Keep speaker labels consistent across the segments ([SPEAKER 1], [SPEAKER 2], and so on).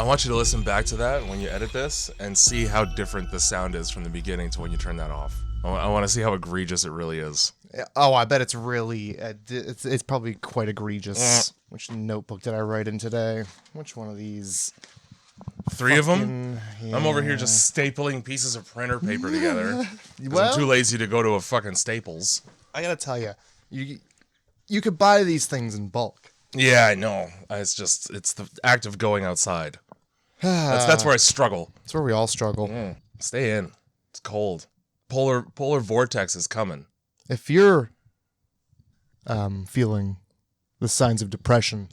[SPEAKER 1] want you to listen back to that when you edit this and see how different the sound is from the beginning to when you turn that off. I want to see how egregious it really is.
[SPEAKER 2] Oh, I bet it's really, it's probably quite egregious. Which notebook did I write in today? Which one of these?
[SPEAKER 1] 3 of them? Yeah. I'm over here just stapling pieces of printer paper together. Well, I'm too lazy to go to a fucking Staples.
[SPEAKER 2] I gotta tell you, you could buy these things in bulk.
[SPEAKER 1] Yeah, I know. It's the act of going outside. That's where I struggle.
[SPEAKER 2] That's where we all struggle.
[SPEAKER 1] Stay in. It's cold. Polar vortex is coming.
[SPEAKER 2] If you're feeling the signs of depression,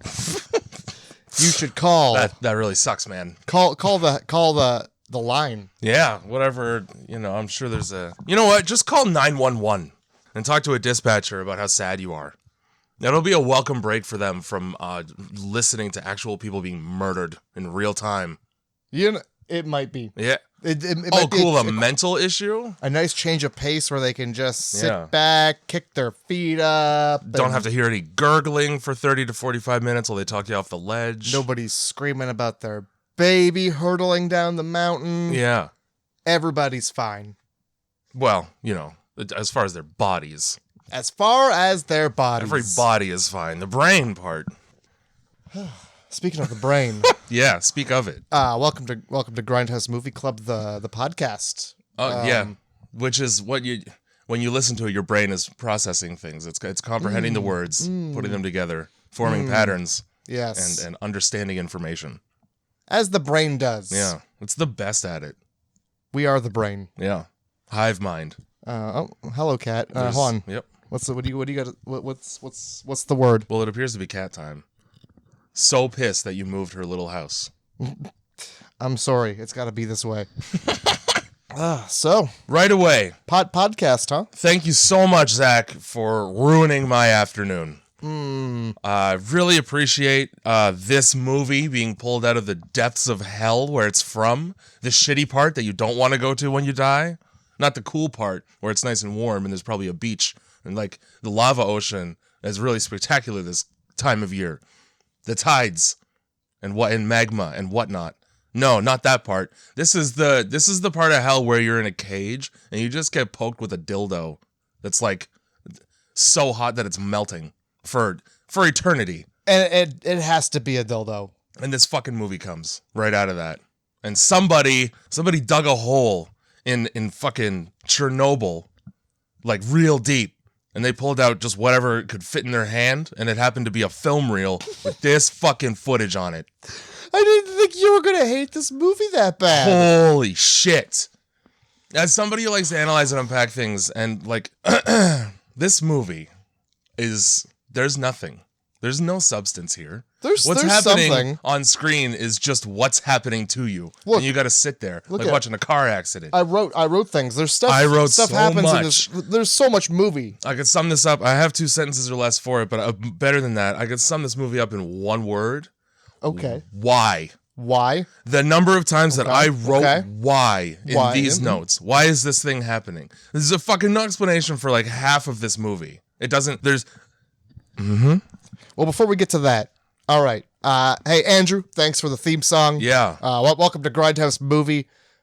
[SPEAKER 2] you should call.
[SPEAKER 1] That really sucks, man.
[SPEAKER 2] Call the line.
[SPEAKER 1] Yeah, whatever. I'm sure there's a. You know what? Just call 911 and talk to a dispatcher about how sad you are. That'll be a welcome break for them from listening to actual people being murdered in real time.
[SPEAKER 2] It might be.
[SPEAKER 1] Yeah.
[SPEAKER 2] It might be
[SPEAKER 1] cool. A mental issue?
[SPEAKER 2] A nice change of pace where they can just sit back, kick their feet up.
[SPEAKER 1] Don't have to hear any gurgling for 30 to 45 minutes while they talk you off the ledge.
[SPEAKER 2] Nobody's screaming about their baby hurtling down the mountain.
[SPEAKER 1] Yeah.
[SPEAKER 2] Everybody's fine.
[SPEAKER 1] Well, as far as their bodies.
[SPEAKER 2] As far as their bodies.
[SPEAKER 1] Every body is fine. The brain part.
[SPEAKER 2] Speaking of the brain.
[SPEAKER 1] Yeah, speak of it.
[SPEAKER 2] Welcome to Grindhouse Movie Club, the podcast.
[SPEAKER 1] Yeah. Which is what when you listen to it, your brain is processing things. It's comprehending the words, putting them together, forming patterns.
[SPEAKER 2] Yes.
[SPEAKER 1] And understanding information.
[SPEAKER 2] As the brain does.
[SPEAKER 1] Yeah. It's the best at it.
[SPEAKER 2] We are the brain.
[SPEAKER 1] Yeah. Hive mind.
[SPEAKER 2] Hello, cat. Hold on.
[SPEAKER 1] Yep.
[SPEAKER 2] What do you got? What's the word?
[SPEAKER 1] Well, it appears to be cat time. So pissed that you moved her little house.
[SPEAKER 2] I'm sorry. It's got to be this way. So
[SPEAKER 1] right away.
[SPEAKER 2] Podcast, huh?
[SPEAKER 1] Thank you so much, Zach, for ruining my afternoon. I really appreciate this movie being pulled out of the depths of hell where it's from. The shitty part that you don't want to go to when you die. Not the cool part where it's nice and warm and there's probably a beach. And like the lava ocean is really spectacular this time of year. The tides and magma and whatnot. No, not that part. This is the part of hell where you're in a cage and you just get poked with a dildo that's like so hot that it's melting for eternity.
[SPEAKER 2] And it has to be a dildo.
[SPEAKER 1] And this fucking movie comes right out of that. And somebody dug a hole in fucking Chernobyl, like real deep. And they pulled out just whatever could fit in their hand, and it happened to be a film reel with this fucking footage on it.
[SPEAKER 2] I didn't think you were going to hate this movie that bad.
[SPEAKER 1] Holy shit. As somebody who likes to analyze and unpack things, and like, this movie there's nothing. There's no substance here. What's happening
[SPEAKER 2] something
[SPEAKER 1] on screen is just what's happening to you. Look, and you got to sit there like watching a car accident.
[SPEAKER 2] I wrote things. There's stuff. Stuff
[SPEAKER 1] so
[SPEAKER 2] happens
[SPEAKER 1] much.
[SPEAKER 2] in this. There's so much movie.
[SPEAKER 1] I could sum this up. I have 2 sentences or less for it, but better than that, I could sum this movie up in one word.
[SPEAKER 2] Okay.
[SPEAKER 1] Why?
[SPEAKER 2] Why?
[SPEAKER 1] The number of times that I wrote why in these notes. Why is this thing happening? There's a fucking no explanation for like half of this movie. It doesn't. There's.
[SPEAKER 2] Well, before we get to that, all right. Hey, Andrew, thanks for the theme song.
[SPEAKER 1] Yeah.
[SPEAKER 2] Welcome to Grindhouse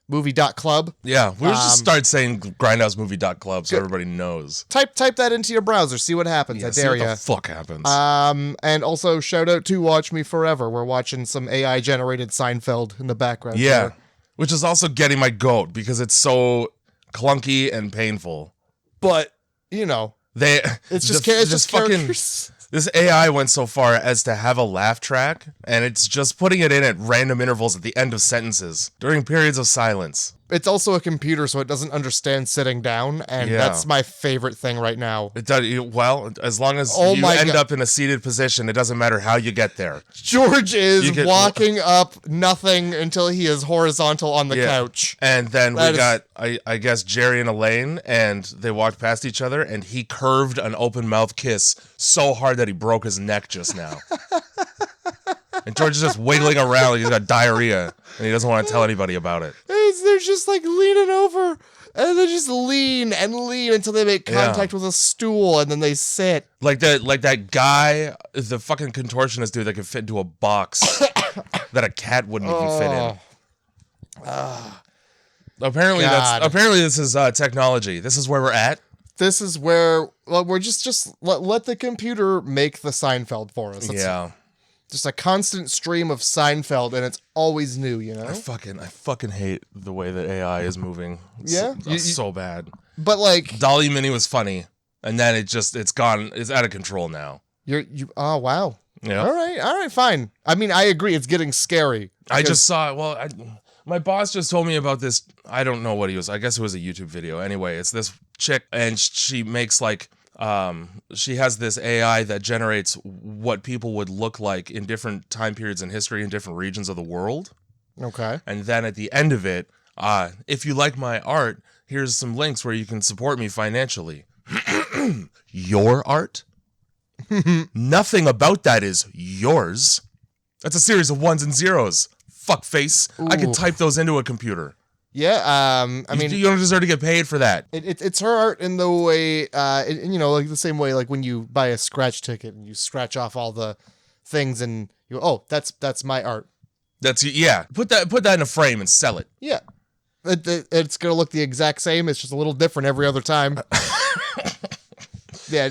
[SPEAKER 2] Movie.club.
[SPEAKER 1] Yeah, we'll just start saying grindhousemovie.club so everybody knows.
[SPEAKER 2] Type that into your browser. See what happens.
[SPEAKER 1] Yeah,
[SPEAKER 2] I dare you.
[SPEAKER 1] See what the fuck happens.
[SPEAKER 2] And also shout out to Watch Me Forever. We're watching some AI generated Seinfeld in the background.
[SPEAKER 1] Yeah,
[SPEAKER 2] there.
[SPEAKER 1] which is also getting my goat because it's so clunky and painful.
[SPEAKER 2] But it's just characters.
[SPEAKER 1] This AI went so far as to have a laugh track, and it's just putting it in at random intervals at the end of sentences during periods of silence.
[SPEAKER 2] It's also a computer, so it doesn't understand sitting down, and that's my favorite thing right now.
[SPEAKER 1] It does well as long as you end up in a seated position. It doesn't matter how you get there.
[SPEAKER 2] George is walking up nothing until he is horizontal on the couch,
[SPEAKER 1] and then I guess Jerry and Elaine, and they walked past each other, and he curved an open mouth kiss so hard that he broke his neck just now. And George is just wiggling around like he's got diarrhea, and he doesn't want to tell anybody about it.
[SPEAKER 2] They're just like leaning over, and they just lean until they make contact with a stool, and then they sit.
[SPEAKER 1] Like that guy, the fucking contortionist dude that can fit into a box that a cat wouldn't even fit in. Apparently
[SPEAKER 2] God.
[SPEAKER 1] apparently this is technology. This is where we're at.
[SPEAKER 2] This is where we're just let the computer make the Seinfeld for us. It's just a constant stream of Seinfeld, and it's always new, you know?
[SPEAKER 1] I fucking hate the way that AI is moving. It's so bad.
[SPEAKER 2] But like
[SPEAKER 1] Dolly Mini was funny, and then it's out of control now.
[SPEAKER 2] Oh wow.
[SPEAKER 1] Yeah.
[SPEAKER 2] All right, fine. I mean, I agree. It's getting scary.
[SPEAKER 1] I just saw. My boss just told me about this. I don't know what he was. I guess it was a YouTube video. Anyway, it's this chick, and she makes like. She has this AI that generates what people would look like in different time periods in history in different regions of the world.
[SPEAKER 2] Okay.
[SPEAKER 1] And then at the end of it, if you like my art, here's some links where you can support me financially. Your art? Nothing about that is yours. That's a series of ones and zeros. Fuckface. I can type those into a computer.
[SPEAKER 2] Yeah, I mean,
[SPEAKER 1] you don't deserve to get paid for that.
[SPEAKER 2] It's her art in the way, like the same way, like when you buy a scratch ticket and you scratch off all the things and you go, oh, that's my art. Put
[SPEAKER 1] that in a frame and sell it.
[SPEAKER 2] Yeah, it's gonna look the exact same. It's just a little different every other time. Yeah,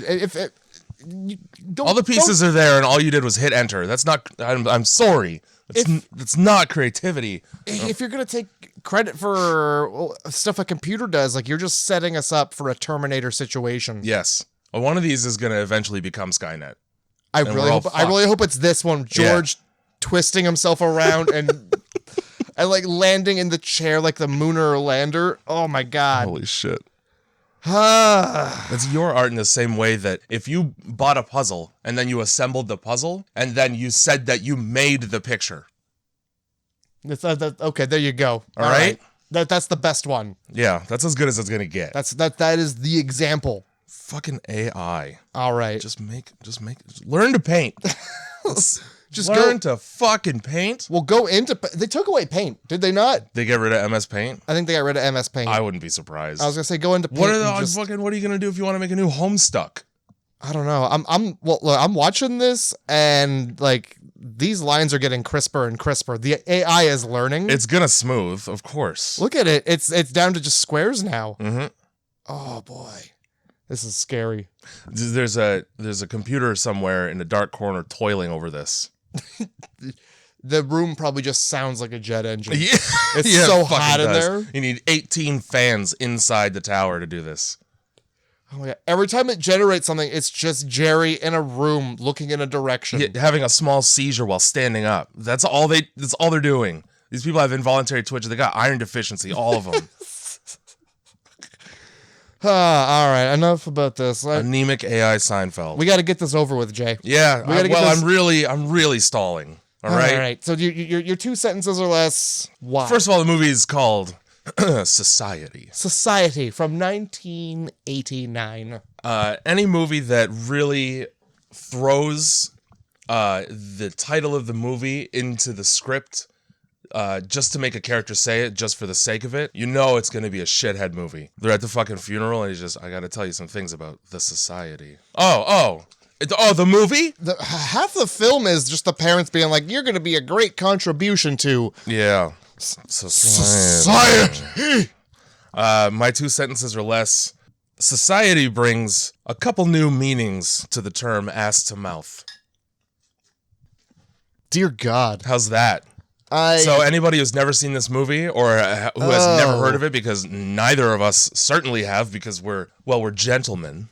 [SPEAKER 1] all the pieces are there, and all you did was hit enter. That's not. I'm sorry. It's not creativity.
[SPEAKER 2] If you're gonna take credit for stuff a computer does, like you're just setting us up for a Terminator situation.
[SPEAKER 1] Yes. Well, one of these is gonna eventually become Skynet.
[SPEAKER 2] I really hope it's this one. George twisting himself around and like landing in the chair like the Mooner Lander. Oh my God.
[SPEAKER 1] Holy shit. It's your art in the same way that if you bought a puzzle and then you assembled the puzzle and then you said that you made the picture.
[SPEAKER 2] Okay, there you go.
[SPEAKER 1] All right.
[SPEAKER 2] That's the best one.
[SPEAKER 1] Yeah, that's as good as it's gonna get.
[SPEAKER 2] That is the example.
[SPEAKER 1] Fucking AI.
[SPEAKER 2] All right.
[SPEAKER 1] Just learn to paint. Just learn to fucking paint.
[SPEAKER 2] Well, they took away paint, did they not?
[SPEAKER 1] They get rid of MS Paint?
[SPEAKER 2] I think they got rid of MS Paint.
[SPEAKER 1] I wouldn't be surprised.
[SPEAKER 2] I was gonna say go into paint.
[SPEAKER 1] What are you gonna do if you want to make a new Homestuck?
[SPEAKER 2] I don't know. I'm watching this and like these lines are getting crisper and crisper. The AI is learning.
[SPEAKER 1] It's gonna smooth, of course.
[SPEAKER 2] Look at it. It's down to just squares now.
[SPEAKER 1] Mm-hmm.
[SPEAKER 2] Oh boy. This is scary.
[SPEAKER 1] There's a computer somewhere in a dark corner toiling over this.
[SPEAKER 2] The room probably just sounds like a jet engine.
[SPEAKER 1] Yeah.
[SPEAKER 2] It's so hot in there.
[SPEAKER 1] You need 18 fans inside the tower to do this.
[SPEAKER 2] Oh my God. Every time it generates something, it's just Jerry in a room looking in a direction.
[SPEAKER 1] Yeah, having a small seizure while standing up. That's all they're doing. These people have involuntary twitch. They got iron deficiency, all of them.
[SPEAKER 2] All right, enough about this.
[SPEAKER 1] Anemic AI Seinfeld.
[SPEAKER 2] We got to get this over with, Jay.
[SPEAKER 1] Yeah. I'm really stalling. All right.
[SPEAKER 2] All right. So your 2 sentences or less. Why?
[SPEAKER 1] First of all, the movie is called Society.
[SPEAKER 2] Society from 1989.
[SPEAKER 1] Any movie that really throws the title of the movie into the script just to make a character say it just for the sake of it, you know it's going to be a shithead movie. They're at the fucking funeral and he's just, I got to tell you some things about the society. The movie?
[SPEAKER 2] Half the film is just the parents being like, you're going to be a great contribution to...
[SPEAKER 1] Yeah. Society. My 2 sentences or less. Society brings a couple new meanings to the term ass to mouth.
[SPEAKER 2] Dear God.
[SPEAKER 1] How's that? So anybody who's never seen this movie or who has never heard of it, because neither of us certainly have, because we're gentlemen.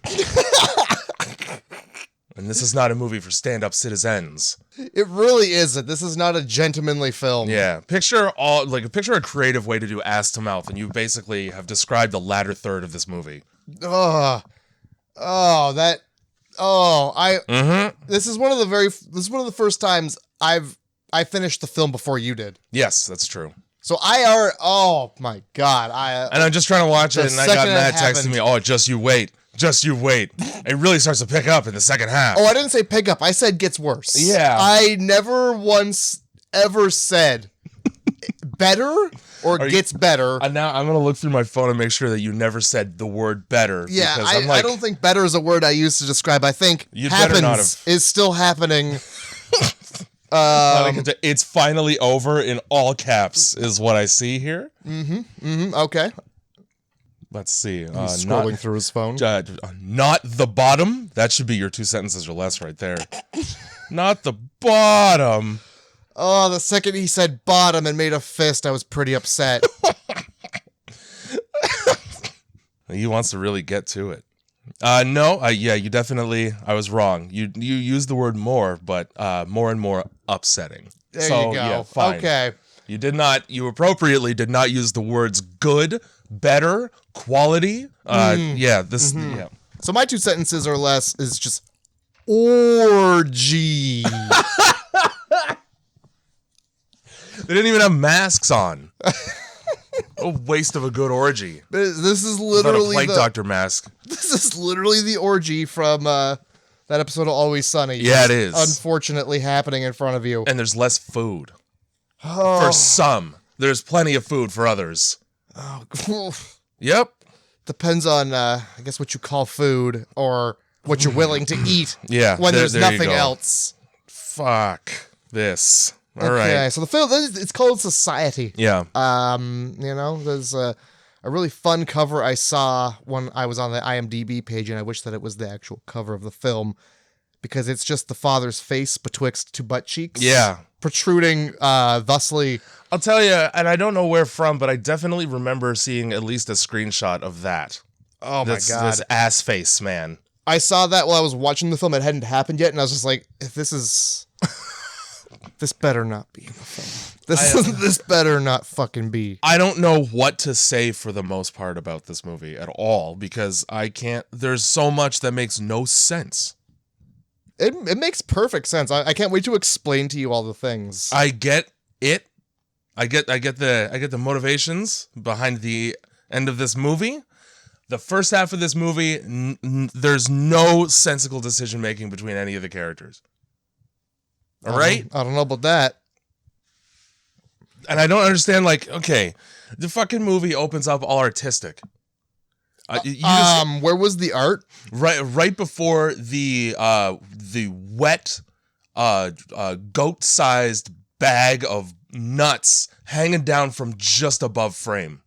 [SPEAKER 1] And this is not a movie for stand-up citizens.
[SPEAKER 2] It really isn't. This is not a gentlemanly film.
[SPEAKER 1] Yeah. Picture a creative way to do ass to mouth, and you basically have described the latter third of this movie.
[SPEAKER 2] This is one of the first times I finished the film before you did.
[SPEAKER 1] Yes, that's true.
[SPEAKER 2] So oh my God.
[SPEAKER 1] And I'm just trying to watch it, and I got Matt texting me, oh, just you wait. Just you wait. It really starts to pick up in the second half.
[SPEAKER 2] Oh, I didn't say pick up. I said gets worse.
[SPEAKER 1] Yeah.
[SPEAKER 2] I never once ever said better or gets better.
[SPEAKER 1] Now I'm going to look through my phone and make sure that you never said the word better.
[SPEAKER 2] Yeah, I don't think better is a word I use to describe. I think happens is still happening.
[SPEAKER 1] It's finally over in all caps is what I see here.
[SPEAKER 2] Okay.
[SPEAKER 1] Let's see.
[SPEAKER 2] He's scrolling through his phone.
[SPEAKER 1] Not the bottom. That should be your 2 sentences or less right there. Not the bottom.
[SPEAKER 2] Oh, the second he said bottom and made a fist, I was pretty upset.
[SPEAKER 1] He wants to really get to it. No, you definitely, I was wrong. You used the word more, but more and more upsetting.
[SPEAKER 2] There you go.
[SPEAKER 1] Yeah, fine.
[SPEAKER 2] Okay.
[SPEAKER 1] You appropriately did not use the words good, better, quality. Yeah.
[SPEAKER 2] So my 2 sentences or less is just orgy.
[SPEAKER 1] They didn't even have masks on. A waste of a good orgy.
[SPEAKER 2] This is literally
[SPEAKER 1] a plague doctor mask.
[SPEAKER 2] This is literally the orgy from that episode of Always Sunny.
[SPEAKER 1] Yeah, it is.
[SPEAKER 2] Unfortunately happening in front of you.
[SPEAKER 1] And there's less food. For some. There's plenty of food for others.
[SPEAKER 2] Oh.
[SPEAKER 1] Yep.
[SPEAKER 2] Depends on, I guess, what you call food or what you're willing to eat.
[SPEAKER 1] Yeah.
[SPEAKER 2] When there's nothing else.
[SPEAKER 1] Fuck this. All right.
[SPEAKER 2] Okay, so the film, it's called Society.
[SPEAKER 1] Yeah.
[SPEAKER 2] There's a really fun cover I saw when I was on the IMDb page, and I wish that it was the actual cover of the film, because it's just the father's face betwixt 2 butt cheeks.
[SPEAKER 1] Yeah.
[SPEAKER 2] Protruding thusly.
[SPEAKER 1] I'll tell you, and I don't know where from, but I definitely remember seeing at least a screenshot of that.
[SPEAKER 2] Oh my God.
[SPEAKER 1] This ass face, man.
[SPEAKER 2] I saw that while I was watching the film. It hadn't happened yet, and I was just like, if this is... This better not be in the film. This better not fucking be.
[SPEAKER 1] I don't know what to say for the most part about this movie at all, because there's so much that makes no sense.
[SPEAKER 2] It makes perfect sense. I can't wait to explain to you all the things.
[SPEAKER 1] I get it. I get the motivations behind the end of this movie. The first half of this movie, there's no sensible decision making between any of the characters. All right?
[SPEAKER 2] I don't know about that.
[SPEAKER 1] And I don't understand, okay, the fucking movie opens up all artistic.
[SPEAKER 2] Where was the art?
[SPEAKER 1] Right before the wet, goat-sized bag of nuts hanging down from just above frame.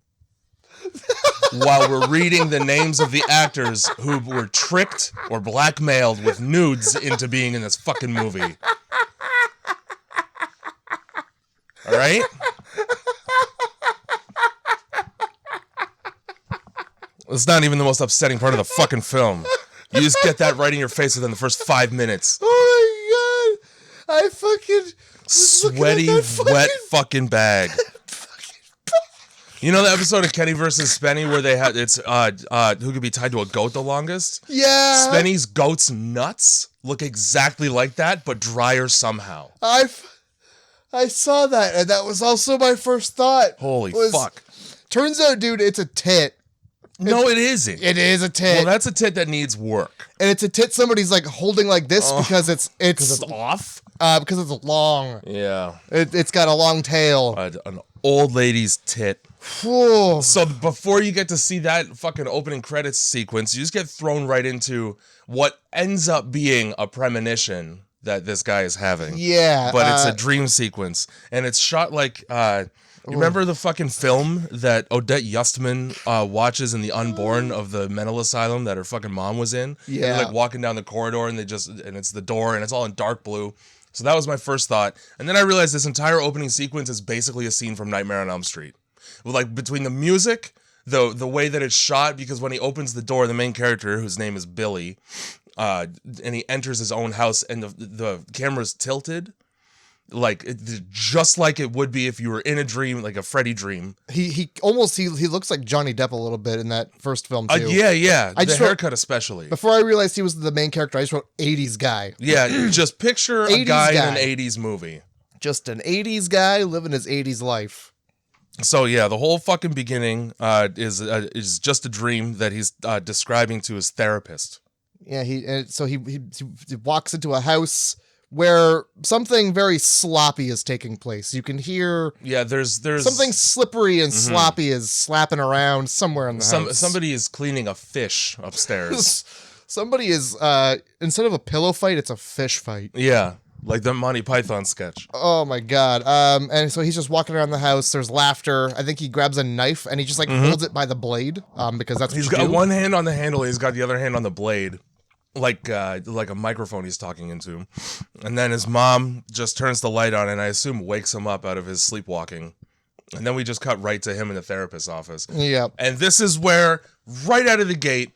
[SPEAKER 1] While we're reading the names of the actors who were tricked or blackmailed with nudes into being in this fucking movie. All right? It's not even the most upsetting part of the fucking film. You just get that right in your face within the first 5 minutes.
[SPEAKER 2] Oh my God. I fucking...
[SPEAKER 1] Sweaty, wet fucking bag. You know the episode of Kenny versus Spenny where they had who could be tied to a goat the longest?
[SPEAKER 2] Yeah.
[SPEAKER 1] Spenny's goat's nuts look exactly like that, but drier somehow.
[SPEAKER 2] I saw that, and that was also my first thought.
[SPEAKER 1] Holy fuck.
[SPEAKER 2] Turns out, dude, it's a tit.
[SPEAKER 1] No, it isn't.
[SPEAKER 2] It is a tit.
[SPEAKER 1] Well, that's a tit that needs work.
[SPEAKER 2] And it's a tit somebody's holding like this because it's
[SPEAKER 1] off?
[SPEAKER 2] Because it's long.
[SPEAKER 1] Yeah.
[SPEAKER 2] It's got a long tail.
[SPEAKER 1] An old lady's tit.
[SPEAKER 2] Whew.
[SPEAKER 1] So before you get to see that fucking opening credits sequence, you just get thrown right into what ends up being a premonition that this guy is having.
[SPEAKER 2] Yeah.
[SPEAKER 1] But it's a dream sequence. And it's shot like... you remember the fucking film that Odette Yustman watches in The Unborn of the mental asylum that her fucking mom was in?
[SPEAKER 2] Yeah.
[SPEAKER 1] They're walking down the corridor and it's the door and it's all in dark blue. So that was my first thought. And then I realized this entire opening sequence is basically a scene from Nightmare on Elm Street. With between the music, the way that it's shot, because when he opens the door, the main character, whose name is Billy, and he enters his own house and the camera's tilted. Just like it would be if you were in a dream, like a Freddy dream. He
[SPEAKER 2] looks like Johnny Depp a little bit in that first film too.
[SPEAKER 1] Yeah. The haircut especially.
[SPEAKER 2] Before I realized he was the main character, I just wrote 80s guy.
[SPEAKER 1] Yeah, just picture a guy in an 80s movie.
[SPEAKER 2] Just an 80s guy living his 80s life.
[SPEAKER 1] So yeah, the whole fucking beginning is just a dream that he's describing to his therapist.
[SPEAKER 2] Yeah, he walks into a house where something very sloppy is taking place. You can hear
[SPEAKER 1] there's
[SPEAKER 2] something slippery and sloppy is slapping around somewhere in the house.
[SPEAKER 1] Somebody is cleaning a fish upstairs.
[SPEAKER 2] Somebody is instead of a pillow fight, it's a fish fight.
[SPEAKER 1] Yeah. Like the Monty Python sketch.
[SPEAKER 2] Oh my god. And so he's just walking around the house. There's laughter. I think he grabs a knife and he just like holds it by the blade. Because that's what
[SPEAKER 1] He's
[SPEAKER 2] you
[SPEAKER 1] got
[SPEAKER 2] do.
[SPEAKER 1] one hand on the handle. He's got the other hand on the blade. Like a microphone he's talking into. And then his mom just turns the light on and I assume wakes him up out of his sleepwalking. And then we just cut right to him in the therapist's office.
[SPEAKER 2] Yeah.
[SPEAKER 1] And this is where, right out of the gate,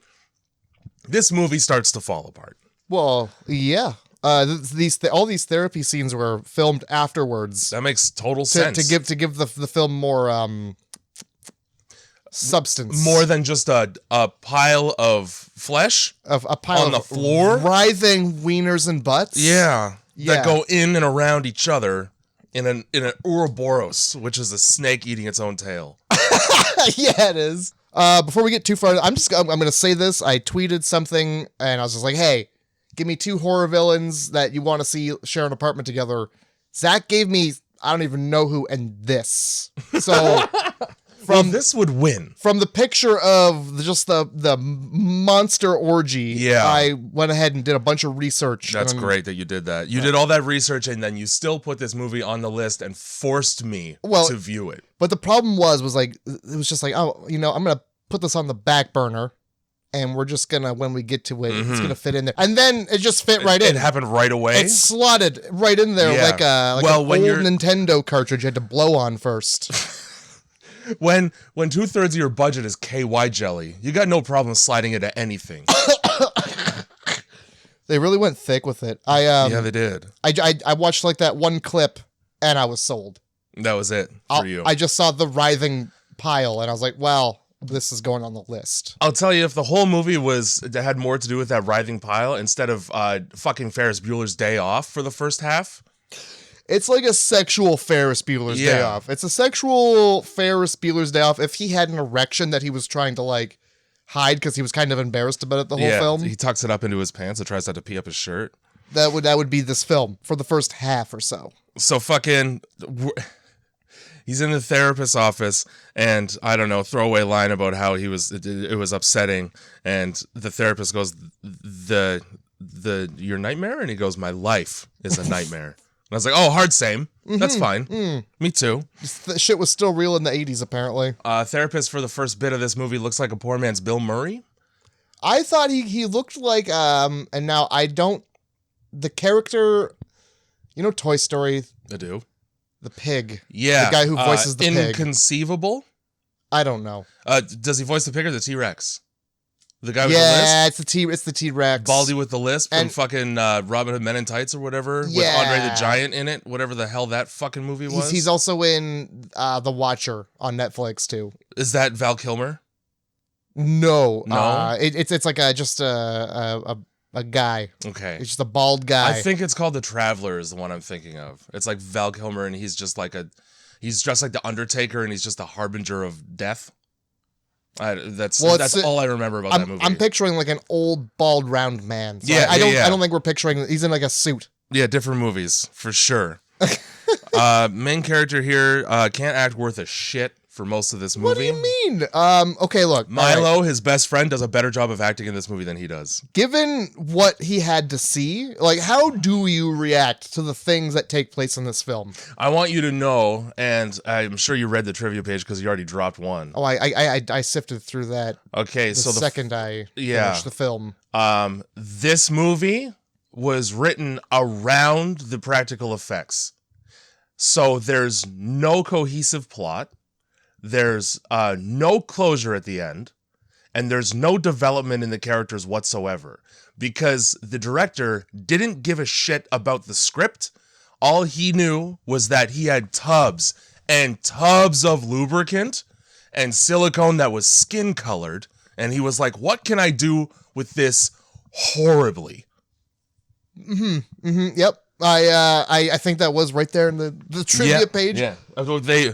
[SPEAKER 1] this movie starts to fall apart.
[SPEAKER 2] Well, yeah. All these therapy scenes were filmed afterwards.
[SPEAKER 1] That makes total sense.
[SPEAKER 2] To give the film more substance.
[SPEAKER 1] More than just a pile of flesh
[SPEAKER 2] of a pile
[SPEAKER 1] on the
[SPEAKER 2] of
[SPEAKER 1] floor,
[SPEAKER 2] writhing wieners and butts.
[SPEAKER 1] Yeah,
[SPEAKER 2] Yeah.
[SPEAKER 1] that go in and around each other in an Ouroboros, which is a snake eating its own tail.
[SPEAKER 2] Yeah, it is. Before we get too far, I'm going to say this. I tweeted something and I was just like, hey, give me 2 horror villains that you want to see share an apartment together. Zach gave me, I don't even know who, and this. So
[SPEAKER 1] this would win.
[SPEAKER 2] From the picture of just the monster orgy,
[SPEAKER 1] yeah.
[SPEAKER 2] I went ahead and did a bunch of research.
[SPEAKER 1] That's great that you did that. You did all that research and then you still put this movie on the list and forced me to view it.
[SPEAKER 2] But the problem was like, it was just like, oh, I'm going to put this on the back burner. And we're just gonna, when we get to it, it's gonna fit in there. And then it just fit right in.
[SPEAKER 1] It happened right away.
[SPEAKER 2] It slotted right in there like an old Nintendo cartridge you had to blow on first.
[SPEAKER 1] When 2/3 of your budget is KY jelly, you got no problem sliding into anything.
[SPEAKER 2] They really went thick with it.
[SPEAKER 1] Yeah, they did.
[SPEAKER 2] I watched like that one clip and I was sold.
[SPEAKER 1] That was it for you.
[SPEAKER 2] I just saw the writhing pile and I was like, well, this is going on the list.
[SPEAKER 1] I'll tell you, if the whole movie had more to do with that writhing pile instead of fucking Ferris Bueller's Day Off for the first half.
[SPEAKER 2] It's like a sexual Ferris Bueller's Day Off. It's a sexual Ferris Bueller's Day Off if he had an erection that he was trying to like hide because he was kind of embarrassed about it the whole film.
[SPEAKER 1] He tucks it up into his pants and tries not to pee up his shirt.
[SPEAKER 2] That would be this film for the first half or so.
[SPEAKER 1] So fucking... He's in the therapist's office, and I don't know, throwaway line about how it was upsetting, and the therapist goes, your nightmare? And he goes, my life is a nightmare. And I was like, oh, hard same. That's fine. Me too.
[SPEAKER 2] The shit was still real in the 80s, apparently.
[SPEAKER 1] Therapist for the first bit of this movie looks like a poor man's Bill Murray.
[SPEAKER 2] I thought he looked like, and now the character, Toy Story?
[SPEAKER 1] I do.
[SPEAKER 2] The pig.
[SPEAKER 1] Yeah.
[SPEAKER 2] The guy who voices the pig.
[SPEAKER 1] Inconceivable?
[SPEAKER 2] I don't know.
[SPEAKER 1] Does he voice the pig or the T-Rex? The guy with the lisp?
[SPEAKER 2] Yeah, it's the T-Rex.
[SPEAKER 1] Baldy with the lisp from fucking Robin Hood Men in Tights or whatever. With Andre the Giant in it. Whatever the hell that fucking movie was.
[SPEAKER 2] He's also in The Watcher on Netflix too.
[SPEAKER 1] Is that Val Kilmer?
[SPEAKER 2] No.
[SPEAKER 1] No?
[SPEAKER 2] It's like just a guy.
[SPEAKER 1] Okay.
[SPEAKER 2] It's just a bald guy.
[SPEAKER 1] I think it's called The Traveler is the one I'm thinking of. It's like Val Kilmer and he's dressed like the Undertaker and he's just a harbinger of death. That's all I remember about that movie.
[SPEAKER 2] I'm picturing like an old bald round man. So
[SPEAKER 1] yeah,
[SPEAKER 2] I don't think we're picturing, he's in like a suit.
[SPEAKER 1] Yeah, different movies for sure. Main character here can't act worth a shit for most of this movie.
[SPEAKER 2] What do you mean? Okay, look.
[SPEAKER 1] Milo, his best friend, does a better job of acting in this movie than he does.
[SPEAKER 2] Given what he had to see, like, how do you react to the things that take place in this film?
[SPEAKER 1] I want you to know, and I'm sure you read the trivia page because you already dropped one.
[SPEAKER 2] Oh, I sifted through that.
[SPEAKER 1] Okay,
[SPEAKER 2] so the second I finished the film.
[SPEAKER 1] This movie was written around the practical effects. So there's no cohesive plot. There's no closure at the end, and there's no development in the characters whatsoever because the director didn't give a shit about the script. All he knew was that he had tubs and tubs of lubricant and silicone that was skin colored, and he was like, what can I do with this horribly?
[SPEAKER 2] Yep. I think that was right there in the trivia page.
[SPEAKER 1] Yeah. They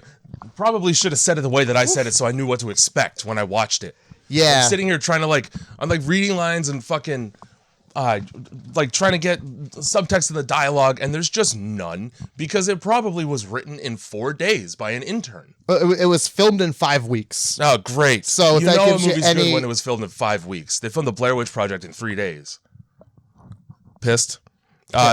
[SPEAKER 1] probably should have said it the way that I said it so I knew what to expect when I watched it.
[SPEAKER 2] Yeah.
[SPEAKER 1] I'm sitting here trying to I'm reading lines and fucking trying to get subtext in the dialogue, and there's just none because it probably was written in 4 days by an intern.
[SPEAKER 2] It was filmed in 5 weeks.
[SPEAKER 1] Oh, great.
[SPEAKER 2] So
[SPEAKER 1] you
[SPEAKER 2] that
[SPEAKER 1] know a
[SPEAKER 2] gives
[SPEAKER 1] movie's
[SPEAKER 2] you
[SPEAKER 1] good when it was filmed in 5 weeks. They filmed the Blair Witch Project in 3 days. Pissed.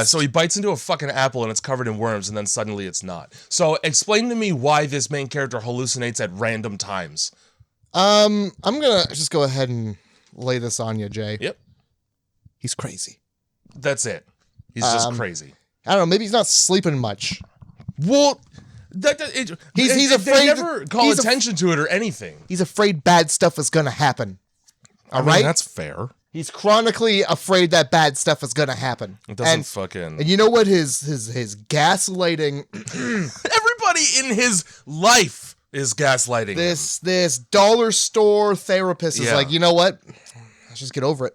[SPEAKER 1] So he bites into a fucking apple and it's covered in worms, and then suddenly it's not. So explain to me why this main character hallucinates at random times.
[SPEAKER 2] I'm gonna just go ahead and lay this on you, Jay.
[SPEAKER 1] Yep.
[SPEAKER 2] He's crazy.
[SPEAKER 1] That's it. He's just crazy.
[SPEAKER 2] I don't know. Maybe he's not sleeping much.
[SPEAKER 1] Well,
[SPEAKER 2] He's afraid.
[SPEAKER 1] They never call attention to it or anything.
[SPEAKER 2] He's afraid bad stuff is gonna happen. All right,
[SPEAKER 1] that's fair.
[SPEAKER 2] He's chronically afraid that bad stuff is gonna happen.
[SPEAKER 1] It doesn't
[SPEAKER 2] And you know what? His gaslighting.
[SPEAKER 1] Everybody in his life is gaslighting
[SPEAKER 2] This dollar store therapist is like, you know what? Let's just get over it.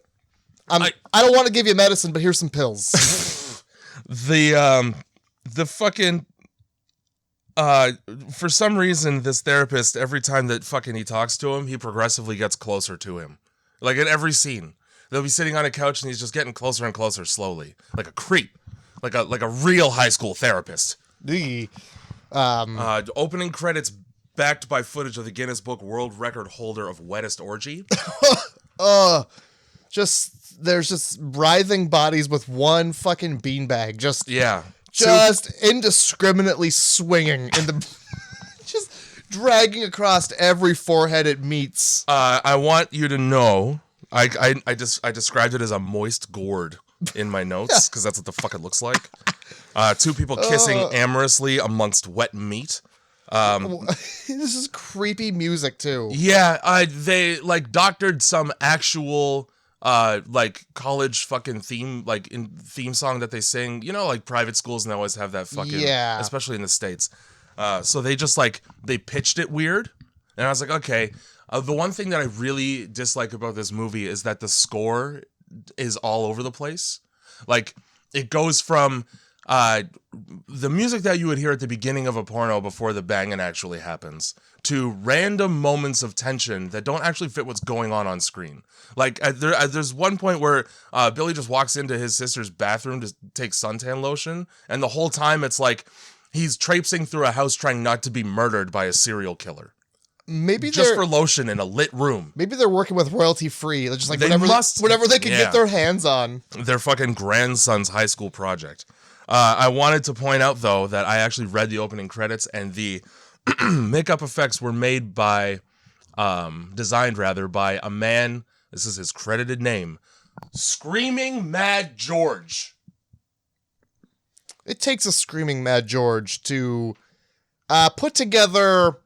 [SPEAKER 2] I don't want to give you medicine, but here's some pills.
[SPEAKER 1] The fucking for some reason, this therapist, every time that fucking he talks to him, he progressively gets closer to him. Like in every scene, they'll be sitting on a couch and he's just getting closer and closer slowly, like a creep, like a real high school therapist.
[SPEAKER 2] The
[SPEAKER 1] opening credits backed by footage of the Guinness Book World Record holder of wettest orgy.
[SPEAKER 2] There's just writhing bodies with one fucking beanbag. Just indiscriminately swinging in the, just dragging across every forehead it meets.
[SPEAKER 1] I want you to know, I described it as a moist gourd in my notes because that's what the fuck it looks like. Two people kissing amorously amongst wet meat.
[SPEAKER 2] This is creepy music too.
[SPEAKER 1] Yeah, they like doctored some actual like college fucking theme, like in theme song that they sing, you know, like private schools, and they always have that fucking, especially in the States. So they just like, they pitched it weird. And I was like, okay. The one thing that I really dislike about this movie is that the score is all over the place. Like it goes from, the music that you would hear at the beginning of a porno before the banging actually happens to random moments of tension that don't actually fit what's going on screen. Like there's one point where Billy just walks into his sister's bathroom to take suntan lotion, and the whole time it's like he's traipsing through a house trying not to be murdered by a serial killer.
[SPEAKER 2] Maybe
[SPEAKER 1] just for lotion in a lit room.
[SPEAKER 2] Maybe they're working with royalty free. They're just like whatever they can get their hands on.
[SPEAKER 1] Their fucking grandson's high school project. I wanted to point out though that I actually read the opening credits, and the makeup effects were made by, designed rather by a man. This is his credited name, Screaming Mad George.
[SPEAKER 2] It takes a Screaming Mad George to put together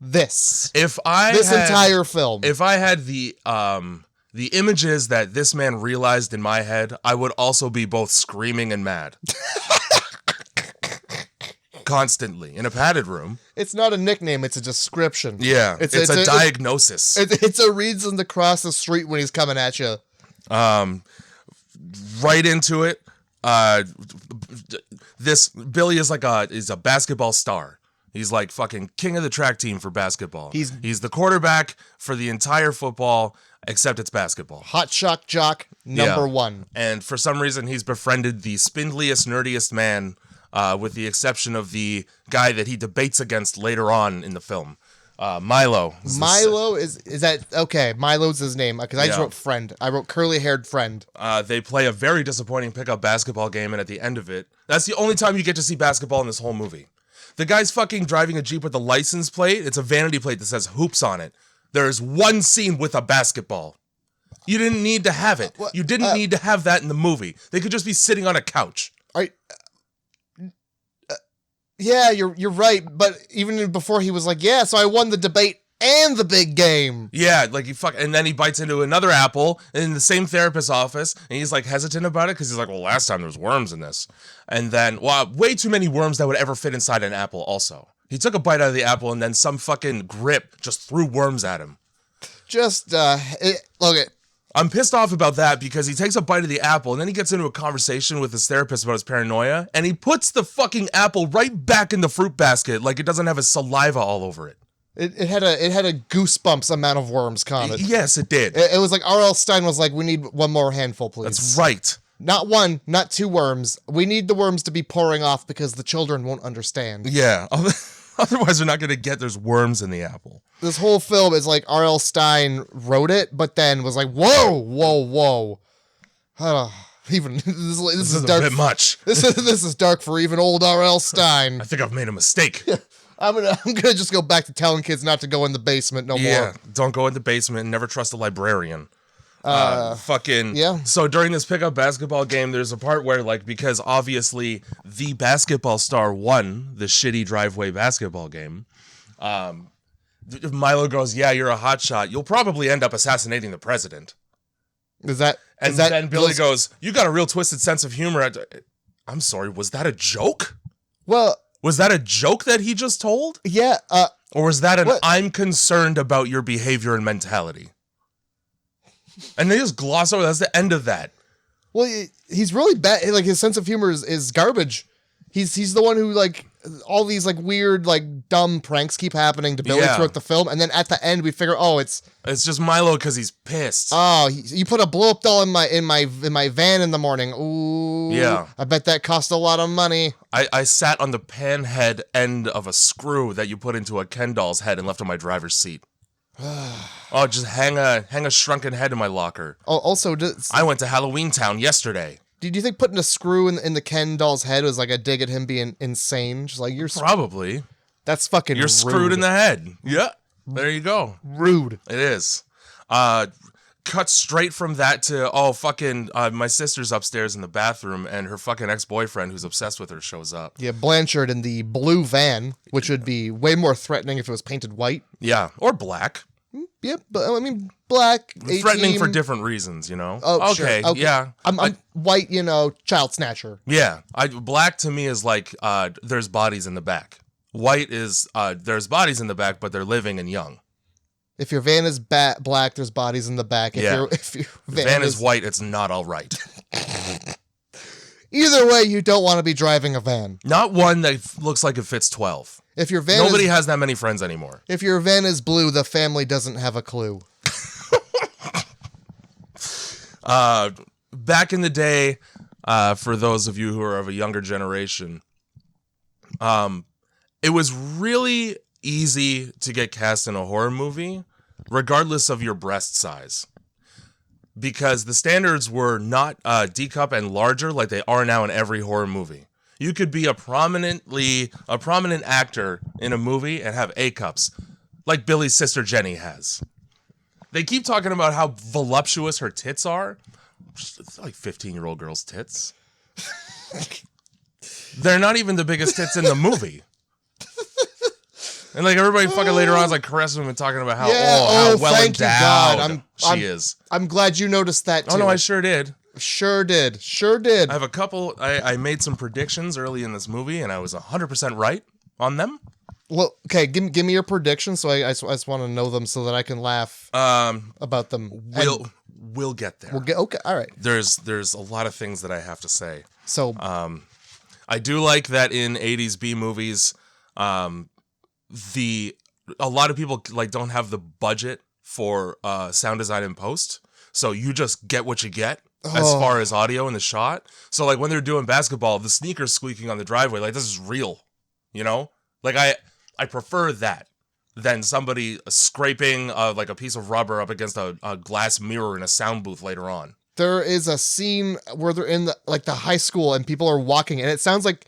[SPEAKER 2] this entire film.
[SPEAKER 1] If I had the images that this man realized in my head, I would also be both screaming and mad. Constantly in a padded room.
[SPEAKER 2] It's not a nickname, it's a description.
[SPEAKER 1] Yeah, it's a diagnosis.
[SPEAKER 2] It's a reason to cross the street when he's coming at you.
[SPEAKER 1] Right into it. This Billy is is a basketball star. He's like fucking king of the track team for basketball. He's the quarterback for the entire football, except it's basketball.
[SPEAKER 2] Hot shock jock number one.
[SPEAKER 1] And for some reason, he's befriended the spindliest, nerdiest man, with the exception of the guy that he debates against later on in the film. Milo.
[SPEAKER 2] Is that okay? Milo's his name because I just wrote friend. I wrote curly-haired friend.
[SPEAKER 1] They play a very disappointing pickup basketball game, and at the end of it, that's the only time you get to see basketball in this whole movie. The guy's fucking driving a Jeep with a license plate. It's a vanity plate that says hoops on it. There's one scene with a basketball. You didn't need to have it. You didn't need to have that in the movie. They could just be sitting on a couch.
[SPEAKER 2] Yeah, you're right. But even before he was like, yeah, so I won the debate and the big game.
[SPEAKER 1] Yeah, like and then he bites into another apple in the same therapist's office, and he's like hesitant about it because he's like, well, last time there was worms in this. And then, way too many worms that would ever fit inside an apple also. He took a bite out of the apple, and then some fucking grip just threw worms at him. I'm pissed off about that because he takes a bite of the apple and then he gets into a conversation with his therapist about his paranoia, and he puts the fucking apple right back in the fruit basket like it doesn't have his saliva all over it.
[SPEAKER 2] It had a goosebumps amount of worms on it.
[SPEAKER 1] Yes, it did.
[SPEAKER 2] It was like R.L. Stein was like, we need one more handful, please.
[SPEAKER 1] That's right.
[SPEAKER 2] Not one, not two worms. We need the worms to be pouring off because the children won't understand.
[SPEAKER 1] Yeah. Otherwise, they're not going to get there's worms in the apple.
[SPEAKER 2] This whole film is like R.L. Stein wrote it, but then was like, whoa. Even this is
[SPEAKER 1] a
[SPEAKER 2] dark.
[SPEAKER 1] bit much.
[SPEAKER 2] This is dark for even old R.L. Stine.
[SPEAKER 1] I think I've made a mistake.
[SPEAKER 2] I'm gonna just go back to telling kids not to go in the basement no more.
[SPEAKER 1] Don't go in the basement and never trust a librarian.
[SPEAKER 2] Yeah.
[SPEAKER 1] So during this pickup basketball game, there's a part where, like, because obviously the basketball star won the shitty driveway basketball game, Milo goes, "Yeah, you're a hotshot. You'll probably end up assassinating the president." Then Billy goes, "You got a real twisted sense of humor." I'm sorry, was that a joke?
[SPEAKER 2] Well,
[SPEAKER 1] was that a joke that he just told?
[SPEAKER 2] Yeah.
[SPEAKER 1] Or was that
[SPEAKER 2] what?
[SPEAKER 1] I'm concerned about your behavior and mentality? And they just gloss over. That's the end of that.
[SPEAKER 2] Well, he's really bad. Like, his sense of humor is garbage. He's the one who, like, all these, like, weird, like, dumb pranks keep happening to Billy throughout the film, and then at the end we figure, it's
[SPEAKER 1] just Milo because he's pissed.
[SPEAKER 2] Oh, you put a blow up doll in my van in the morning. Ooh,
[SPEAKER 1] yeah.
[SPEAKER 2] I bet that cost a lot of money.
[SPEAKER 1] I sat on the panhead end of a screw that you put into a Ken doll's head and left on my driver's seat. Just hang a shrunken head in my locker.
[SPEAKER 2] Oh, also,
[SPEAKER 1] I went to Halloween Town yesterday.
[SPEAKER 2] Did you think putting a screw in the Ken doll's head was like a dig at him being insane? Just like, you're
[SPEAKER 1] probably.
[SPEAKER 2] That's fucking.
[SPEAKER 1] You're screwed in the head. Yeah, there you go.
[SPEAKER 2] Rude.
[SPEAKER 1] It is. Cut straight from that to my sister's upstairs in the bathroom, and her fucking ex-boyfriend who's obsessed with her shows up.
[SPEAKER 2] Yeah, Blanchard in the blue van, which would be way more threatening if it was painted white.
[SPEAKER 1] Yeah, or black.
[SPEAKER 2] Yep, but I mean, black.
[SPEAKER 1] Threatening for different reasons, you know.
[SPEAKER 2] Oh, okay, sure. Okay.
[SPEAKER 1] Yeah.
[SPEAKER 2] I'm white, child snatcher.
[SPEAKER 1] Yeah, black to me is like there's bodies in the back. White is there's bodies in the back, but they're living and young.
[SPEAKER 2] If your van is black, there's bodies in the back. If your
[SPEAKER 1] van is white, it's not all right.
[SPEAKER 2] Either way, you don't want to be driving a van.
[SPEAKER 1] Not one that looks like it fits 12.
[SPEAKER 2] If your van
[SPEAKER 1] Nobody has that many friends anymore.
[SPEAKER 2] If your van is blue, the family doesn't have a clue.
[SPEAKER 1] Back in the day, for those of you who are of a younger generation, it was really easy to get cast in a horror movie, regardless of your breast size. Because the standards were not D-cup and larger like they are now in every horror movie. You could be a prominent actor in a movie and have A-cups, like Billy's sister Jenny has. They keep talking about how voluptuous her tits are. It's like 15-year-old girls' tits. They're not even the biggest tits in the movie. And like everybody fucking later on is like caressing him and talking about how well endowed she is.
[SPEAKER 2] I'm glad you noticed that too.
[SPEAKER 1] Oh no, I sure did.
[SPEAKER 2] Sure did.
[SPEAKER 1] I have a couple. I made some predictions early in this movie, and I was 100% right on them.
[SPEAKER 2] Well, okay, give me your predictions, so I just want to know them so that I can laugh about them.
[SPEAKER 1] We'll get there.
[SPEAKER 2] Okay, all right.
[SPEAKER 1] There's a lot of things that I have to say.
[SPEAKER 2] So,
[SPEAKER 1] I do like that in 80s B movies, a lot of people like don't have the budget for sound design and post, so you just get what you get. As far as audio in the shot. So like when they're doing basketball, the sneakers squeaking on the driveway, like this is real, you know? Like I prefer that than somebody scraping like a piece of rubber up against a glass mirror in a sound booth later on.
[SPEAKER 2] There is a scene where they're in the high school and people are walking and it sounds like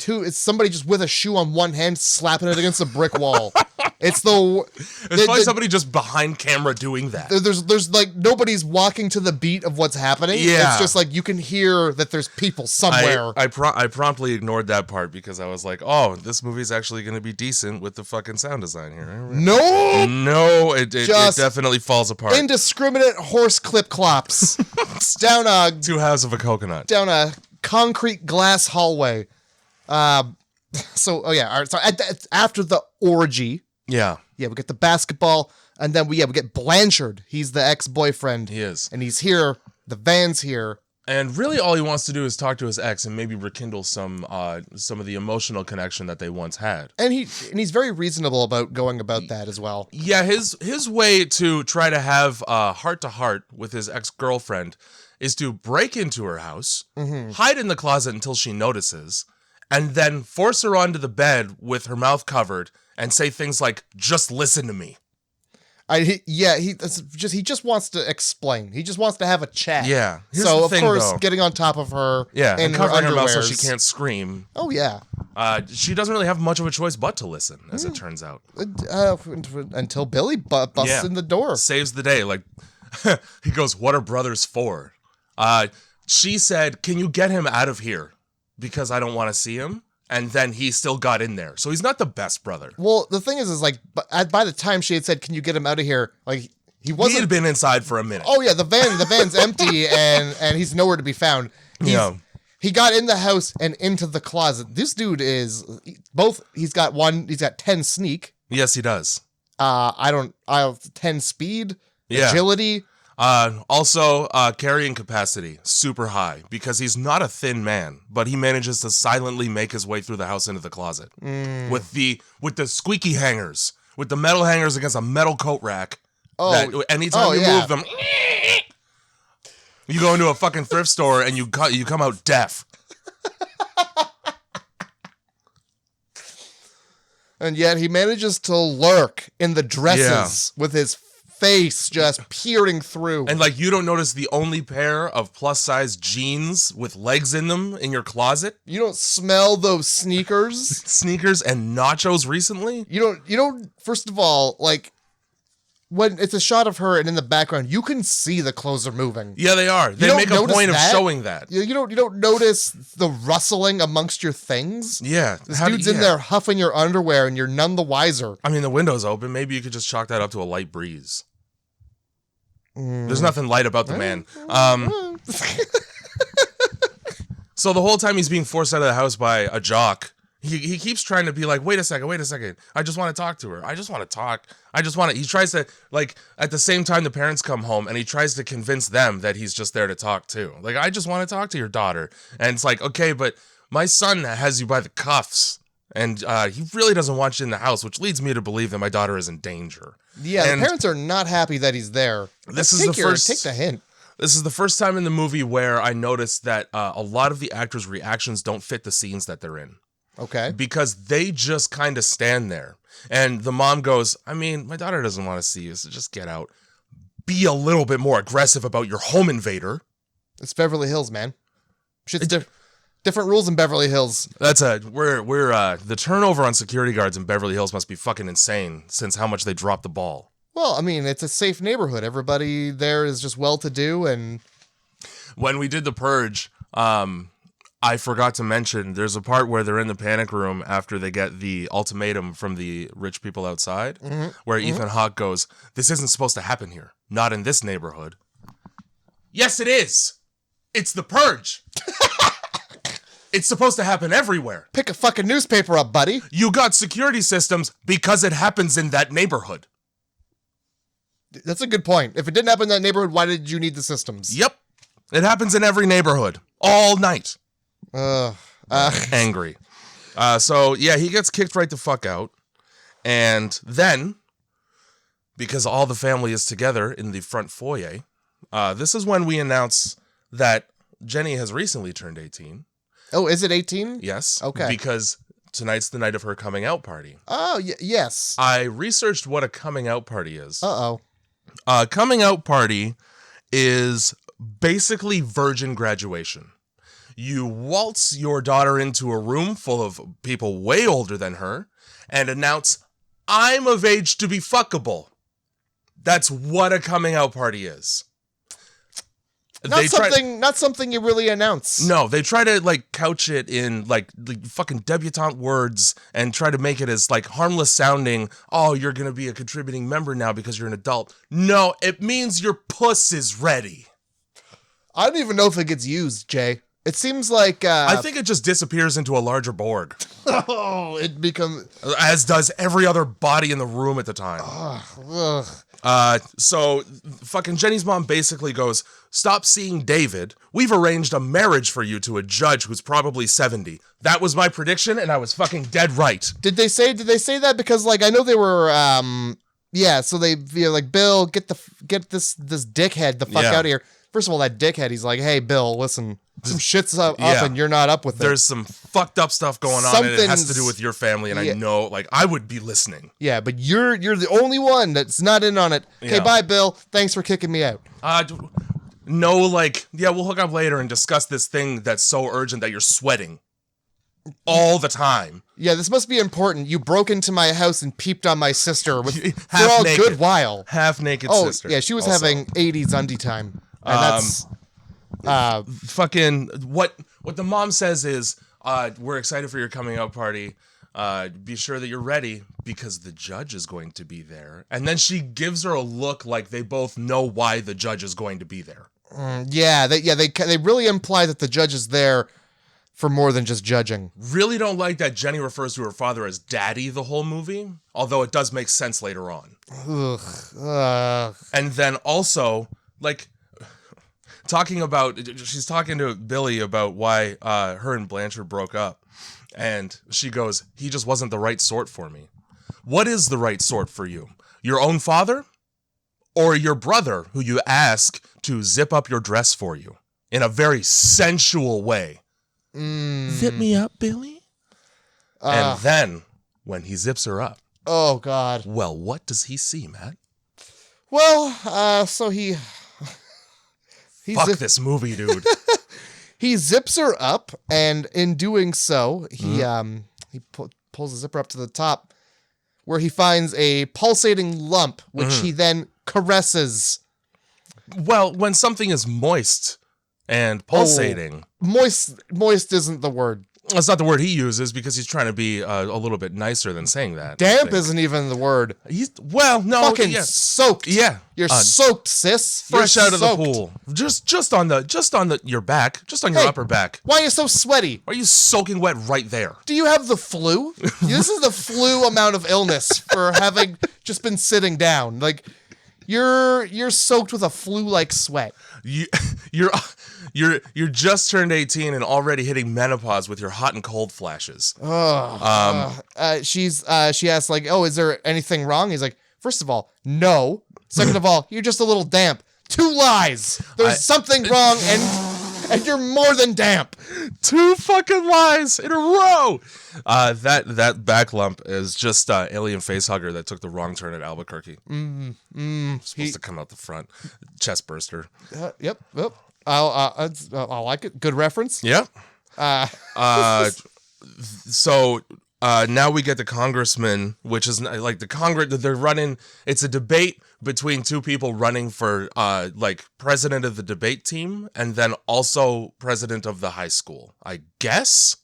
[SPEAKER 2] it's somebody just with a shoe on one hand slapping it against a brick wall. It's
[SPEAKER 1] probably somebody just behind camera doing that.
[SPEAKER 2] There's like nobody's walking to the beat of what's happening.
[SPEAKER 1] Yeah.
[SPEAKER 2] It's just like you can hear that there's people somewhere.
[SPEAKER 1] I promptly ignored that part because I was like, oh, this movie's actually going to be decent with the fucking sound design here. No, it definitely falls apart.
[SPEAKER 2] Indiscriminate horse clip clops down
[SPEAKER 1] two halves of a coconut
[SPEAKER 2] down a concrete glass hallway. All right. So after the orgy.
[SPEAKER 1] Yeah,
[SPEAKER 2] we get the basketball, and then we get Blanchard. He's the ex-boyfriend.
[SPEAKER 1] He is.
[SPEAKER 2] And he's here. The van's here.
[SPEAKER 1] And really all he wants to do is talk to his ex and maybe rekindle some of the emotional connection that they once had.
[SPEAKER 2] And he's very reasonable about going about that as well.
[SPEAKER 1] Yeah, his way to try to have heart-to-heart with his ex-girlfriend is to break into her house, hide in the closet until she notices, and then force her onto the bed with her mouth covered and say things like, just listen to me.
[SPEAKER 2] He just wants to explain. He just wants to have a chat.
[SPEAKER 1] Yeah. Here's
[SPEAKER 2] So
[SPEAKER 1] the
[SPEAKER 2] of
[SPEAKER 1] thing,
[SPEAKER 2] course,
[SPEAKER 1] though.
[SPEAKER 2] getting on top of her,
[SPEAKER 1] Yeah,
[SPEAKER 2] in
[SPEAKER 1] and covering her mouth so
[SPEAKER 2] underwears.
[SPEAKER 1] she can't scream.
[SPEAKER 2] Oh yeah.
[SPEAKER 1] She doesn't really have much of a choice but to listen, as it turns out.
[SPEAKER 2] Until Billy busts in the door.
[SPEAKER 1] Saves the day. Like, he goes, "What are brothers for?" She said, "Can you get him out of here? Because I don't want to see him." And then he still got in there. So he's not the best brother.
[SPEAKER 2] Well, the thing is like, by the time she had said, "Can you get him out of here?" Like, he wasn't.
[SPEAKER 1] He had been inside for a minute.
[SPEAKER 2] Oh yeah, the van's empty and he's nowhere to be found. He got in the house and into the closet. This dude is he's got 10 sneak.
[SPEAKER 1] Yes, he does.
[SPEAKER 2] I have 10 speed,
[SPEAKER 1] Yeah.
[SPEAKER 2] agility.
[SPEAKER 1] Also, carrying capacity, super high, because he's not a thin man, but he manages to silently make his way through the house into the closet. With the squeaky hangers, with the metal hangers against a metal coat rack. That anytime you move them, you go into a fucking thrift store and you come out deaf.
[SPEAKER 2] And yet he manages to lurk in the dresses with his face just peering through.
[SPEAKER 1] And like, you don't notice the only pair of plus size jeans with legs in them in your closet?
[SPEAKER 2] You don't smell those sneakers?
[SPEAKER 1] Sneakers and nachos recently?
[SPEAKER 2] You don't, first of all, like, when it's a shot of her and in the background, you can see the clothes are moving.
[SPEAKER 1] Yeah, they are. They make a point of showing that.
[SPEAKER 2] You don't notice the rustling amongst your things?
[SPEAKER 1] Yeah.
[SPEAKER 2] This dude's in there huffing your underwear and you're none the wiser.
[SPEAKER 1] I mean, the window's open. Maybe you could just chalk that up to a light breeze. There's nothing light about the man. So the whole time he's being forced out of the house by a jock, he keeps trying to be like, wait a second. I just want to talk to her. He tries to, like, at the same time the parents come home and he tries to convince them that he's just there to talk too. Like, I just want to talk to your daughter. And it's like, okay, but my son has you by the cuffs. And he really doesn't want you in the house, which leads me to believe that my daughter is in danger.
[SPEAKER 2] Yeah, and the parents are not happy that he's there.
[SPEAKER 1] Take
[SPEAKER 2] the hint.
[SPEAKER 1] This is the first time in the movie where I noticed that a lot of the actors' reactions don't fit the scenes that they're in.
[SPEAKER 2] Okay.
[SPEAKER 1] Because they just kind of stand there. And the mom goes, I mean, my daughter doesn't want to see you, so just get out. Be a little bit more aggressive about your home invader.
[SPEAKER 2] It's Beverly Hills, man. Shit's different rules in Beverly Hills.
[SPEAKER 1] The turnover on security guards in Beverly Hills must be fucking insane since how much they dropped the ball.
[SPEAKER 2] Well, I mean, it's a safe neighborhood. Everybody there is just well-to-do, and
[SPEAKER 1] when we did The Purge, I forgot to mention there's a part where they're in the panic room after they get the ultimatum from the rich people outside, where Ethan Hawke goes, "This isn't supposed to happen here. Not in this neighborhood." Yes, it is. It's The Purge. It's supposed to happen everywhere.
[SPEAKER 2] Pick a fucking newspaper up, buddy.
[SPEAKER 1] You got security systems because it happens in that neighborhood.
[SPEAKER 2] That's a good point. If it didn't happen in that neighborhood, why did you need the systems?
[SPEAKER 1] Yep. It happens in every neighborhood. All night. Angry. So, yeah, he gets kicked right the fuck out. And then, because all the family is together in the front foyer, this is when we announce that Jenny has recently turned 18.
[SPEAKER 2] Oh, is it 18?
[SPEAKER 1] Yes.
[SPEAKER 2] Okay.
[SPEAKER 1] Because tonight's the night of her coming out party.
[SPEAKER 2] Oh, yes.
[SPEAKER 1] I researched what a coming out party is.
[SPEAKER 2] Uh-oh.
[SPEAKER 1] Coming out party is basically virgin graduation. You waltz your daughter into a room full of people way older than her and announce, I'm of age to be fuckable. That's what a coming out party is.
[SPEAKER 2] Not something you really announce.
[SPEAKER 1] No, they try to like couch it in like fucking debutante words and try to make it as like harmless sounding. Oh, you're going to be a contributing member now because you're an adult. No, it means your puss is ready.
[SPEAKER 2] I don't even know if it gets used, Jay. It seems like...
[SPEAKER 1] I think it just disappears into a larger Borg.
[SPEAKER 2] Oh, it becomes...
[SPEAKER 1] As does every other body in the room at the time. So fucking Jenny's mom basically goes, stop seeing David. We've arranged a marriage for you to a judge who's probably 70. That was my prediction, and I was fucking dead right.
[SPEAKER 2] Did they say that? Because, like, I know they were... so they like, Bill, get this dickhead the fuck out of here. First of all, that dickhead, he's like, hey, Bill, listen, some shit's up
[SPEAKER 1] Yeah.
[SPEAKER 2] and you're not up with it.
[SPEAKER 1] There's some fucked up stuff going on, and it has to do with your family, and I know, like, I would be listening.
[SPEAKER 2] Yeah, but you're the only one that's not in on it. Okay, bye, Bill. Thanks for kicking me out.
[SPEAKER 1] No, like, yeah, we'll hook up later and discuss this thing that's so urgent that you're sweating all the time.
[SPEAKER 2] Yeah, this must be important. You broke into my house and peeped on my sister for
[SPEAKER 1] Half
[SPEAKER 2] a
[SPEAKER 1] naked.
[SPEAKER 2] good while.
[SPEAKER 1] Half naked sister.
[SPEAKER 2] Yeah, she was
[SPEAKER 1] also
[SPEAKER 2] having 80s undie time. And that's
[SPEAKER 1] fucking what the mom says is, we're excited for your coming out party. Be sure that you're ready because the judge is going to be there. And then she gives her a look like they both know why the judge is going to be there.
[SPEAKER 2] They really imply that the judge is there for more than just judging.
[SPEAKER 1] Really don't like that Jenny refers to her father as daddy the whole movie, although it does make sense later on. And then also, like, she's talking to Billy about why her and Blanchard broke up. And she goes, he just wasn't the right sort for me. What is the right sort for you? Your own father? Or your brother who you ask to zip up your dress for you in a very sensual way? Zip me up, Billy? And then, when he zips her up.
[SPEAKER 2] Oh, God.
[SPEAKER 1] Well, what does he see, Matt?
[SPEAKER 2] Well, so he
[SPEAKER 1] Fuck this movie, dude.
[SPEAKER 2] He zips her up, and in doing so, he pulls the zipper up to the top, where he finds a pulsating lump, which he then caresses.
[SPEAKER 1] Well, when something is moist and pulsating...
[SPEAKER 2] Moist isn't the word.
[SPEAKER 1] That's not the word he uses because he's trying to be a little bit nicer than saying that.
[SPEAKER 2] Damp isn't even the word.
[SPEAKER 1] Fucking
[SPEAKER 2] soaked.
[SPEAKER 1] Yeah,
[SPEAKER 2] you're soaked, sis.
[SPEAKER 1] Fresh
[SPEAKER 2] You're
[SPEAKER 1] out of
[SPEAKER 2] soaked.
[SPEAKER 1] the pool. Just on your back, just on your upper back.
[SPEAKER 2] Why are you so sweaty?
[SPEAKER 1] Why are you soaking wet right there?
[SPEAKER 2] Do you have the flu? This is the flu amount of illness for having just been sitting down. Like you're soaked with a flu-like sweat.
[SPEAKER 1] You're just turned 18 and already hitting menopause with your hot and cold flashes.
[SPEAKER 2] She asks, like, oh, is there anything wrong? He's like, first of all, no. Second of all, you're just a little damp. 2 lies. There's something wrong, and you're more than damp.
[SPEAKER 1] 2 fucking lies in a row. That back lump is just alien facehugger that took the wrong turn at Albuquerque. Supposed to come out the front. Chest burster.
[SPEAKER 2] Yep. I like it. Good reference.
[SPEAKER 1] Yeah. So now we get the congressman, which is like the Congress. They're running. It's a debate between 2 people running for like president of the debate team and then also president of the high school. I guess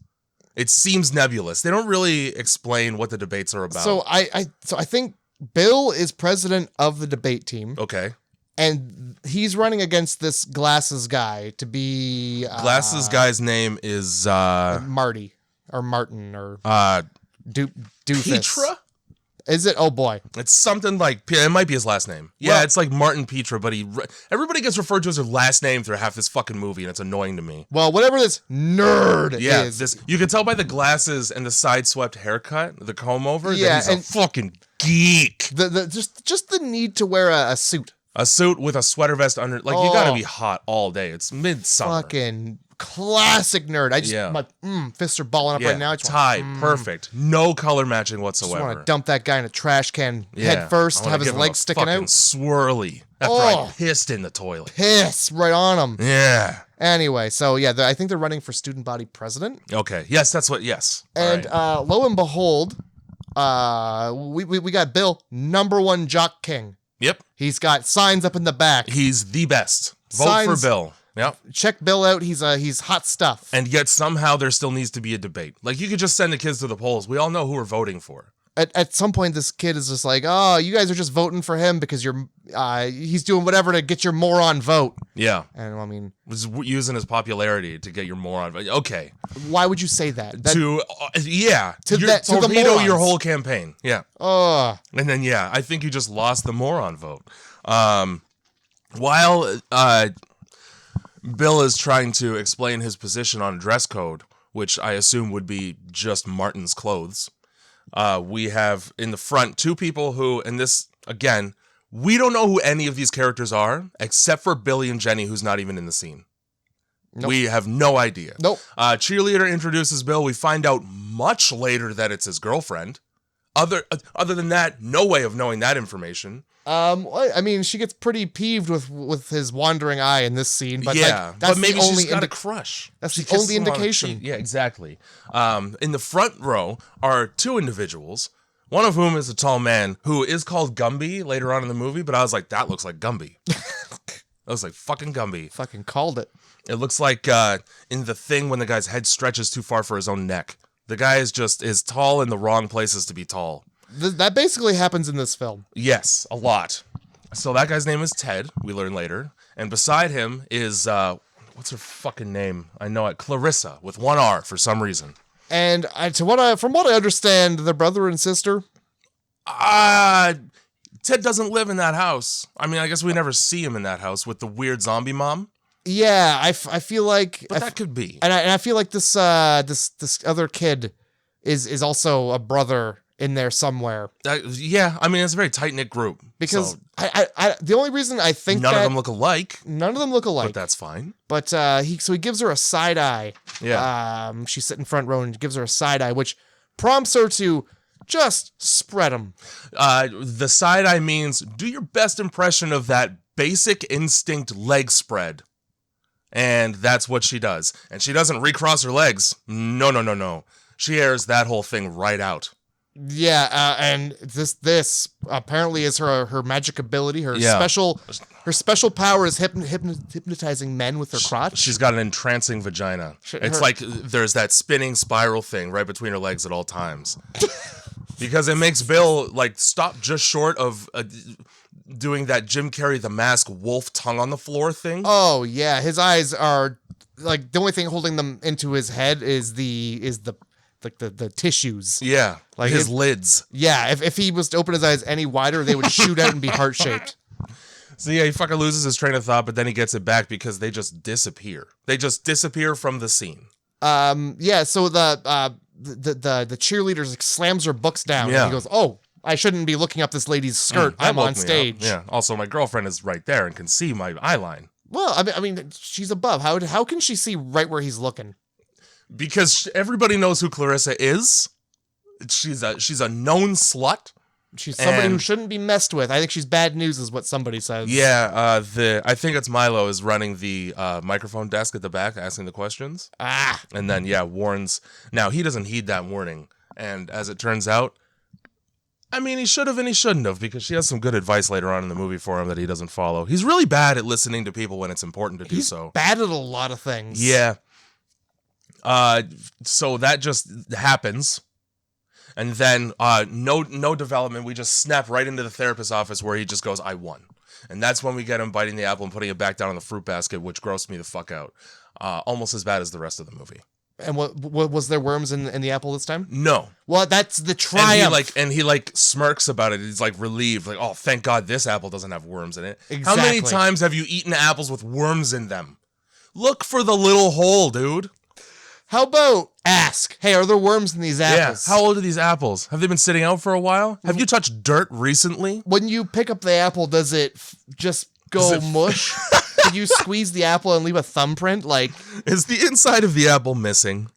[SPEAKER 1] it seems nebulous. They don't really explain what the debates are about.
[SPEAKER 2] So I think Bill is president of the debate team.
[SPEAKER 1] Okay.
[SPEAKER 2] And he's running against this glasses guy to be...
[SPEAKER 1] glasses guy's name is...
[SPEAKER 2] Marty. Or Martin. Or... Doofus.
[SPEAKER 1] Petra?
[SPEAKER 2] Is it? Oh, boy.
[SPEAKER 1] It's something like... It might be his last name. Yeah, well, it's like Martin Petra, but everybody gets referred to as their last name through half this fucking movie, and it's annoying to me.
[SPEAKER 2] Well, whatever this nerd is...
[SPEAKER 1] You can tell by the glasses and the side-swept haircut, the comb-over, that he's a fucking geek.
[SPEAKER 2] Just the need to wear a suit.
[SPEAKER 1] A suit with a sweater vest under, you gotta be hot all day. It's midsummer.
[SPEAKER 2] Fucking classic nerd. My fists are balling up right now.
[SPEAKER 1] Tie, perfect. No color matching whatsoever.
[SPEAKER 2] I just want to dump that guy in a trash can head first, have his legs sticking out.
[SPEAKER 1] Swirly. After I pissed in the toilet.
[SPEAKER 2] Piss right on him.
[SPEAKER 1] Yeah.
[SPEAKER 2] Anyway, so yeah, I think they're running for student body president.
[SPEAKER 1] Okay. Yes, that's what. Yes.
[SPEAKER 2] And lo and behold, we got Bill, #1 jock king.
[SPEAKER 1] Yep.
[SPEAKER 2] He's got signs up in the back.
[SPEAKER 1] He's the best. Vote for Bill. Yep.
[SPEAKER 2] Check Bill out. He's hot stuff.
[SPEAKER 1] And yet somehow there still needs to be a debate. Like, you could just send the kids to the polls. We all know who we're voting for.
[SPEAKER 2] At some point, this kid is just like, oh, you guys are just voting for him because he's doing whatever to get your moron vote.
[SPEAKER 1] Yeah.
[SPEAKER 2] And I mean,
[SPEAKER 1] was using his popularity to get your moron vote. Okay.
[SPEAKER 2] Why would you say that?
[SPEAKER 1] To
[SPEAKER 2] torpedo
[SPEAKER 1] your whole campaign. Yeah. And then I think you just lost the moron vote. While Bill is trying to explain his position on dress code, which I assume would be just Martin's clothes. We have in the front 2 people who, and this, again, We don't know who any of these characters are, except for Billy and Jenny, who's not even in the scene.
[SPEAKER 2] Nope.
[SPEAKER 1] We have no idea.
[SPEAKER 2] Nope.
[SPEAKER 1] Cheerleader introduces Bill. We find out much later that it's his girlfriend. Other than that, no way of knowing that information.
[SPEAKER 2] I mean, she gets pretty peeved with his wandering eye in this scene, but
[SPEAKER 1] yeah,
[SPEAKER 2] that's
[SPEAKER 1] but maybe
[SPEAKER 2] the only
[SPEAKER 1] she's got a crush.
[SPEAKER 2] That's
[SPEAKER 1] She
[SPEAKER 2] the only
[SPEAKER 1] kisses him on the
[SPEAKER 2] indication.
[SPEAKER 1] cheek. Yeah, exactly. In the front row are two individuals, one of whom is a tall man who is called Gumby later on in the movie, but I was like, that looks like Gumby. I was like, fucking Gumby.
[SPEAKER 2] Fucking called it.
[SPEAKER 1] It looks like in The Thing when the guy's head stretches too far for his own neck. The guy is tall in the wrong places to be tall.
[SPEAKER 2] That basically happens in this film.
[SPEAKER 1] Yes, a lot. So that guy's name is Ted, we learn later. And beside him is, what's her fucking name? I know it. Clarissa, with one R for some reason.
[SPEAKER 2] And from what I understand, they're brother and sister.
[SPEAKER 1] Ted doesn't live in that house. I mean, I guess we never see him in that house with the weird zombie mom.
[SPEAKER 2] Yeah, I feel like...
[SPEAKER 1] But that could be.
[SPEAKER 2] And I feel like this other kid is also a brother in there somewhere.
[SPEAKER 1] Yeah, I mean, it's a very tight-knit group.
[SPEAKER 2] Because
[SPEAKER 1] so
[SPEAKER 2] I the only reason I think
[SPEAKER 1] none of them look alike.
[SPEAKER 2] None of them look alike.
[SPEAKER 1] But that's fine.
[SPEAKER 2] But he gives her a side eye.
[SPEAKER 1] Yeah.
[SPEAKER 2] She's sitting front row and gives her a side eye, which prompts her to just spread them.
[SPEAKER 1] The side eye means do your best impression of that basic instinct leg spread. And that's what she does. And she doesn't recross her legs. No. She airs that whole thing right out.
[SPEAKER 2] Yeah, and this apparently is her magic ability. Her special power is hypnotizing men with her crotch.
[SPEAKER 1] She's got an entrancing vagina. It's like there's that spinning spiral thing right between her legs at all times. Because it makes Bill like stop just short of doing that Jim Carrey the Mask wolf tongue on the floor thing.
[SPEAKER 2] Oh yeah, his eyes are like the only thing holding them into his head is the tissues.
[SPEAKER 1] Yeah, like his lids.
[SPEAKER 2] Yeah, if he was to open his eyes any wider, they would shoot out and be heart-shaped.
[SPEAKER 1] So yeah, he fucking loses his train of thought, but then he gets it back because they just disappear. They just disappear from the scene.
[SPEAKER 2] Yeah, so the cheerleader slams her books down and he goes, "Oh, I shouldn't be looking up this lady's skirt. I'm on stage."
[SPEAKER 1] Yeah. Also, my girlfriend is right there and can see my eyeline.
[SPEAKER 2] Well, I mean, she's above. How can she see right where he's looking?
[SPEAKER 1] Because everybody knows who Clarissa is. She's a known slut.
[SPEAKER 2] She's somebody who shouldn't be messed with. I think she's bad news, is what somebody says.
[SPEAKER 1] Yeah, I think it's Milo is running the microphone desk at the back, asking the questions. And then warns. Now he doesn't heed that warning, and as it turns out, I mean, he should have and he shouldn't have, because she has some good advice later on in the movie for him that he doesn't follow. He's really bad at listening to people when it's important to do so.
[SPEAKER 2] He's bad at a lot of things.
[SPEAKER 1] Yeah. So that just happens. And then no development. We just snap right into the therapist's office where he just goes, "I won." And that's when we get him biting the apple and putting it back down in the fruit basket, which grossed me the fuck out. Almost as bad as the rest of the movie.
[SPEAKER 2] And what was there worms in the apple this time?
[SPEAKER 1] No.
[SPEAKER 2] Well, that's the triumph.
[SPEAKER 1] And he smirks about it. He's like relieved, like, "Oh, thank God this apple doesn't have worms in it."
[SPEAKER 2] Exactly.
[SPEAKER 1] How many times have you eaten apples with worms in them? Look for the little hole, dude.
[SPEAKER 2] How about ask, "Hey, are there worms in these apples?"
[SPEAKER 1] Yeah. How old are these apples? Have they been sitting out for a while? Have you touched dirt recently?
[SPEAKER 2] When you pick up the apple, does it just go mush? Did you squeeze the apple and leave a thumbprint? Like,
[SPEAKER 1] is the inside of the apple missing?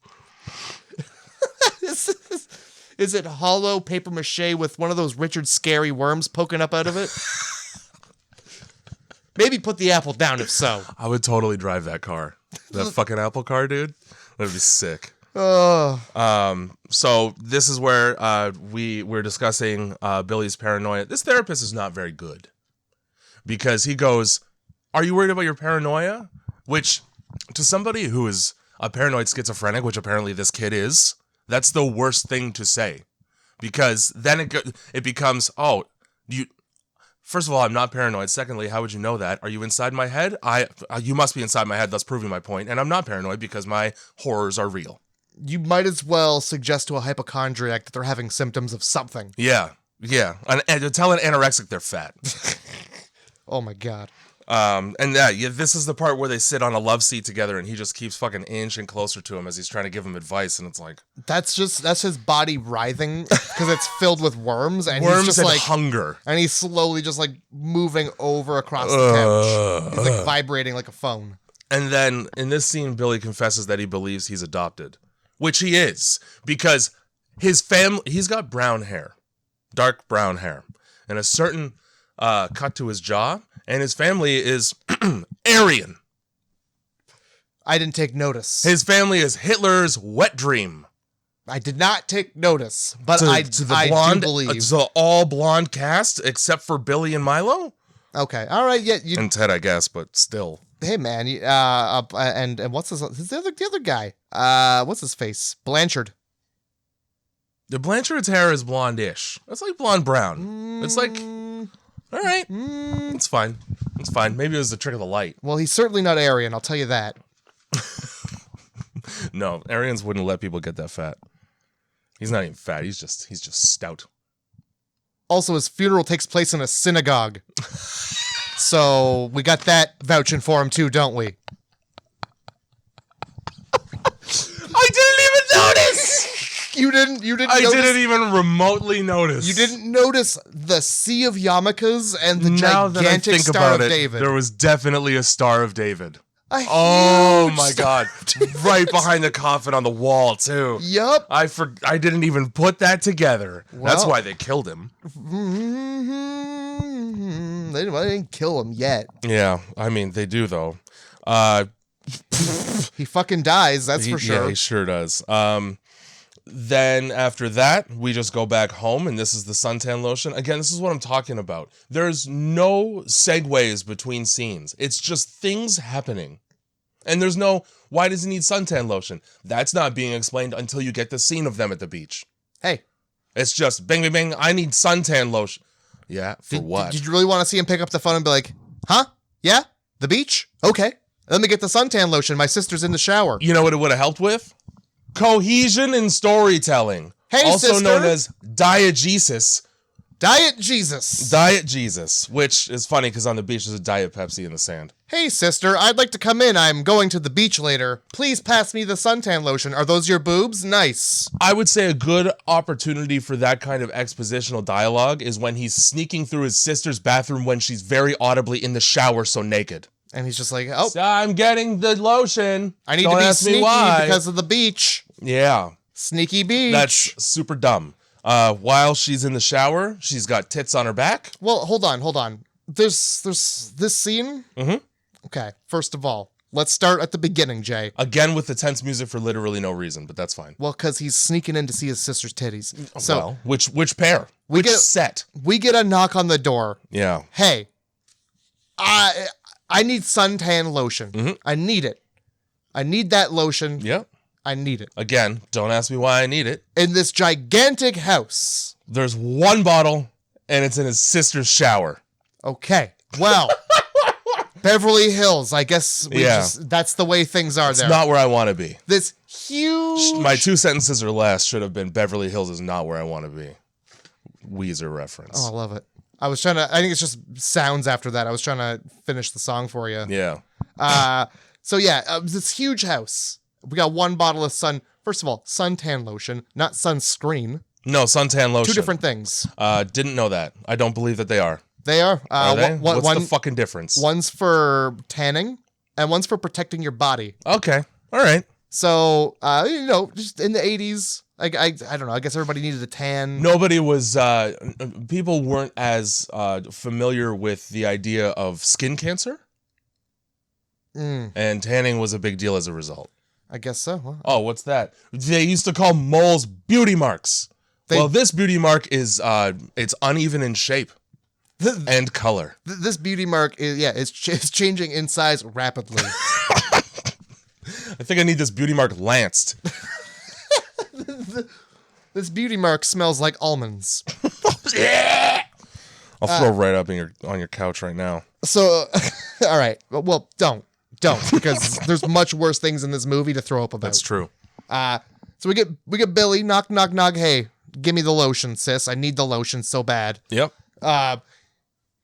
[SPEAKER 2] Is it hollow paper mache with one of those Richard Scary worms poking up out of it? Maybe put the apple down if so.
[SPEAKER 1] I would totally drive that car. That fucking Apple car, dude. That'd be sick.
[SPEAKER 2] Oh.
[SPEAKER 1] So this is where we're discussing Billy's paranoia. This therapist is not very good. Because he goes, "Are you worried about your paranoia?" Which, to somebody who is a paranoid schizophrenic, which apparently this kid is, that's the worst thing to say. Because then it becomes, first of all, I'm not paranoid. Secondly, how would you know that? Are you inside my head? You must be inside my head, thus proving my point. And I'm not paranoid because my horrors are real.
[SPEAKER 2] You might as well suggest to a hypochondriac that they're having symptoms of something.
[SPEAKER 1] Yeah. And to tell an anorexic they're fat.
[SPEAKER 2] Oh my God.
[SPEAKER 1] This is the part where they sit on a love seat together, and he just keeps fucking inching closer to him as he's trying to give him advice, and it's like
[SPEAKER 2] that's his body writhing because it's filled with worms, and
[SPEAKER 1] worms
[SPEAKER 2] he's just
[SPEAKER 1] and
[SPEAKER 2] like
[SPEAKER 1] hunger,
[SPEAKER 2] and he's slowly just like moving over across the couch. He's like vibrating like a phone.
[SPEAKER 1] And then in this scene, Billy confesses that he believes he's adopted, which he is, because his family, he's got brown hair, dark brown hair, and a certain cut to his jaw. And his family is Aryan.
[SPEAKER 2] I didn't take notice.
[SPEAKER 1] His family is Hitler's wet dream.
[SPEAKER 2] I did not take notice, but I do believe.
[SPEAKER 1] To the all blonde cast, except for Billy and Milo?
[SPEAKER 2] Okay, all right, yeah.
[SPEAKER 1] And Ted, I guess, but still.
[SPEAKER 2] Hey, man, and what's the other guy? What's his face? Blanchard.
[SPEAKER 1] The Blanchard's hair is blondish. It's like blonde-brown. It's like... All right, it's fine. It's fine. Maybe it was the trick of the light.
[SPEAKER 2] Well, he's certainly not Aryan, I'll tell you that.
[SPEAKER 1] No, Aryans wouldn't let people get that fat. He's not even fat. He's just stout.
[SPEAKER 2] Also, his funeral takes place in a synagogue. So we got that vouching for him too, don't we?
[SPEAKER 1] I didn't even notice.
[SPEAKER 2] You didn't.
[SPEAKER 1] I didn't even remotely notice.
[SPEAKER 2] You didn't notice the sea of yarmulkes and the
[SPEAKER 1] now that I
[SPEAKER 2] gigantic
[SPEAKER 1] think
[SPEAKER 2] Star
[SPEAKER 1] about
[SPEAKER 2] of
[SPEAKER 1] it,
[SPEAKER 2] David.
[SPEAKER 1] There was definitely a Star of David.
[SPEAKER 2] Oh
[SPEAKER 1] my God! Right behind the coffin on the wall too.
[SPEAKER 2] Yup.
[SPEAKER 1] I didn't even put that together.
[SPEAKER 2] Well,
[SPEAKER 1] that's why they killed him.
[SPEAKER 2] They didn't kill him yet.
[SPEAKER 1] Yeah, I mean they do though.
[SPEAKER 2] He fucking dies. That's for sure.
[SPEAKER 1] Yeah, he sure does. Then after that, we just go back home, and this is the suntan lotion. Again, this is what I'm talking about. There's no segues between scenes. It's just things happening. And there's no, why does he need suntan lotion? That's not being explained until you get the scene of them at the beach.
[SPEAKER 2] Hey.
[SPEAKER 1] It's just, bing, bing, bing, I need suntan lotion. Yeah, for what?
[SPEAKER 2] Did you really want to see him pick up the phone and be like, huh? Yeah? The beach? Okay. Let me get the suntan lotion. My sister's in the shower.
[SPEAKER 1] You know what it would have helped with? Cohesion in storytelling.
[SPEAKER 2] Hey,
[SPEAKER 1] also
[SPEAKER 2] sister.
[SPEAKER 1] known as diegesis.
[SPEAKER 2] Diet Jesus.
[SPEAKER 1] Diet Jesus, which is funny because on the beach there's a Diet Pepsi in the sand.
[SPEAKER 2] Hey, sister, I'd like to come in. I'm going to the beach later. Please pass me the suntan lotion. Are those your boobs? Nice.
[SPEAKER 1] I would say a good opportunity for that kind of expositional dialogue is when he's sneaking through his sister's bathroom when she's very audibly in the shower so naked.
[SPEAKER 2] And he's just like, oh.
[SPEAKER 1] So I'm getting the lotion.
[SPEAKER 2] I need
[SPEAKER 1] Don't
[SPEAKER 2] to be
[SPEAKER 1] ask me
[SPEAKER 2] sneaky
[SPEAKER 1] why.
[SPEAKER 2] because of the beach.
[SPEAKER 1] Yeah.
[SPEAKER 2] Sneaky beach.
[SPEAKER 1] That's super dumb. While she's in the shower, she's got tits on her back.
[SPEAKER 2] Well, hold on. There's this scene.
[SPEAKER 1] Mm-hmm.
[SPEAKER 2] Okay, first of all, let's start at the beginning, Jay.
[SPEAKER 1] Again with the tense music for literally no reason, but that's fine.
[SPEAKER 2] Well, because he's sneaking in to see his sister's titties. So
[SPEAKER 1] well, which pair? Which set?
[SPEAKER 2] We get a knock on the door.
[SPEAKER 1] Yeah.
[SPEAKER 2] Hey, I need suntan lotion.
[SPEAKER 1] Mm-hmm.
[SPEAKER 2] I need it. I need that lotion.
[SPEAKER 1] Yep.
[SPEAKER 2] I need it.
[SPEAKER 1] Again, don't ask me why I need it.
[SPEAKER 2] In this gigantic house.
[SPEAKER 1] There's one bottle, and it's in his sister's shower.
[SPEAKER 2] Okay. Well, Beverly Hills. I guess that's the way things are there.
[SPEAKER 1] It's not where I want to be.
[SPEAKER 2] This huge...
[SPEAKER 1] My 2 sentences or less should have been Beverly Hills is not where I want to be. Weezer reference.
[SPEAKER 2] Oh, I love it. I think it's just sounds after that. I was trying to finish the song for you.
[SPEAKER 1] Yeah.
[SPEAKER 2] This huge house. We got one bottle of first of all, suntan lotion, not sunscreen.
[SPEAKER 1] No, suntan lotion.
[SPEAKER 2] 2 different things.
[SPEAKER 1] Didn't know that. I don't believe that they are.
[SPEAKER 2] They are.
[SPEAKER 1] Are they? What's the fucking difference?
[SPEAKER 2] One's for tanning, and one's for protecting your body.
[SPEAKER 1] Okay. All right.
[SPEAKER 2] So, just in the 80s, I don't know. I guess everybody needed a tan.
[SPEAKER 1] Nobody was, people weren't as familiar with the idea of skin cancer. And tanning was a big deal as a result.
[SPEAKER 2] I guess so. Huh?
[SPEAKER 1] Oh, what's that? They used to call moles beauty marks. Well, this beauty mark is, it's uneven in shape and color.
[SPEAKER 2] This beauty mark it's changing in size rapidly.
[SPEAKER 1] I think I need this beauty mark lanced.
[SPEAKER 2] This beauty mark smells like almonds.
[SPEAKER 1] I'll throw right up on your couch right now.
[SPEAKER 2] So, all right. Well, don't because there's much worse things in this movie to throw up about.
[SPEAKER 1] That's true.
[SPEAKER 2] So we get Billy knock. Hey, give me the lotion, sis. I need the lotion so bad.
[SPEAKER 1] Yep.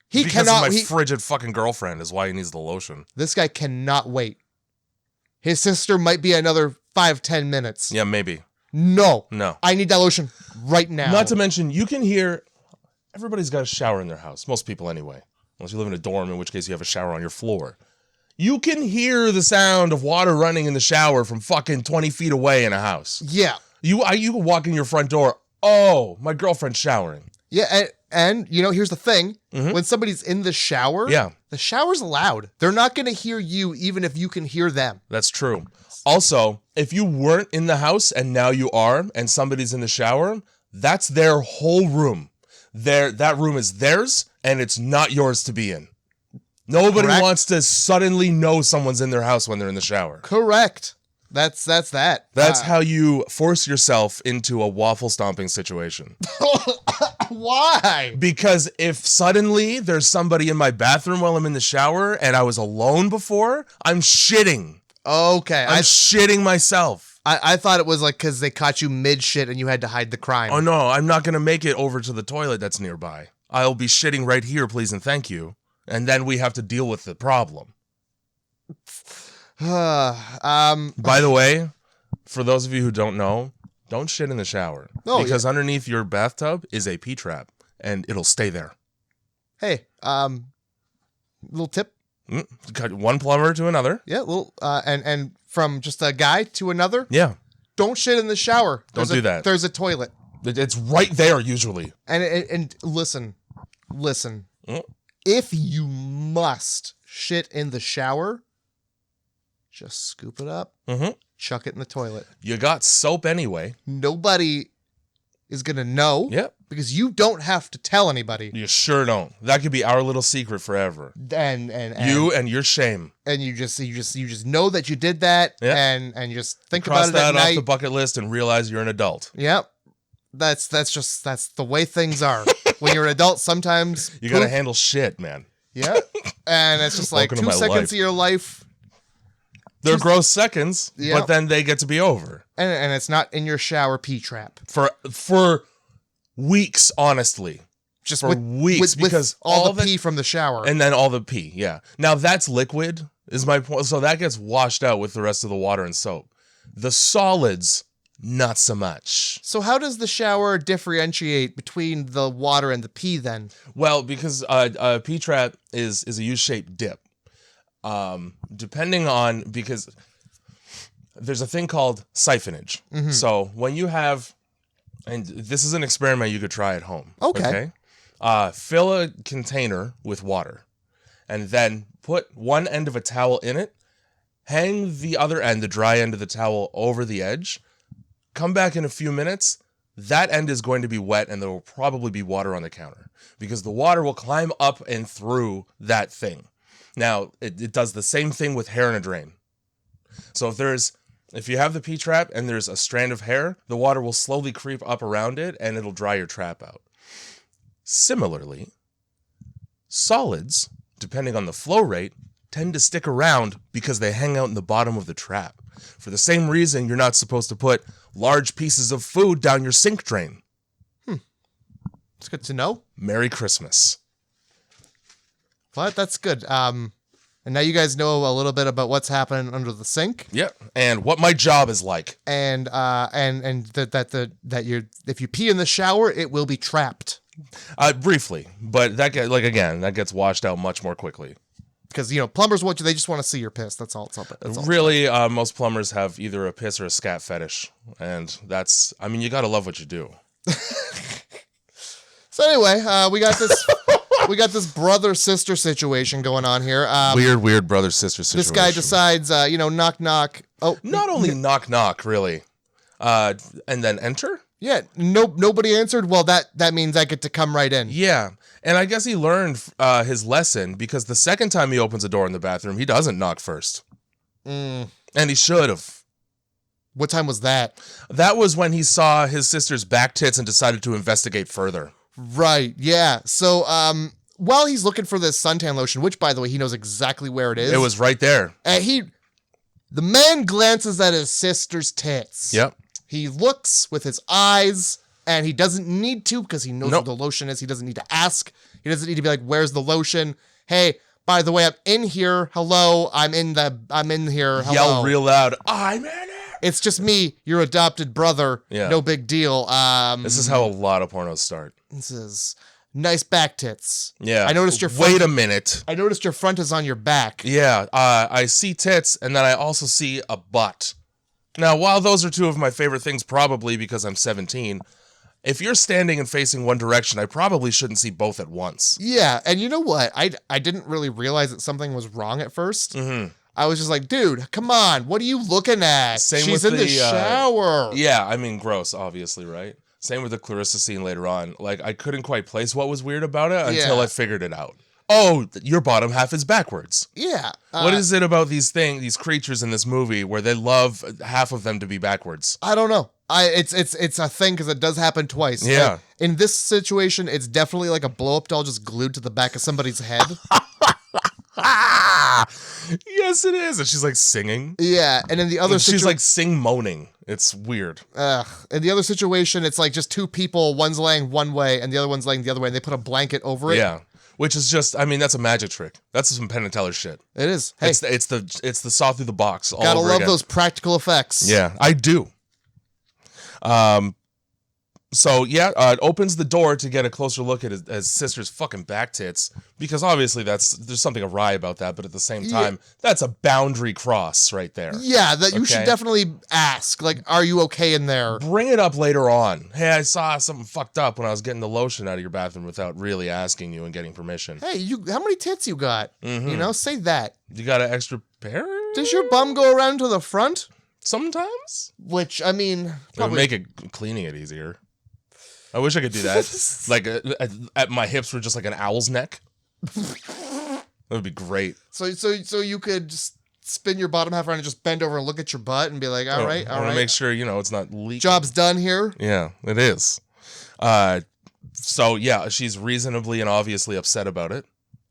[SPEAKER 2] He
[SPEAKER 1] because
[SPEAKER 2] cannot.
[SPEAKER 1] of my frigid fucking girlfriend is why he needs the lotion.
[SPEAKER 2] This guy cannot wait. His sister might be another 5-10 minutes.
[SPEAKER 1] Yeah, maybe.
[SPEAKER 2] No.
[SPEAKER 1] No.
[SPEAKER 2] I need that lotion right now.
[SPEAKER 1] Not to mention, you can hear everybody's got a shower in their house. Most people anyway. Unless you live in a dorm, in which case you have a shower on your floor. You can hear the sound of water running in the shower from fucking 20 feet away in a house.
[SPEAKER 2] Yeah.
[SPEAKER 1] You can walk in your front door. Oh, my girlfriend's showering.
[SPEAKER 2] Yeah, and here's the thing. Mm-hmm. When somebody's in the shower, the shower's loud. They're not going to hear you even if you can hear them.
[SPEAKER 1] That's true. Also, if you weren't in the house and now you are, and somebody's in the shower, that's their whole room. That room is theirs, and it's not yours to be in. Nobody wants to suddenly know someone's in their house when they're in the shower.
[SPEAKER 2] Correct. That's that.
[SPEAKER 1] That's how you force yourself into a waffle stomping situation.
[SPEAKER 2] Why?
[SPEAKER 1] Because if suddenly there's somebody in my bathroom while I'm in the shower and I was alone before, I'm shitting.
[SPEAKER 2] Okay.
[SPEAKER 1] I'm shitting myself.
[SPEAKER 2] I thought it was like because they caught you mid-shit and you had to hide the crime.
[SPEAKER 1] Oh, no. I'm not going to make it over to the toilet that's nearby. I'll be shitting right here, please and thank you. And then we have to deal with the problem. By the way, for those of you who don't know, don't shit in the shower. Because underneath your bathtub is a pee trap, and it'll stay there.
[SPEAKER 2] Hey, little tip.
[SPEAKER 1] Cut one plumber to another.
[SPEAKER 2] Yeah, little and from just a guy to another.
[SPEAKER 1] Yeah.
[SPEAKER 2] Don't shit in the shower.
[SPEAKER 1] Don't do that.
[SPEAKER 2] There's a toilet.
[SPEAKER 1] It's right there usually.
[SPEAKER 2] And listen. If you must shit in the shower, just scoop it up, chuck it in the toilet.
[SPEAKER 1] You got soap anyway.
[SPEAKER 2] Nobody is going to know.
[SPEAKER 1] Yep.
[SPEAKER 2] Because you don't have to tell anybody.
[SPEAKER 1] You sure don't. That could be our little secret forever.
[SPEAKER 2] And
[SPEAKER 1] you and your shame.
[SPEAKER 2] And you just know that you did that. Yep. And just think about it at night.
[SPEAKER 1] Cross that off the bucket list and realize you're an adult.
[SPEAKER 2] Yep. That's the way things are. When you're an adult, sometimes
[SPEAKER 1] you got to handle shit, man.
[SPEAKER 2] Yeah. And it's just like 2 seconds of your life.
[SPEAKER 1] They're gross seconds, but then they get to be over.
[SPEAKER 2] And it's not in your shower pee trap.
[SPEAKER 1] For weeks, honestly.
[SPEAKER 2] Just
[SPEAKER 1] for weeks. Because
[SPEAKER 2] with all the pee from the shower.
[SPEAKER 1] And then all the pee, yeah. Now that's liquid, is my point. So that gets washed out with the rest of the water and soap. The solids, not so much.
[SPEAKER 2] So how does the shower differentiate between the water and the pee then?
[SPEAKER 1] Well, because a pee trap is a U-shaped dip. Depending on, because there's a thing called siphonage. Mm-hmm. So when you have, and this is an experiment you could try at home.
[SPEAKER 2] Okay.
[SPEAKER 1] Fill a container with water and then put one end of a towel in it, hang the other end, the dry end of the towel over the edge, come back in a few minutes, that end is going to be wet and there will probably be water on the counter because the water will climb up and through that thing. Now, it does the same thing with hair in a drain. So if you have the pee trap and there's a strand of hair, the water will slowly creep up around it and it'll dry your trap out. Similarly, solids, depending on the flow rate, tend to stick around because they hang out in the bottom of the trap. For the same reason, you're not supposed to put large pieces of food down your sink drain.
[SPEAKER 2] It's good to know.
[SPEAKER 1] Merry Christmas.
[SPEAKER 2] But that's good. And now you guys know a little bit about what's happening under the sink.
[SPEAKER 1] Yep. And what my job is like.
[SPEAKER 2] And that if you pee in the shower, it will be trapped.
[SPEAKER 1] Briefly, but that gets washed out much more quickly.
[SPEAKER 2] Because plumbers they just want to see your piss. That's all. That's all.
[SPEAKER 1] Really, most plumbers have either a piss or a scat fetish, and you gotta love what you do.
[SPEAKER 2] So anyway, we got this. We got this brother-sister situation going on here.
[SPEAKER 1] Weird brother-sister situation.
[SPEAKER 2] This guy decides, knock, knock. Oh,
[SPEAKER 1] not only knock, knock, really. And then enter?
[SPEAKER 2] Yeah, nobody answered. Well, that means I get to come right in.
[SPEAKER 1] Yeah, and I guess he learned his lesson because the second time he opens a door in the bathroom, he doesn't knock first. And he should have.
[SPEAKER 2] What time was that?
[SPEAKER 1] That was when he saw his sister's back tits and decided to investigate further.
[SPEAKER 2] Right, yeah. So, while he's looking for this suntan lotion, which, by the way, he knows exactly where it is.
[SPEAKER 1] It was right there.
[SPEAKER 2] The man glances at his sister's tits.
[SPEAKER 1] Yep.
[SPEAKER 2] He looks with his eyes, And he doesn't need to because he knows what the lotion is. He doesn't need to ask. He doesn't need to be like, where's the lotion? Hey, by the way, I'm in here. Hello. I'm in here. Hello.
[SPEAKER 1] Yell real loud. I'm in it.
[SPEAKER 2] It's just me, your adopted brother.
[SPEAKER 1] Yeah.
[SPEAKER 2] No big deal.
[SPEAKER 1] This is how a lot of pornos start.
[SPEAKER 2] This is nice back tits.
[SPEAKER 1] Yeah.
[SPEAKER 2] I noticed your front.
[SPEAKER 1] Wait a minute.
[SPEAKER 2] I noticed your front is on your back.
[SPEAKER 1] Yeah. I see tits, and then I also see a butt. Now, while those are two of my favorite things, probably because I'm 17, if you're standing and facing one direction, I probably shouldn't see both at once.
[SPEAKER 2] Yeah, and you know what? I didn't really realize that something was wrong at first.
[SPEAKER 1] Mm-hmm.
[SPEAKER 2] I was just like, dude, come on. What are you looking at? She's in the shower.
[SPEAKER 1] Yeah, I mean, gross, obviously, right? Same with the Clarissa scene later on. Like, I couldn't quite place what was weird about it until I figured it out. Oh, your bottom half is backwards.
[SPEAKER 2] Yeah.
[SPEAKER 1] What is it about these creatures in this movie where they love half of them to be backwards?
[SPEAKER 2] I don't know. It's a thing because it does happen twice.
[SPEAKER 1] Yeah.
[SPEAKER 2] Like, in this situation, it's definitely like a blow-up doll just glued to the back of somebody's head.
[SPEAKER 1] Yes, it is. And she's like singing.
[SPEAKER 2] Yeah, and in the other
[SPEAKER 1] she's like moaning. It's weird.
[SPEAKER 2] In the other situation, it's like just two people. One's laying one way and the other one's laying the other way, and they put a blanket over it.
[SPEAKER 1] Yeah, which is just, I mean, that's a magic trick. That's some Penn and Teller shit.
[SPEAKER 2] It is. Hey,
[SPEAKER 1] it's the saw through the box. All
[SPEAKER 2] gotta
[SPEAKER 1] over
[SPEAKER 2] love
[SPEAKER 1] again.
[SPEAKER 2] those practical effects.
[SPEAKER 1] Yeah, I do. So yeah, it opens the door to get a closer look at his sister's fucking back tits, because obviously there's something awry about that, but at the same time, that's a boundary cross right there.
[SPEAKER 2] Yeah, that you should definitely ask, like, are you okay in there?
[SPEAKER 1] Bring it up later on. Hey, I saw something fucked up when I was getting the lotion out of your bathroom without really asking you and getting permission.
[SPEAKER 2] Hey, how many tits you got?
[SPEAKER 1] Mm-hmm.
[SPEAKER 2] You know, say that.
[SPEAKER 1] You got an extra pair?
[SPEAKER 2] Does your bum go around to the front?
[SPEAKER 1] Sometimes.
[SPEAKER 2] Which, I mean,
[SPEAKER 1] probably it would make cleaning it easier. I wish I could do that. Like, at my hips were just like an owl's neck. That would be great.
[SPEAKER 2] So you could just spin your bottom half around and just bend over and look at your butt and be like, all right.
[SPEAKER 1] I want to make sure, it's not leaking.
[SPEAKER 2] Job's done here.
[SPEAKER 1] Yeah, it is. So, yeah, she's reasonably and obviously upset about it.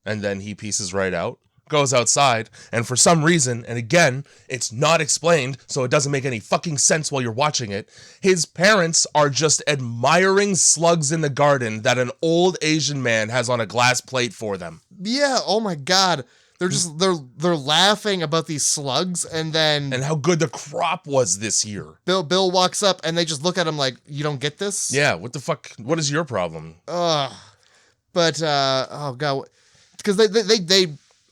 [SPEAKER 1] And then he pieces right out, goes outside, and for some reason, and again, it's not explained, so it doesn't make any fucking sense while you're watching it, his parents are just admiring slugs in the garden that an old Asian man has on a glass plate for them.
[SPEAKER 2] Yeah, oh my god. They're just they're laughing about these slugs, and
[SPEAKER 1] how good the crop was this year.
[SPEAKER 2] Bill walks up and they just look at him like, you don't get this?
[SPEAKER 1] Yeah, what the fuck? What is your problem?
[SPEAKER 2] But oh god, because they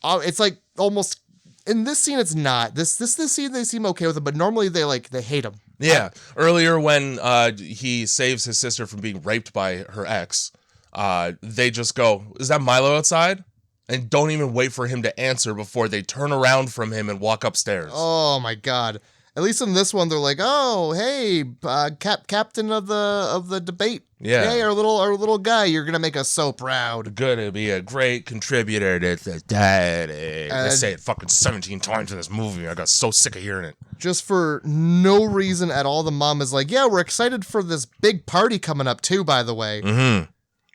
[SPEAKER 2] it's like almost in this scene it's not. This scene they seem okay with it, but normally they hate him.
[SPEAKER 1] Yeah. Earlier when he saves his sister from being raped by her ex, they just go, "Is that Milo outside?" And don't even wait for him to answer before they turn around from him and walk upstairs.
[SPEAKER 2] Oh my god. At least in this one, they're like, "Oh, hey, captain of the debate.
[SPEAKER 1] Yeah,
[SPEAKER 2] hey, our little guy, you're gonna make us so proud.
[SPEAKER 1] Gonna be a great contributor to the daddy." They say it fucking 17 times in this movie. I got so sick of hearing it.
[SPEAKER 2] Just for no reason at all, the mom is like, "Yeah, we're excited for this big party coming up too. By the way,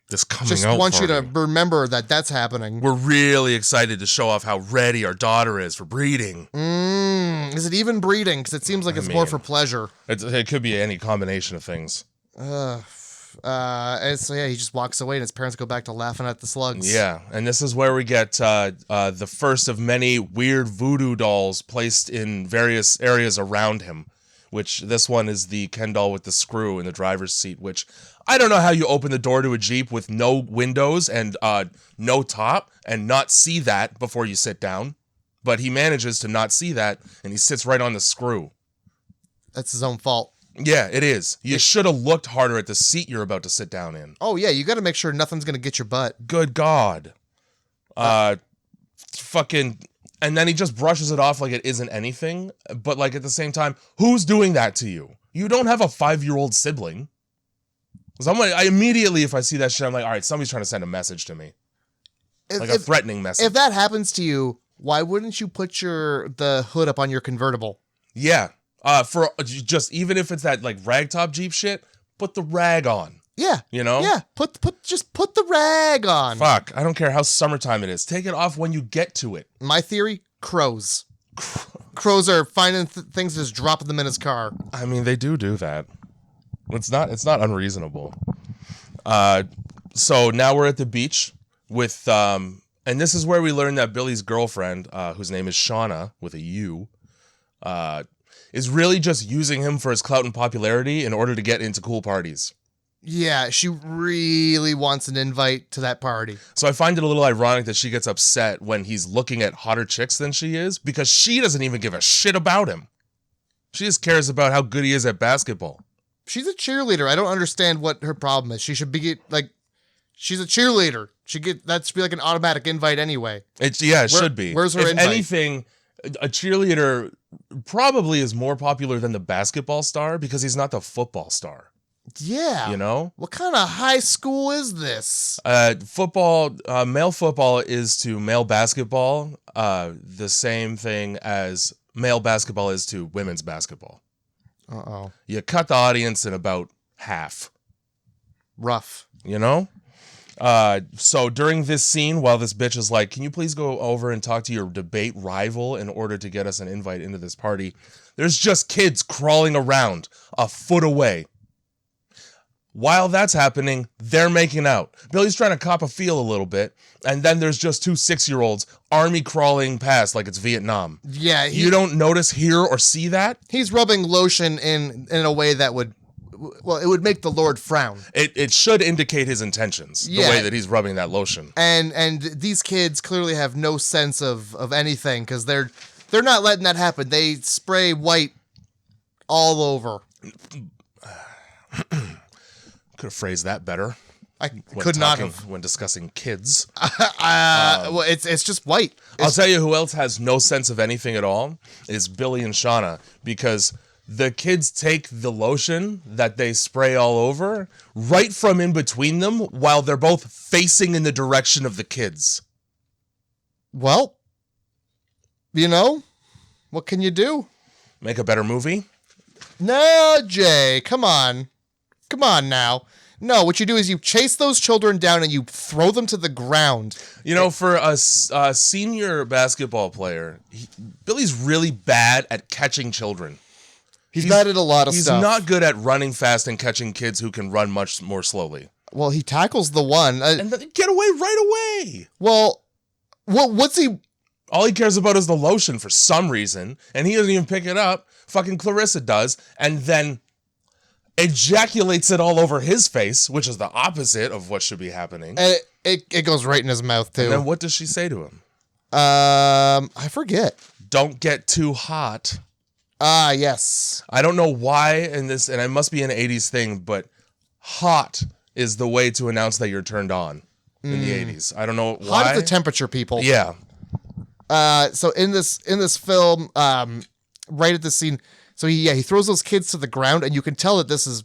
[SPEAKER 1] this coming
[SPEAKER 2] just
[SPEAKER 1] out
[SPEAKER 2] want
[SPEAKER 1] party.
[SPEAKER 2] you to remember that's happening.
[SPEAKER 1] We're really excited to show off how ready our daughter is for breeding."
[SPEAKER 2] Is it even breeding? Because it seems like it's more for pleasure.
[SPEAKER 1] It could be any combination of things.
[SPEAKER 2] And so yeah, he just walks away, and his parents go back to laughing at the slugs.
[SPEAKER 1] Yeah, and this is where we get the first of many weird voodoo dolls placed in various areas around him. Which this one is the Ken doll with the screw in the driver's seat. Which I don't know how you open the door to a Jeep with no windows and no top and not see that before you sit down. But he manages to not see that, and he sits right on the screw.
[SPEAKER 2] That's his own fault.
[SPEAKER 1] Yeah, it is. You should have looked harder at the seat you're about to sit down in.
[SPEAKER 2] Oh, yeah, you got to make sure nothing's going to get your butt.
[SPEAKER 1] Good God. Fucking... And then he just brushes it off like it isn't anything. But, like, at the same time, who's doing that to you? You don't have a 5-year-old sibling. I immediately, if I see that shit, I'm like, all right, somebody's trying to send a message to me. A threatening message.
[SPEAKER 2] If that happens to you, why wouldn't you put the hood up on your convertible?
[SPEAKER 1] Yeah. For just, even if it's that, like, ragtop Jeep shit, put the rag on.
[SPEAKER 2] Yeah.
[SPEAKER 1] You know?
[SPEAKER 2] Yeah. Just put the rag on.
[SPEAKER 1] Fuck. I don't care how summertime it is. Take it off when you get to it.
[SPEAKER 2] My theory, crows. Crows are finding things and just dropping them in his car.
[SPEAKER 1] I mean, they do that. It's not unreasonable. So now we're at the beach with and this is where we learn that Billy's girlfriend, whose name is Shauna with a U, is really just using him for his clout and popularity in order to get into cool parties.
[SPEAKER 2] Yeah, she really wants an invite to that party.
[SPEAKER 1] So I find it a little ironic that she gets upset when he's looking at hotter chicks than she is, because she doesn't even give a shit about him. She just cares about how good he is at basketball.
[SPEAKER 2] She's a cheerleader. I don't understand what her problem is. She should be like, she's a cheerleader. That should be like an automatic invite anyway.
[SPEAKER 1] It should be.
[SPEAKER 2] Where's her
[SPEAKER 1] if
[SPEAKER 2] invite?
[SPEAKER 1] Anything, a cheerleader probably is more popular than the basketball star because he's not the football star.
[SPEAKER 2] Yeah.
[SPEAKER 1] You know?
[SPEAKER 2] What kind of high school is this?
[SPEAKER 1] Football, male football is to male basketball the same thing as male basketball is to women's basketball.
[SPEAKER 2] Uh-oh.
[SPEAKER 1] You cut the audience in about half.
[SPEAKER 2] Rough.
[SPEAKER 1] You know? So during this scene, while this bitch is like, can you please go over and talk to your debate rival in order to get us an invite into this party? There's just kids crawling around a foot away. While that's happening, they're making out. Billy's trying to cop a feel a little bit, and then there's just 2 6-year-olds army crawling past like it's Vietnam.
[SPEAKER 2] Yeah.
[SPEAKER 1] You don't notice, hear, or see that?
[SPEAKER 2] He's rubbing lotion in a way that would, well, it would make the Lord frown.
[SPEAKER 1] It should indicate his intentions, the way that he's rubbing that lotion.
[SPEAKER 2] And these kids clearly have no sense of anything, because they're not letting that happen. They spray white all over.
[SPEAKER 1] Could have phrased that better.
[SPEAKER 2] I could not have.
[SPEAKER 1] When discussing kids.
[SPEAKER 2] Well, it's just white.
[SPEAKER 1] I'll tell you who else has no sense of anything at all is Billy and Shauna, because the kids take the lotion that they spray all over right from in between them while they're both facing in the direction of the kids.
[SPEAKER 2] Well, you know, what can you do?
[SPEAKER 1] Make a better movie?
[SPEAKER 2] No, Jay, come on. Come on now. No, what you do is you chase those children down and you throw them to the ground.
[SPEAKER 1] You know, for a senior basketball player, Billy's really bad at catching children.
[SPEAKER 2] He's bad at a lot of stuff.
[SPEAKER 1] He's not good at running fast and catching kids who can run much more slowly.
[SPEAKER 2] Well, he tackles the one.
[SPEAKER 1] And get away right away.
[SPEAKER 2] Well, what's he...
[SPEAKER 1] All he cares about is the lotion for some reason, and he doesn't even pick it up. Fucking Clarissa does, and then ejaculates it all over his face, which is the opposite of what should be happening.
[SPEAKER 2] And it goes right in his mouth, too.
[SPEAKER 1] And then what does she say to him?
[SPEAKER 2] I forget.
[SPEAKER 1] Don't get too hot.
[SPEAKER 2] Ah, yes.
[SPEAKER 1] I don't know why in this, and it must be an 80s thing, but hot is the way to announce that you're turned on in the 80s. I don't know why.
[SPEAKER 2] Hot is the temperature, people.
[SPEAKER 1] Yeah.
[SPEAKER 2] So in this film, right at the scene, so he throws those kids to the ground, and you can tell that this is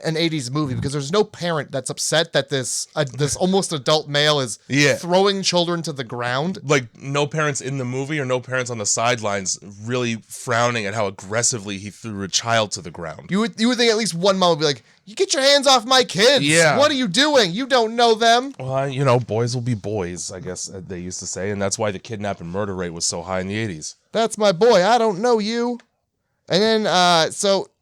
[SPEAKER 2] an 80s movie because there's no parent that's upset that this almost adult male is throwing children to the ground.
[SPEAKER 1] Like, no parents in the movie or no parents on the sidelines really frowning at how aggressively he threw a child to the ground.
[SPEAKER 2] You would think at least one mom would be like, you get your hands off my kids.
[SPEAKER 1] Yeah.
[SPEAKER 2] What are you doing? You don't know them.
[SPEAKER 1] Well, you know, boys will be boys, I guess they used to say, and that's why the kidnap and murder rate was so high in the 80s.
[SPEAKER 2] That's my boy. I don't know you. And then,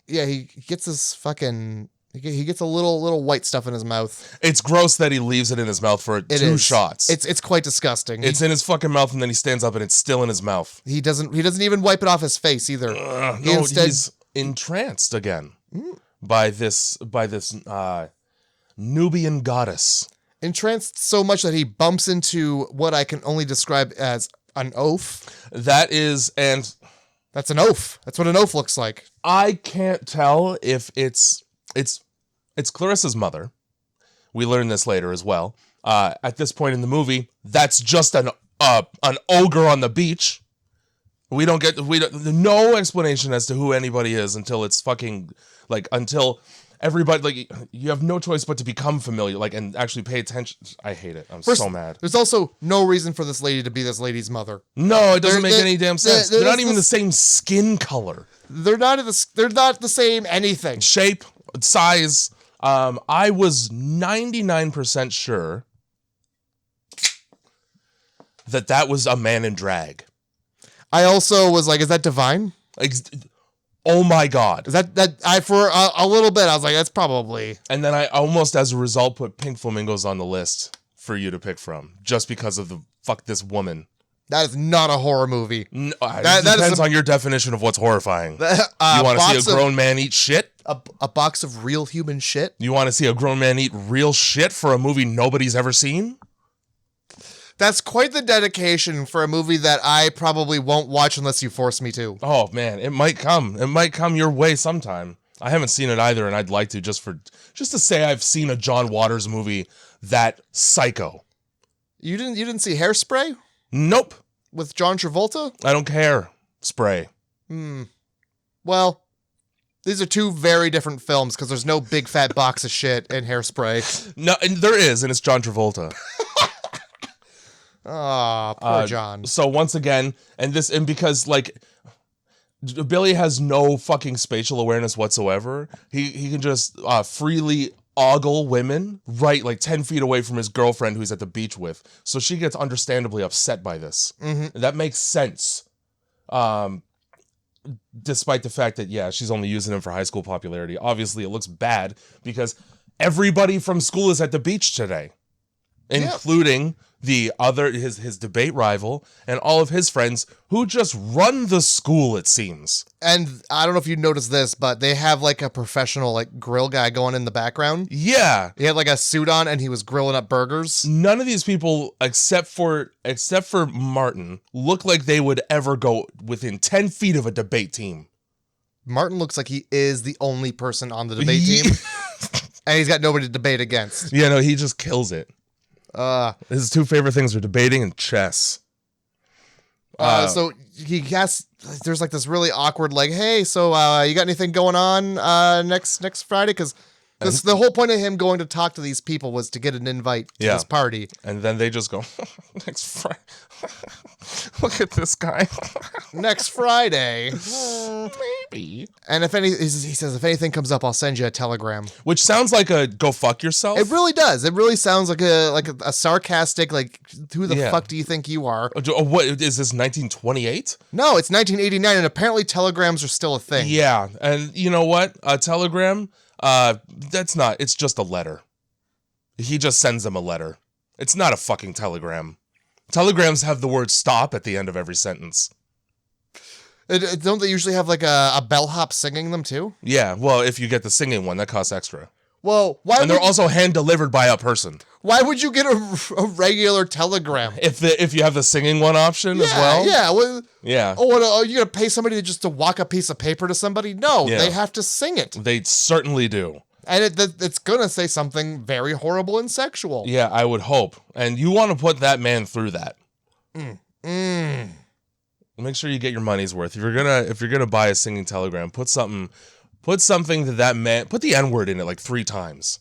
[SPEAKER 2] he gets this fucking... He gets a little white stuff in his mouth.
[SPEAKER 1] It's gross that he leaves it in his mouth for two shots.
[SPEAKER 2] It's quite disgusting.
[SPEAKER 1] It's in his fucking mouth, and then he stands up, and it's still in his mouth.
[SPEAKER 2] He doesn't even wipe it off his face either.
[SPEAKER 1] He's entranced again by this Nubian goddess.
[SPEAKER 2] Entranced so much that he bumps into what I can only describe as an oaf.
[SPEAKER 1] That's
[SPEAKER 2] an oaf. That's what an oaf looks like.
[SPEAKER 1] I can't tell if it's Clarissa's mother. We learn this later as well. At this point in the movie, that's just an ogre on the beach. No explanation as to who anybody is until it's fucking until everybody you have no choice but to become familiar and actually pay attention. I hate it. I'm so mad.
[SPEAKER 2] There's also no reason for this lady to be this lady's mother.
[SPEAKER 1] No, it doesn't make any damn sense. They're not even the same skin color.
[SPEAKER 2] They're not the same anything.
[SPEAKER 1] Shape, size. I was 99% sure that was a man in drag.
[SPEAKER 2] I also was like, is that divine?
[SPEAKER 1] Oh my God.
[SPEAKER 2] That I for a little bit I was like, that's probably.
[SPEAKER 1] And then I almost, as a result, put Pink Flamingos on the list for you to pick from, just because of the fuck this woman.
[SPEAKER 2] That is not a horror movie.
[SPEAKER 1] No, it depends on your definition of what's horrifying. You want to see a grown man eat shit?
[SPEAKER 2] A box of real human shit?
[SPEAKER 1] You want to see a grown man eat real shit for a movie nobody's ever seen?
[SPEAKER 2] That's quite the dedication for a movie that I probably won't watch unless you force me to.
[SPEAKER 1] Oh, man, it might come. It might come your way sometime. I haven't seen it either, and I'd like to just to say I've seen a John Waters movie that psycho.
[SPEAKER 2] You didn't see Hairspray?
[SPEAKER 1] Nope.
[SPEAKER 2] With John Travolta?
[SPEAKER 1] I don't care. Spray.
[SPEAKER 2] Well, these are two very different films because there's no big fat box of shit in Hairspray.
[SPEAKER 1] No, and there is, and it's John Travolta.
[SPEAKER 2] Oh, poor John.
[SPEAKER 1] So once again, and because like Billy has no fucking spatial awareness whatsoever. He can just freely ogle women right like 10 feet away from his girlfriend who he's at the beach with. So she gets understandably upset by this. Mm-hmm. That makes sense. Despite the fact that, yeah, she's only using him for high school popularity. Obviously, it looks bad because everybody from school is at the beach today, including his debate rival and all of his friends who just run the school, it seems.
[SPEAKER 2] And I don't know if you noticed this, but they have like a professional like grill guy going in the background.
[SPEAKER 1] Yeah.
[SPEAKER 2] He had like a suit on and he was grilling up burgers.
[SPEAKER 1] None of these people, except for Martin, look like they would ever go within 10 feet of a debate team.
[SPEAKER 2] Martin looks like he is the only person on the debate team. And he's got nobody to debate against.
[SPEAKER 1] Yeah, no, he just kills it. His two favorite things are debating and chess.
[SPEAKER 2] So he has, there's like this really awkward like, hey, so you got anything going on next Friday? Because the whole point of him going to talk to these people was to get an invite to this party. And then
[SPEAKER 1] they just go, next Friday. Look at this guy.
[SPEAKER 2] Next Friday.
[SPEAKER 1] Maybe.
[SPEAKER 2] And he says, if anything comes up, I'll send you a telegram.
[SPEAKER 1] Which sounds like a go fuck yourself.
[SPEAKER 2] It really does. It really sounds like a sarcastic, like, who the fuck do you think you are?
[SPEAKER 1] What is this, 1928?
[SPEAKER 2] No, it's 1989, and apparently telegrams are still a thing.
[SPEAKER 1] Yeah, and you know what? A telegram, it's just a letter. He just sends them a letter. It's not a fucking telegram. Telegrams have the word stop at the end of every sentence.
[SPEAKER 2] Don't they usually have like a bellhop singing them too?
[SPEAKER 1] Yeah, well, if you get the singing one, that costs extra.
[SPEAKER 2] Well,
[SPEAKER 1] they're also hand delivered by a person.
[SPEAKER 2] Why would you get a regular telegram?
[SPEAKER 1] If you have the singing one option as well?
[SPEAKER 2] Yeah, well,
[SPEAKER 1] yeah.
[SPEAKER 2] Oh, are you gonna pay somebody just to walk a piece of paper to somebody? No, they have to sing it.
[SPEAKER 1] They certainly do.
[SPEAKER 2] And it's gonna say something very horrible and sexual.
[SPEAKER 1] Yeah, I would hope. And you want to put that man through that. Make sure you get your money's worth. If you're gonna buy a singing telegram, put something that man, put the N-word in it like 3 times.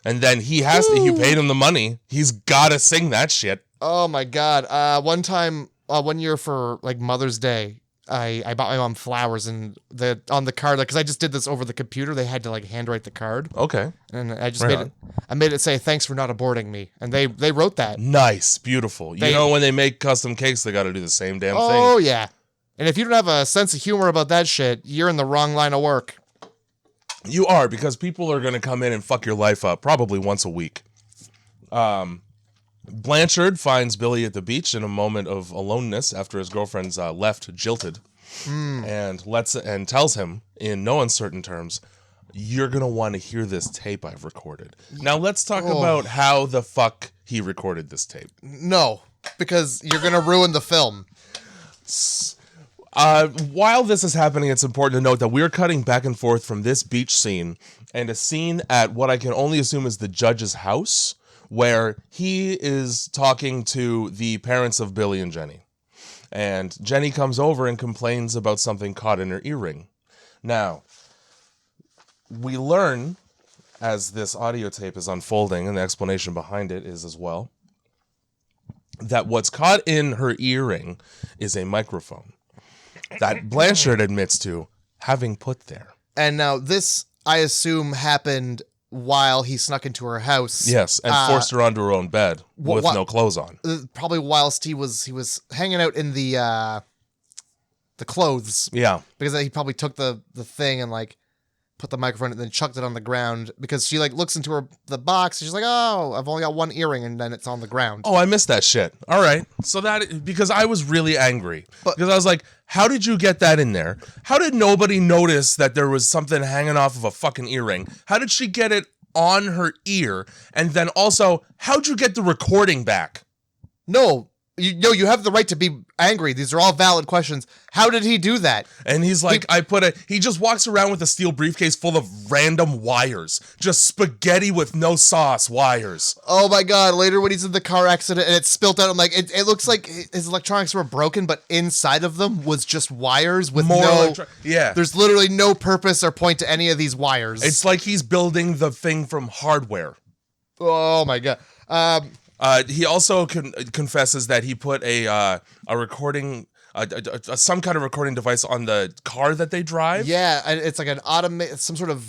[SPEAKER 1] And then you paid him the money. He's gotta sing that shit.
[SPEAKER 2] Oh my God. One year for like Mother's Day, I bought my mom flowers, and on the card, because I just did this over the computer, they had to like handwrite the card.
[SPEAKER 1] Okay.
[SPEAKER 2] And I just made it say, thanks for not aborting me. And they wrote that.
[SPEAKER 1] Nice. Beautiful. You know, when they make custom cakes, they got to do the same damn thing.
[SPEAKER 2] Oh, yeah. And if you don't have a sense of humor about that shit, you're in the wrong line of work.
[SPEAKER 1] You are, because people are going to come in and fuck your life up probably once a week. Blanchard finds Billy at the beach in a moment of aloneness after his girlfriend's left jilted, and tells him in no uncertain terms, "You're gonna want to hear this tape I've recorded." Now let's talk about how the fuck he recorded this tape.
[SPEAKER 2] No, because you're gonna ruin the film.
[SPEAKER 1] While this is happening, it's important to note that we're cutting back and forth from this beach scene and a scene at what I can only assume is the judge's house, where he is talking to the parents of Billy and Jenny. And Jenny comes over and complains about something caught in her earring. Now, we learn, as this audio tape is unfolding, and the explanation behind it is as well, that what's caught in her earring is a microphone that Blanchard admits to having put there.
[SPEAKER 2] And now this, I assume, happened while he snuck into her house.
[SPEAKER 1] Yes, and forced her onto her own bed with no clothes on.
[SPEAKER 2] Probably whilst he was hanging out in the the clothes.
[SPEAKER 1] Yeah.
[SPEAKER 2] Because he probably took the thing and like put the microphone and then chucked it on the ground, because she like looks into the box and she's like, oh, I've only got one earring, and then it's on the ground.
[SPEAKER 1] Oh, I missed that shit. All right. So because I was really angry. Because I was like, how did you get that in there? How did nobody notice that there was something hanging off of a fucking earring? How did she get it on her ear? And then also, how'd you get the recording back?
[SPEAKER 2] No, you have the right to be angry. These are all valid questions. How did he do that?
[SPEAKER 1] And he's like, he just walks around with a steel briefcase full of random wires. Just spaghetti with no sauce wires.
[SPEAKER 2] Oh my God. Later when he's in the car accident and it's spilt out, I'm like, it looks like his electronics were broken, but inside of them was just wires with
[SPEAKER 1] yeah.
[SPEAKER 2] There's literally no purpose or point to any of these wires.
[SPEAKER 1] It's like he's building the thing from hardware.
[SPEAKER 2] Oh my God.
[SPEAKER 1] He also confesses that he put a recording, some kind of recording device on the car that they drive.
[SPEAKER 2] Yeah, it's like an some sort of.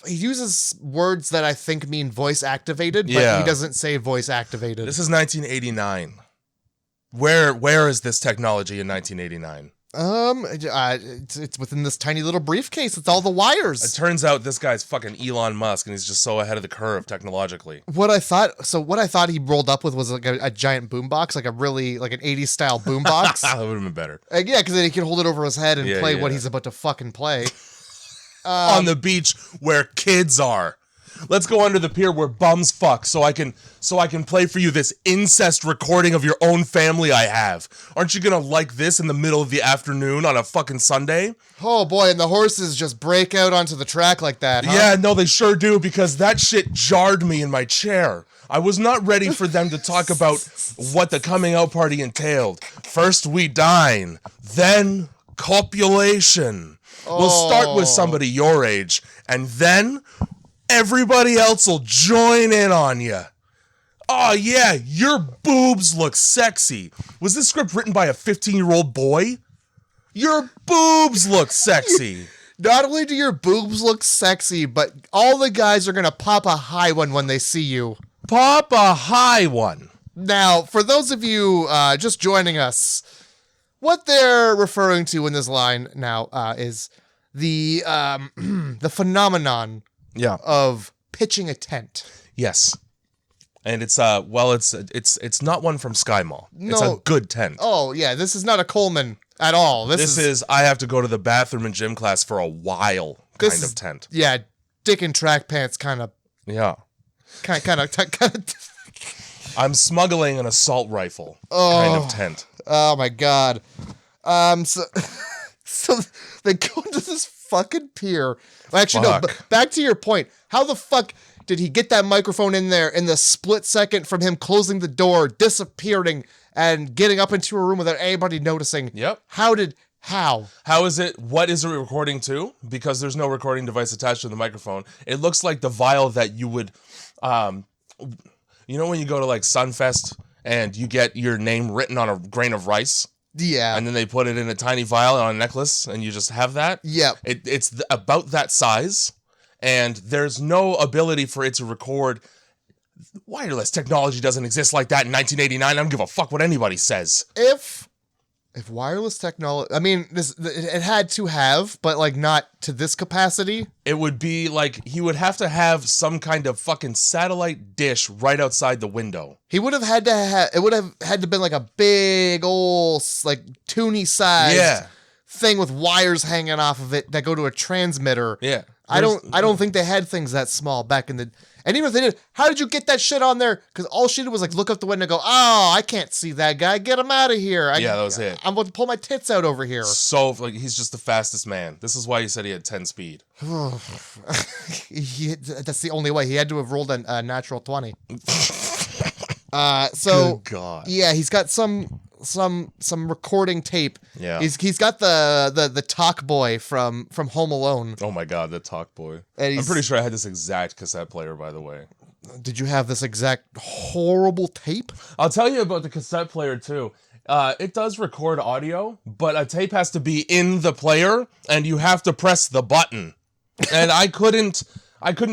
[SPEAKER 2] He uses words that I think mean voice activated, but he doesn't say voice activated.
[SPEAKER 1] This is 1989. Where is this technology in 1989?
[SPEAKER 2] It's within this tiny little briefcase. It's all the wires.
[SPEAKER 1] It turns out this guy's fucking Elon Musk, and he's just so ahead of the curve technologically.
[SPEAKER 2] What I thought he rolled up with was like a giant boombox, like an 80s style boombox.
[SPEAKER 1] That would have been better.
[SPEAKER 2] Yeah, because then he can hold it over his head and play what he's about to fucking play.
[SPEAKER 1] On the beach where kids are. Let's go under the pier where bums fuck so I can play for you this incest recording of your own family I have. Aren't you gonna like this in the middle of the afternoon on a fucking Sunday?
[SPEAKER 2] Oh boy, and the horses just break out onto the track like that, huh?
[SPEAKER 1] Yeah, no, they sure do, because that shit jarred me in my chair. I was not ready for them to talk about what the coming out party entailed. First we dine, then copulation. We'll start with somebody your age, and then everybody else will join in on you. Oh yeah, your boobs look sexy. Was this script written by a 15-year-old boy? Your boobs look sexy.
[SPEAKER 2] Not only do your boobs look sexy, but all the guys are gonna pop a high one when they see you.
[SPEAKER 1] Pop a high one.
[SPEAKER 2] Now, for those of you just joining us, what they're referring to in this line now is the the phenomenon of pitching a tent.
[SPEAKER 1] Yes. And it's it's not one from Sky Mall. No. It's a good tent.
[SPEAKER 2] Oh yeah, this is not a Coleman at all. This is
[SPEAKER 1] I have to go to the bathroom in gym class for a while kind of tent.
[SPEAKER 2] Yeah, dick in track pants kind of.
[SPEAKER 1] Yeah.
[SPEAKER 2] Kind of.
[SPEAKER 1] I'm smuggling an assault rifle kind of tent.
[SPEAKER 2] Oh my God. So they go to this fucking pier. Well, actually, no, but back to your point. How the fuck did he get that microphone in there in the split second from him closing the door, disappearing, and getting up into a room without anybody noticing?
[SPEAKER 1] Yep.
[SPEAKER 2] How?
[SPEAKER 1] How is it? What is it recording to? Because there's no recording device attached to the microphone. It looks like the vial that you would, you know, when you go to like Sunfest and you get your name written on a grain of rice.
[SPEAKER 2] Yeah.
[SPEAKER 1] And then they put it in a tiny vial on a necklace, and you just have that.
[SPEAKER 2] Yeah.
[SPEAKER 1] It's about that size, and there's no ability for it to record. Wireless technology doesn't exist like that in 1989. I don't give a fuck what anybody says.
[SPEAKER 2] If wireless technology, I mean, it had to have, but like not to this capacity.
[SPEAKER 1] It would be like he would have to have some kind of fucking satellite dish right outside the window.
[SPEAKER 2] He would have had to have. It would have had to been like a big old like toonie sized thing with wires hanging off of it that go to a transmitter.
[SPEAKER 1] Yeah,
[SPEAKER 2] I don't think they had things that small back in the. And even if they did, how did you get that shit on there? Because all she did was like look up the window and go, oh, I can't see that guy. Get him out of here.
[SPEAKER 1] That was it.
[SPEAKER 2] I'm about to pull my tits out over here.
[SPEAKER 1] So like he's just the fastest man. This is why he said he had 10 speed.
[SPEAKER 2] That's the only way. He had to have rolled a natural 20.
[SPEAKER 1] Good God.
[SPEAKER 2] Yeah, he's got some recording tape.
[SPEAKER 1] Yeah.
[SPEAKER 2] He's got the talk boy from Home Alone.
[SPEAKER 1] Oh my God, the talk boy. I'm pretty sure I had this exact cassette player, by the way.
[SPEAKER 2] Did you have this exact horrible tape?
[SPEAKER 1] I'll tell you about the cassette player too. It does record audio, but a tape has to be in the player and you have to press the button. And I couldn't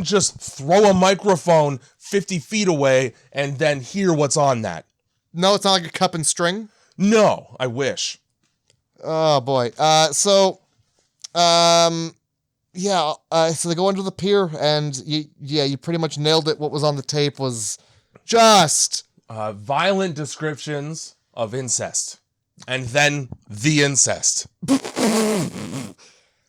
[SPEAKER 1] just throw a microphone 50 feet away and then hear what's on that.
[SPEAKER 2] No, it's not like a cup and string?
[SPEAKER 1] No, I wish.
[SPEAKER 2] Oh boy. So they go under the pier, and you pretty much nailed it. What was on the tape was just
[SPEAKER 1] violent descriptions of incest, and then the incest.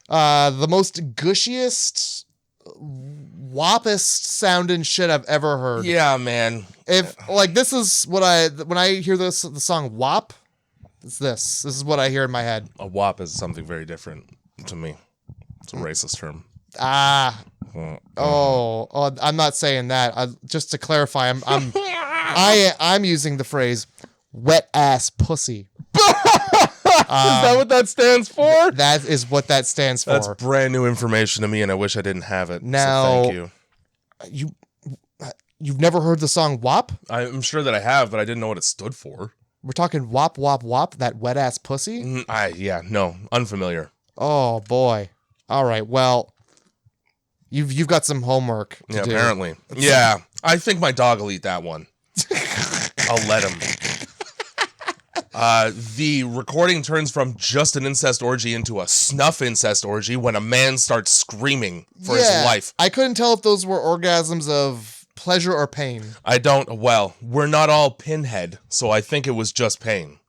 [SPEAKER 2] The most gushiest, woppest sounding shit I've ever heard.
[SPEAKER 1] Yeah, man.
[SPEAKER 2] If this is what when I hear the song WAP, it's this. This is what I hear in my head.
[SPEAKER 1] A WAP is something very different to me. It's a racist term.
[SPEAKER 2] I'm not saying that. Just to clarify, I'm using the phrase wet ass pussy.
[SPEAKER 1] Is that what that stands for?
[SPEAKER 2] That is what that stands for.
[SPEAKER 1] That's brand new information to me, and I wish I didn't have it.
[SPEAKER 2] Now,
[SPEAKER 1] so thank you.
[SPEAKER 2] You've never heard the song WAP?
[SPEAKER 1] I'm sure that I have, but I didn't know what it stood for.
[SPEAKER 2] We're talking WAP, WAP, WAP, that wet ass pussy?
[SPEAKER 1] No, unfamiliar.
[SPEAKER 2] Oh boy. All right, well, you've got some homework to do.
[SPEAKER 1] Apparently. Yeah, I think my dog will eat that one. I'll let him. The recording turns from just an incest orgy into a snuff incest orgy when a man starts screaming for his life.
[SPEAKER 2] I couldn't tell if those were orgasms of pleasure or pain.
[SPEAKER 1] We're not all Pinhead, so I think it was just pain.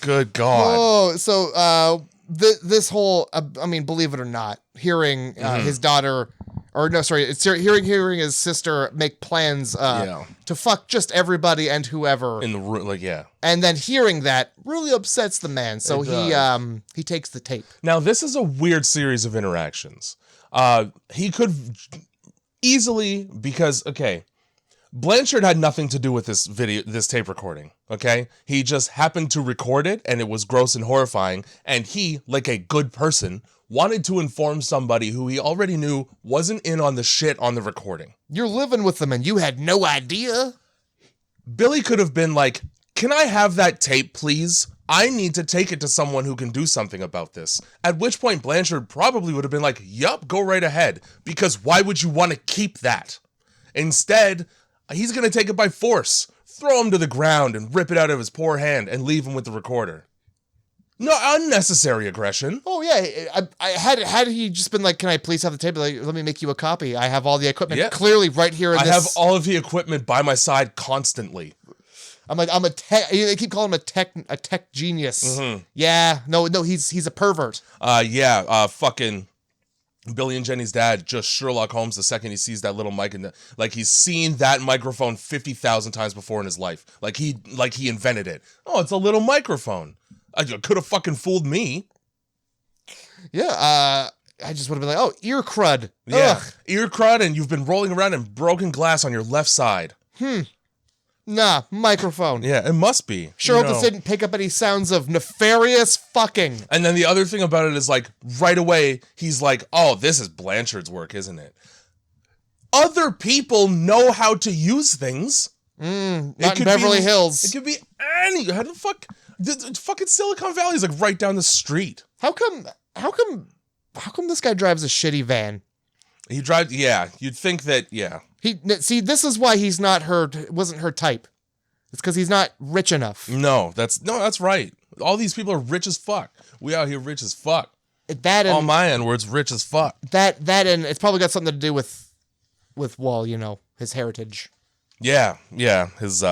[SPEAKER 1] Good God.
[SPEAKER 2] Oh, so this whole, believe it or not, hearing his daughter, hearing his sister make plans to fuck just everybody and whoever
[SPEAKER 1] in the room,
[SPEAKER 2] and then hearing that really upsets the man. So he takes the tape.
[SPEAKER 1] Now this is a weird series of interactions. He could easily, because Blanchard had nothing to do with this tape recording, okay? He just happened to record it, and it was gross and horrifying, and he, like a good person, wanted to inform somebody who he already knew wasn't in on the shit on the recording.
[SPEAKER 2] You're living with them, and you had no idea?
[SPEAKER 1] Billy could have been like, can I have that tape, please? I need to take it to someone who can do something about this. At which point, Blanchard probably would have been like, yup, go right ahead, because why would you want to keep that? Instead, he's going to take it by force, throw him to the ground and rip it out of his poor hand and leave him with the recorder. No, unnecessary aggression.
[SPEAKER 2] Oh, yeah. I had he just been like, can I please have the tape? Like, let me make you a copy. I have all the equipment clearly right here in this.
[SPEAKER 1] I have all of the equipment by my side constantly.
[SPEAKER 2] I'm a tech. They keep calling him a tech genius. Mm-hmm. Yeah. No, he's a pervert.
[SPEAKER 1] Fucking Billy and Jenny's dad, just Sherlock Holmes the second he sees that little mic, and he's seen that microphone 50,000 times before in his life. Like he invented it. Oh, it's a little microphone. I could have fucking fooled me.
[SPEAKER 2] Yeah. I just would have been like, oh, ear crud.
[SPEAKER 1] Yeah. Ugh. Ear crud, and you've been rolling around in broken glass on your left side.
[SPEAKER 2] Nah, microphone.
[SPEAKER 1] Yeah, it must be.
[SPEAKER 2] Sure hope this didn't pick up any sounds of nefarious fucking.
[SPEAKER 1] And then the other thing about it is, like, right away, he's like, oh, this is Blanchard's work, isn't it? Other people know how to use things.
[SPEAKER 2] Not in Beverly Hills.
[SPEAKER 1] It could be any. How the fuck? Fucking Silicon Valley is like right down the street.
[SPEAKER 2] How come this guy drives a shitty van?
[SPEAKER 1] He drives, you'd think that,
[SPEAKER 2] This is why he's not wasn't her type. It's because he's not rich enough.
[SPEAKER 1] No, that's right. All these people are rich as fuck. We out here rich as fuck.
[SPEAKER 2] That and,
[SPEAKER 1] on my end, where it's rich as fuck.
[SPEAKER 2] That and it's probably got something to do with his heritage.
[SPEAKER 1] Yeah, his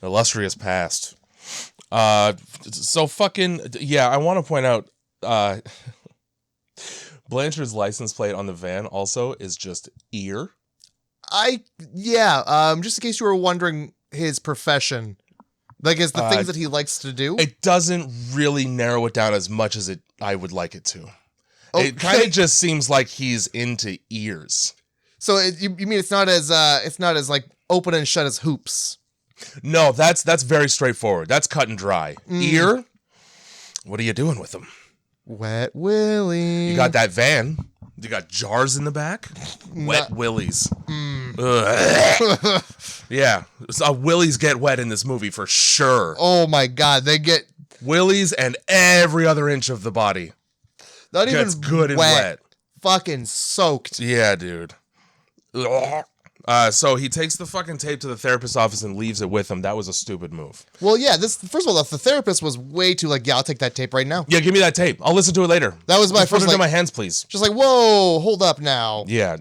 [SPEAKER 1] illustrious past. So fucking, I want to point out, Blanchard's license plate on the van also is just ear.
[SPEAKER 2] Just in case you were wondering his profession, like is the things that he likes to do.
[SPEAKER 1] It doesn't really narrow it down as much as I would like it to. Okay. It kind of just seems like he's into ears.
[SPEAKER 2] So you mean it's not as like open and shut as hoops?
[SPEAKER 1] No, that's very straightforward. That's cut and dry. Ear. What are you doing with them?
[SPEAKER 2] Wet Willie.
[SPEAKER 1] You got that van. You got jars in the back. Wet willies. Yeah, willies get wet in this movie for sure.
[SPEAKER 2] Oh my god, they get
[SPEAKER 1] willies and every other inch of the body.
[SPEAKER 2] Not
[SPEAKER 1] gets
[SPEAKER 2] even
[SPEAKER 1] good and wet.
[SPEAKER 2] Fucking soaked.
[SPEAKER 1] Yeah, dude. So he takes the fucking tape to the therapist's office and leaves it with him. That was a stupid move.
[SPEAKER 2] Well, yeah, first of all, the therapist was way too like, yeah, I'll take that tape right now.
[SPEAKER 1] Yeah, give me that tape. I'll listen to it later.
[SPEAKER 2] That was my
[SPEAKER 1] Just
[SPEAKER 2] first,
[SPEAKER 1] put it in my hands, please.
[SPEAKER 2] Just like, whoa, hold up now.
[SPEAKER 1] Yeah.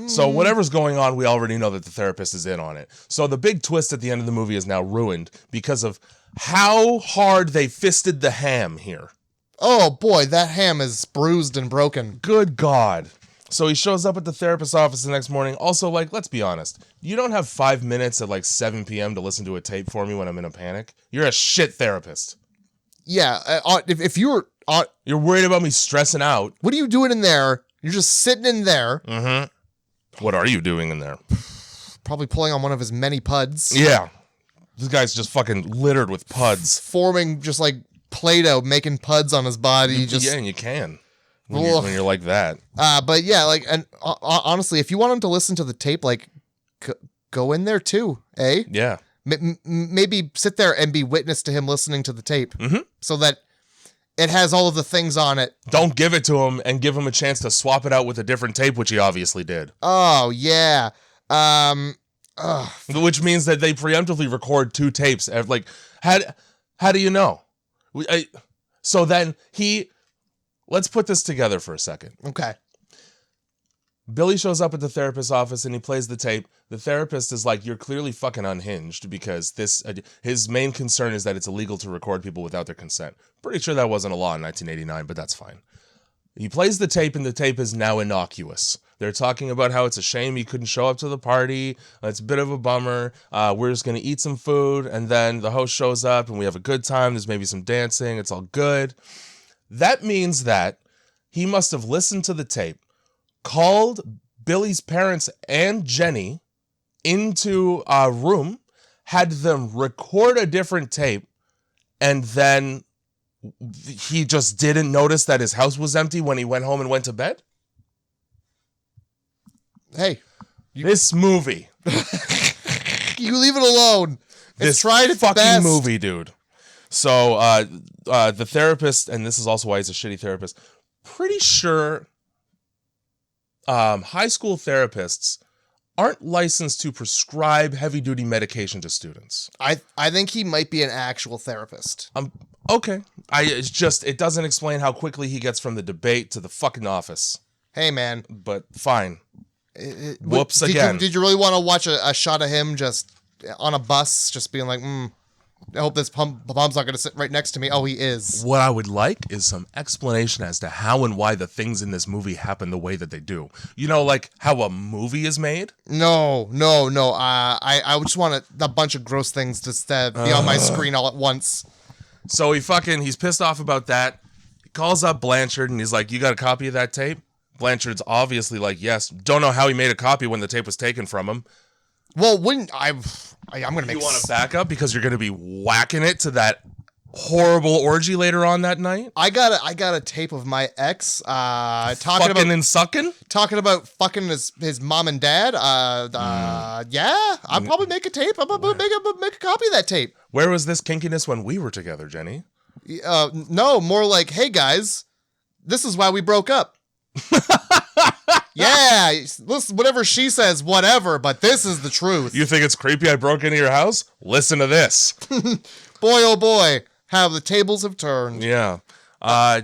[SPEAKER 1] So whatever's going on, we already know that the therapist is in on it. So the big twist at the end of the movie is now ruined because of how hard they fisted the ham here.
[SPEAKER 2] Oh boy, that ham is bruised and broken.
[SPEAKER 1] Good God. So he shows up at the therapist's office the next morning. Also, like, let's be honest. You don't have 5 minutes at like 7 p.m. to listen to a tape for me when I'm in a panic. You're a shit therapist.
[SPEAKER 2] Yeah, if you were...
[SPEAKER 1] You're worried about me stressing out.
[SPEAKER 2] What are you doing in there? You're just sitting in there.
[SPEAKER 1] Mm-hmm. What are you doing in there?
[SPEAKER 2] Probably pulling on one of his many puds.
[SPEAKER 1] Yeah. This guy's just fucking littered with puds.
[SPEAKER 2] Forming just like Play-Doh, making puds on his body.
[SPEAKER 1] Yeah, and you can. When you're like that.
[SPEAKER 2] But yeah, like, and honestly, if you want him to listen to the tape, like, go in there too, eh?
[SPEAKER 1] Yeah.
[SPEAKER 2] Maybe sit there and be witness to him listening to the tape, so that it has all of the things on it.
[SPEAKER 1] Don't give it to him and give him a chance to swap it out with a different tape, which he obviously did.
[SPEAKER 2] Oh yeah.
[SPEAKER 1] Which means that they preemptively record 2 tapes. Like, how do you know? So then let's put this together for a second.
[SPEAKER 2] Okay.
[SPEAKER 1] Billy shows up at the therapist's office and he plays the tape. The therapist is like, you're clearly fucking unhinged because his main concern is that it's illegal to record people without their consent. Pretty sure that wasn't a law in 1989, but that's fine. He plays the tape and the tape is now innocuous. They're talking about how it's a shame he couldn't show up to the party. It's a bit of a bummer. We're just going to eat some food. And then the host shows up and we have a good time. There's maybe some dancing. It's all good. That means that he must have listened to the tape, called Billy's parents and Jenny into a room, had them record a different tape, and then he just didn't notice that his house was empty when he went home and went to bed?
[SPEAKER 2] Hey.
[SPEAKER 1] This movie.
[SPEAKER 2] You leave it alone.
[SPEAKER 1] This
[SPEAKER 2] tried its
[SPEAKER 1] fucking
[SPEAKER 2] best.
[SPEAKER 1] movie, dude. So the therapist, and this is also why he's a shitty therapist, pretty sure high school therapists aren't licensed to prescribe heavy-duty medication to students.
[SPEAKER 2] I think he might be an actual therapist.
[SPEAKER 1] Okay. It doesn't explain how quickly he gets from the debate to the fucking office.
[SPEAKER 2] Hey, man.
[SPEAKER 1] But fine. Whoops
[SPEAKER 2] did
[SPEAKER 1] again.
[SPEAKER 2] Did you really want to watch a shot of him just on a bus, just being like, I hope this mom's not going to sit right next to me. Oh, he is.
[SPEAKER 1] What I would like is some explanation as to how and why the things in this movie happen the way that they do. You know, like how a movie is made?
[SPEAKER 2] No. I just want a bunch of gross things to be on my screen all at once.
[SPEAKER 1] So he's pissed off about that. He calls up Blanchard and he's like, you got a copy of that tape? Blanchard's obviously like, yes. Don't know how he made a copy when the tape was taken from him.
[SPEAKER 2] Well, I'm going to make...
[SPEAKER 1] You want to back up because you're going to be whacking it to that horrible orgy later on that night?
[SPEAKER 2] I got a tape of my ex
[SPEAKER 1] talking
[SPEAKER 2] about fucking his mom and dad. Yeah, I'll probably make a tape. I'm gonna make a copy of that tape.
[SPEAKER 1] Where was this kinkiness when we were together, Jenny?
[SPEAKER 2] No, more like, hey guys, this is why we broke up. Yeah, listen, whatever she says, whatever, but this is the truth.
[SPEAKER 1] You think it's creepy I broke into your house? Listen to this.
[SPEAKER 2] Boy, oh boy, how the tables have turned.
[SPEAKER 1] Yeah.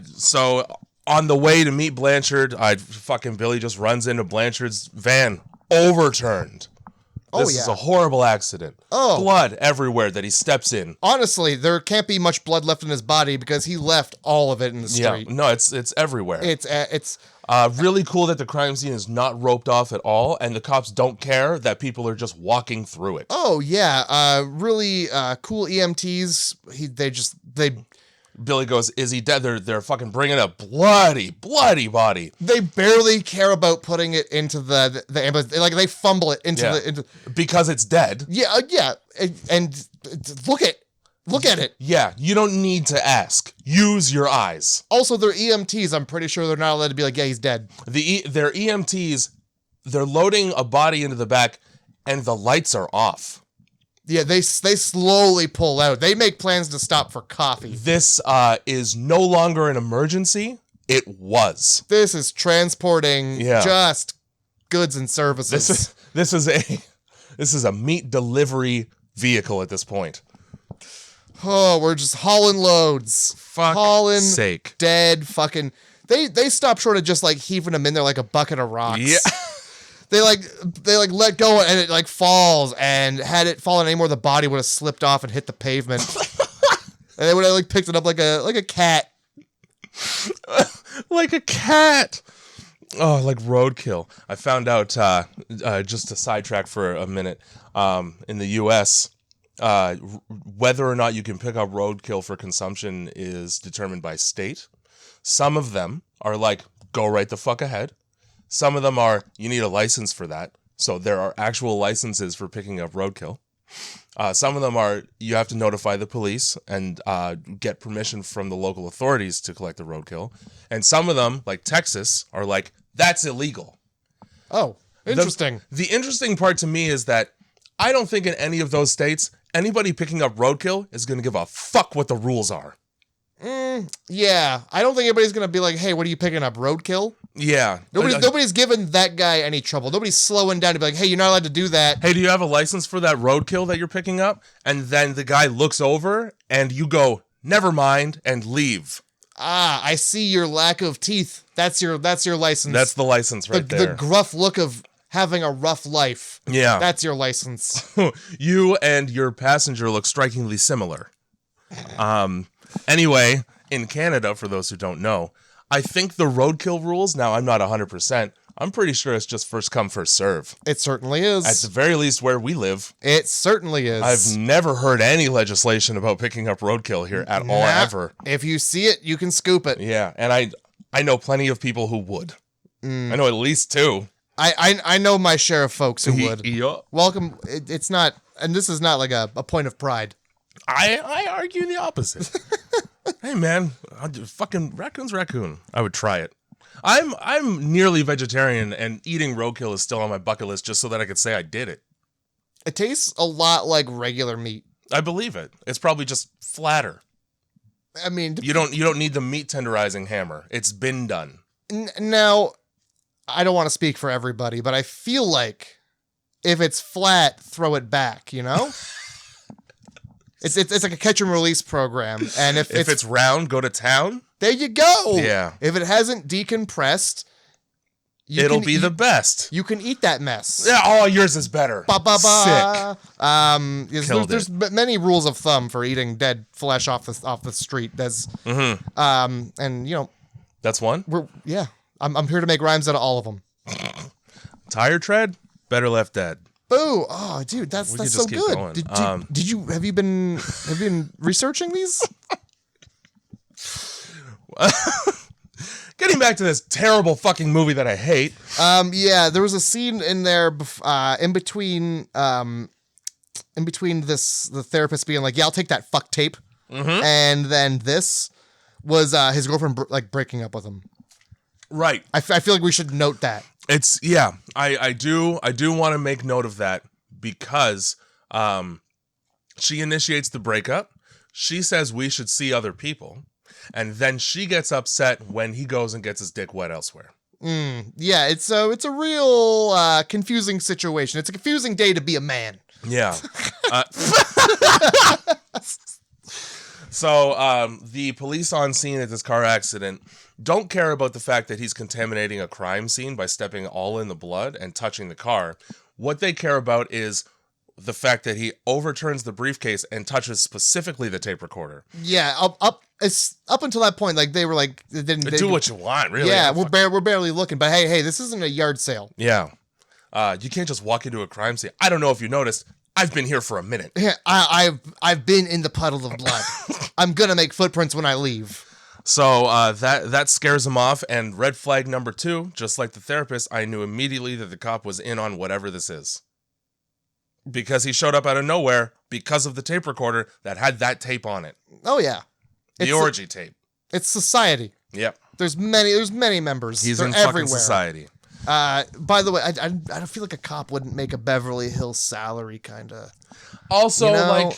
[SPEAKER 1] So on the way to meet Blanchard, fucking Billy just runs into Blanchard's van, overturned. This is a horrible accident.
[SPEAKER 2] Oh.
[SPEAKER 1] Blood everywhere that he steps in.
[SPEAKER 2] Honestly, there can't be much blood left in his body because he left all of it in the street.
[SPEAKER 1] Yeah, no, it's everywhere.
[SPEAKER 2] It's
[SPEAKER 1] really cool that the crime scene is not roped off at all, and the cops don't care that people are just walking through it.
[SPEAKER 2] Oh yeah, really cool EMTs.
[SPEAKER 1] Billy goes, "Is he dead?" They're fucking bringing a bloody body.
[SPEAKER 2] They barely care about putting it into the ambulance. Like they fumble it into
[SPEAKER 1] because it's dead.
[SPEAKER 2] Yeah, and look at it.
[SPEAKER 1] Yeah, you don't need to ask. Use your eyes.
[SPEAKER 2] Also, they're EMTs. I'm pretty sure they're not allowed to be like, yeah, he's dead.
[SPEAKER 1] They're EMTs. They're loading a body into the back, and the lights are off.
[SPEAKER 2] Yeah, they slowly pull out. They make plans to stop for coffee.
[SPEAKER 1] This is no longer an emergency. It was.
[SPEAKER 2] This is transporting just goods and services.
[SPEAKER 1] This is a meat delivery vehicle at this point.
[SPEAKER 2] Oh, we're just hauling loads.
[SPEAKER 1] Fuck's sake.
[SPEAKER 2] Dead fucking... They stop short of just like heaving them in there like a bucket of rocks.
[SPEAKER 1] Yeah.
[SPEAKER 2] They let go and it like falls, and had it fallen anymore, the body would have slipped off and hit the pavement. And they would have like picked it up like a cat.
[SPEAKER 1] Like a cat. Oh, like roadkill. I found out, just to sidetrack for a minute, in the U.S., whether or not you can pick up roadkill for consumption is determined by state. Some of them are like, go right the fuck ahead. Some of them are, you need a license for that. So there are actual licenses for picking up roadkill. Some of them are, you have to notify the police and get permission from the local authorities to collect the roadkill. And some of them, like Texas, are like, that's illegal.
[SPEAKER 2] Oh, interesting.
[SPEAKER 1] The interesting part to me is that I don't think in any of those states, anybody picking up roadkill is going to give a fuck what the rules are.
[SPEAKER 2] Yeah. I don't think anybody's going to be like, hey, what are you picking up, roadkill?
[SPEAKER 1] Yeah.
[SPEAKER 2] Nobody's giving that guy any trouble. Nobody's slowing down to be like, hey, you're not allowed to do that.
[SPEAKER 1] Hey, do you have a license for that roadkill that you're picking up? And then the guy looks over and you go, never mind, and leave.
[SPEAKER 2] Ah, I see your lack of teeth. That's your license.
[SPEAKER 1] That's the license right there.
[SPEAKER 2] The gruff look of having a rough life.
[SPEAKER 1] Yeah.
[SPEAKER 2] That's your license.
[SPEAKER 1] You and your passenger look strikingly similar. Anyway, in Canada, for those who don't know, I think the roadkill rules, now I'm not 100%, I'm pretty sure it's just first come, first serve.
[SPEAKER 2] It certainly is.
[SPEAKER 1] At the very least where we live.
[SPEAKER 2] It certainly is.
[SPEAKER 1] I've never heard any legislation about picking up roadkill here at all, ever.
[SPEAKER 2] If you see it, you can scoop it.
[SPEAKER 1] Yeah, and I know plenty of people who would. I know at least two.
[SPEAKER 2] I know my share of folks who would.
[SPEAKER 1] Yup.
[SPEAKER 2] Welcome. It's not, and this is not like a point of pride.
[SPEAKER 1] I argue the opposite. Hey man, fucking raccoon. I would try it. I'm nearly vegetarian, and eating roadkill is still on my bucket list just so that I could say I did it.
[SPEAKER 2] It tastes a lot like regular meat.
[SPEAKER 1] I believe it. It's probably just flatter.
[SPEAKER 2] I mean,
[SPEAKER 1] you don't need the meat tenderizing hammer. It's been done.
[SPEAKER 2] Now, I don't want to speak for everybody, but I feel like if it's flat, throw it back, you know? It's like a catch and release program, and if
[SPEAKER 1] it's round, go to town.
[SPEAKER 2] There you go.
[SPEAKER 1] Yeah.
[SPEAKER 2] If it hasn't decompressed,
[SPEAKER 1] it'll be the best.
[SPEAKER 2] You can eat that mess.
[SPEAKER 1] Yeah. Oh, yours is better.
[SPEAKER 2] Sick. There's many rules of thumb for eating dead flesh off the street. There's and you know,
[SPEAKER 1] that's one.
[SPEAKER 2] I'm here to make rhymes out of all of them.
[SPEAKER 1] Tire tread, better left dead.
[SPEAKER 2] Boo! Oh, dude, that's so good. Have you been researching these?
[SPEAKER 1] Getting back to this terrible fucking movie that I hate.
[SPEAKER 2] Yeah, there was a scene in there, in between the therapist being like, "Yeah, I'll take that fuck tape," and then this was his girlfriend breaking up with him.
[SPEAKER 1] Right.
[SPEAKER 2] I feel like we should note that.
[SPEAKER 1] It's I do want to make note of that because she initiates the breakup. She says we should see other people, and then she gets upset when he goes and gets his dick wet elsewhere.
[SPEAKER 2] Yeah, it's a real confusing situation. It's a confusing day to be a man.
[SPEAKER 1] Yeah. So the police on scene at this car accident don't care about the fact that he's contaminating a crime scene by stepping all in the blood and touching the car. What they care about is the fact that he overturns the briefcase and touches specifically the tape recorder.
[SPEAKER 2] Yeah, up until that point, like they were like, they
[SPEAKER 1] do what you want, really.
[SPEAKER 2] Yeah, we're barely looking, but hey, this isn't a yard sale.
[SPEAKER 1] Yeah, you can't just walk into a crime scene. I don't know if you noticed, I've been here for a minute.
[SPEAKER 2] Yeah, I've been in the puddle of blood. I'm gonna make footprints when I leave.
[SPEAKER 1] So that scares him off, and red flag number 2, just like the therapist, I knew immediately that the cop was in on whatever this is. Because he showed up out of nowhere because of the tape recorder that had that tape on it.
[SPEAKER 2] Oh yeah.
[SPEAKER 1] The orgy tape.
[SPEAKER 2] It's society.
[SPEAKER 1] Yep.
[SPEAKER 2] There's many members.
[SPEAKER 1] He's
[SPEAKER 2] They're
[SPEAKER 1] in
[SPEAKER 2] everywhere.
[SPEAKER 1] fucking society.
[SPEAKER 2] By the way, I don't feel like a cop wouldn't make a Beverly Hills salary kind of.
[SPEAKER 1] Also,
[SPEAKER 2] you know,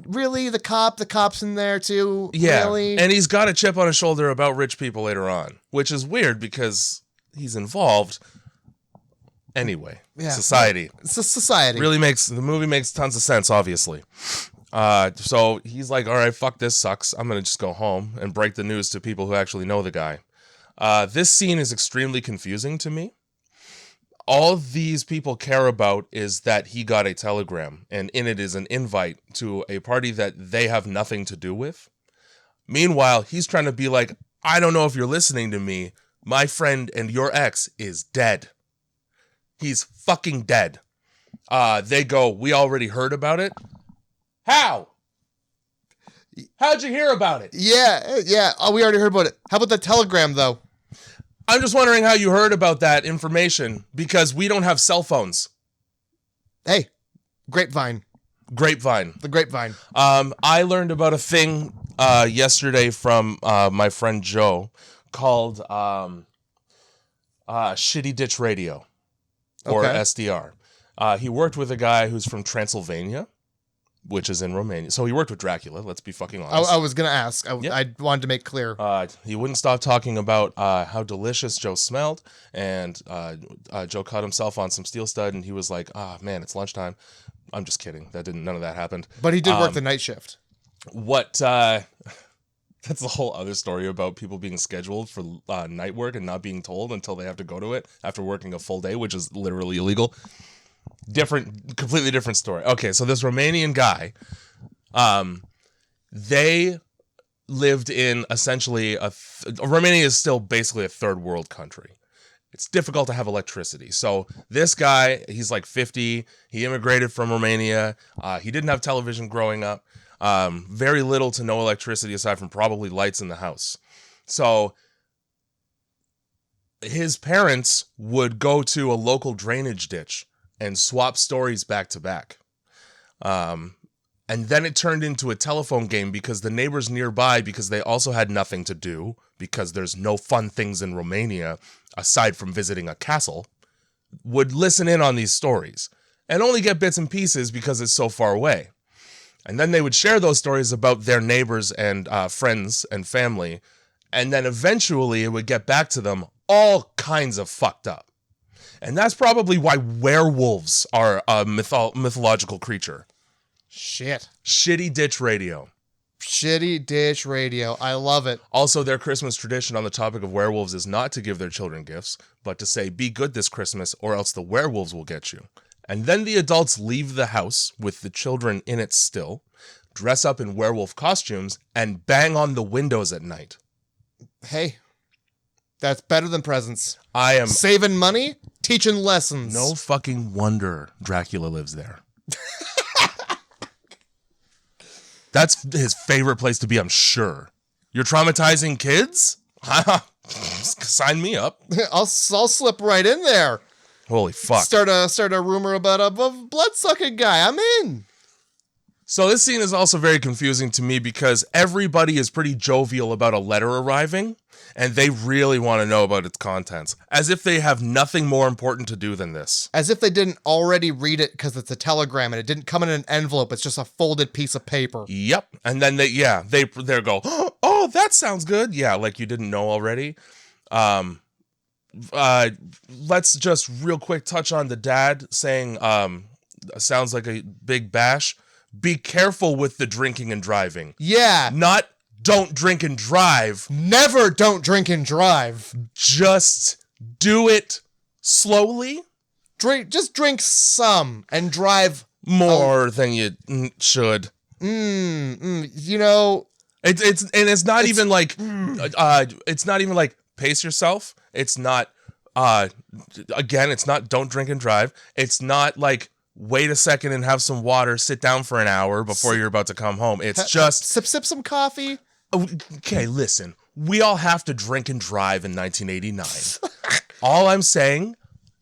[SPEAKER 2] really, the cop's in there too.
[SPEAKER 1] Yeah,
[SPEAKER 2] really?
[SPEAKER 1] And he's got a chip on his shoulder about rich people later on, which is weird because he's involved. Anyway,
[SPEAKER 2] Yeah.
[SPEAKER 1] society.
[SPEAKER 2] It's a society.
[SPEAKER 1] The movie makes tons of sense, obviously. So he's like, all right, fuck this sucks. I'm going to just go home and break the news to people who actually know the guy. This scene is extremely confusing to me. All these people care about is that he got a telegram, and in it is an invite to a party that they have nothing to do with. Meanwhile, he's trying to be like, I don't know if you're listening to me. My friend and your ex is dead. He's fucking dead. They go, we already heard about it. How? How'd you hear about it?
[SPEAKER 2] Yeah. Oh, we already heard about it. How about the telegram, though?
[SPEAKER 1] I'm just wondering how you heard about that information, because we don't have cell phones.
[SPEAKER 2] Hey, grapevine.
[SPEAKER 1] Grapevine.
[SPEAKER 2] The grapevine.
[SPEAKER 1] I learned about a thing yesterday from my friend Joe called Shitty Ditch Radio, or
[SPEAKER 2] Okay.
[SPEAKER 1] SDR. He worked with a guy who's from Transylvania, which is in Romania. So he worked with Dracula, let's be fucking honest.
[SPEAKER 2] I was going to ask. I wanted to make clear.
[SPEAKER 1] He wouldn't stop talking about how delicious Joe smelled, and Joe caught himself on some steel stud, and he was like, man, it's lunchtime. I'm just kidding. None of that happened.
[SPEAKER 2] But he did work the night shift.
[SPEAKER 1] That's a whole other story about people being scheduled for night work and not being told until they have to go to it after working a full day, which is literally illegal. Completely different story. Okay, so this Romanian guy, they lived in essentially Romania is still basically a third world country. It's difficult to have electricity. So this guy, he's like 50. He immigrated from Romania. He didn't have television growing up. Very little to no electricity aside from probably lights in the house. So his parents would go to a local drainage ditch and swap stories back to back. And then it turned into a telephone game because the neighbors nearby, because they also had nothing to do, because there's no fun things in Romania aside from visiting a castle, would listen in on these stories and only get bits and pieces because it's so far away. And then they would share those stories about their neighbors and friends and family. And then eventually it would get back to them all kinds of fucked up. And that's probably why werewolves are a mythological creature.
[SPEAKER 2] Shit.
[SPEAKER 1] Shitty Ditch Radio.
[SPEAKER 2] Shitty Ditch Radio. I love it.
[SPEAKER 1] Also, their Christmas tradition on the topic of werewolves is not to give their children gifts, but to say, be good this Christmas or else the werewolves will get you. And then the adults leave the house with the children in it still, dress up in werewolf costumes, and bang on the windows at night.
[SPEAKER 2] Hey, that's better than presents.
[SPEAKER 1] I am
[SPEAKER 2] saving money, teaching lessons.
[SPEAKER 1] No fucking wonder Dracula lives there. That's his favorite place to be, I'm sure. You're traumatizing kids? Sign me up.
[SPEAKER 2] I'll slip right in there.
[SPEAKER 1] Holy fuck.
[SPEAKER 2] Start a rumor about a blood-sucking guy. I'm in.
[SPEAKER 1] So this scene is also very confusing to me because everybody is pretty jovial about a letter arriving, and they really want to know about its contents, as if they have nothing more important to do than this.
[SPEAKER 2] As if they didn't already read it because it's a telegram and it didn't come in an envelope. It's just a folded piece of paper.
[SPEAKER 1] Yep. And then they go, oh, that sounds good. Yeah, like you didn't know already. Let's just real quick touch on the dad saying, sounds like a big bash. Be careful with the drinking and driving.
[SPEAKER 2] Yeah.
[SPEAKER 1] Not don't drink and drive.
[SPEAKER 2] Never don't drink and drive.
[SPEAKER 1] Just do it slowly.
[SPEAKER 2] Just drink some and drive
[SPEAKER 1] more than you should.
[SPEAKER 2] You know,
[SPEAKER 1] it's not even like it's not even like pace yourself. It's not again, it's not don't drink and drive. It's not like wait a second and have some water, sit down for an hour before you're about to come home. It's just
[SPEAKER 2] sip some coffee.
[SPEAKER 1] Okay, listen. We all have to drink and drive in 1989. All I'm saying,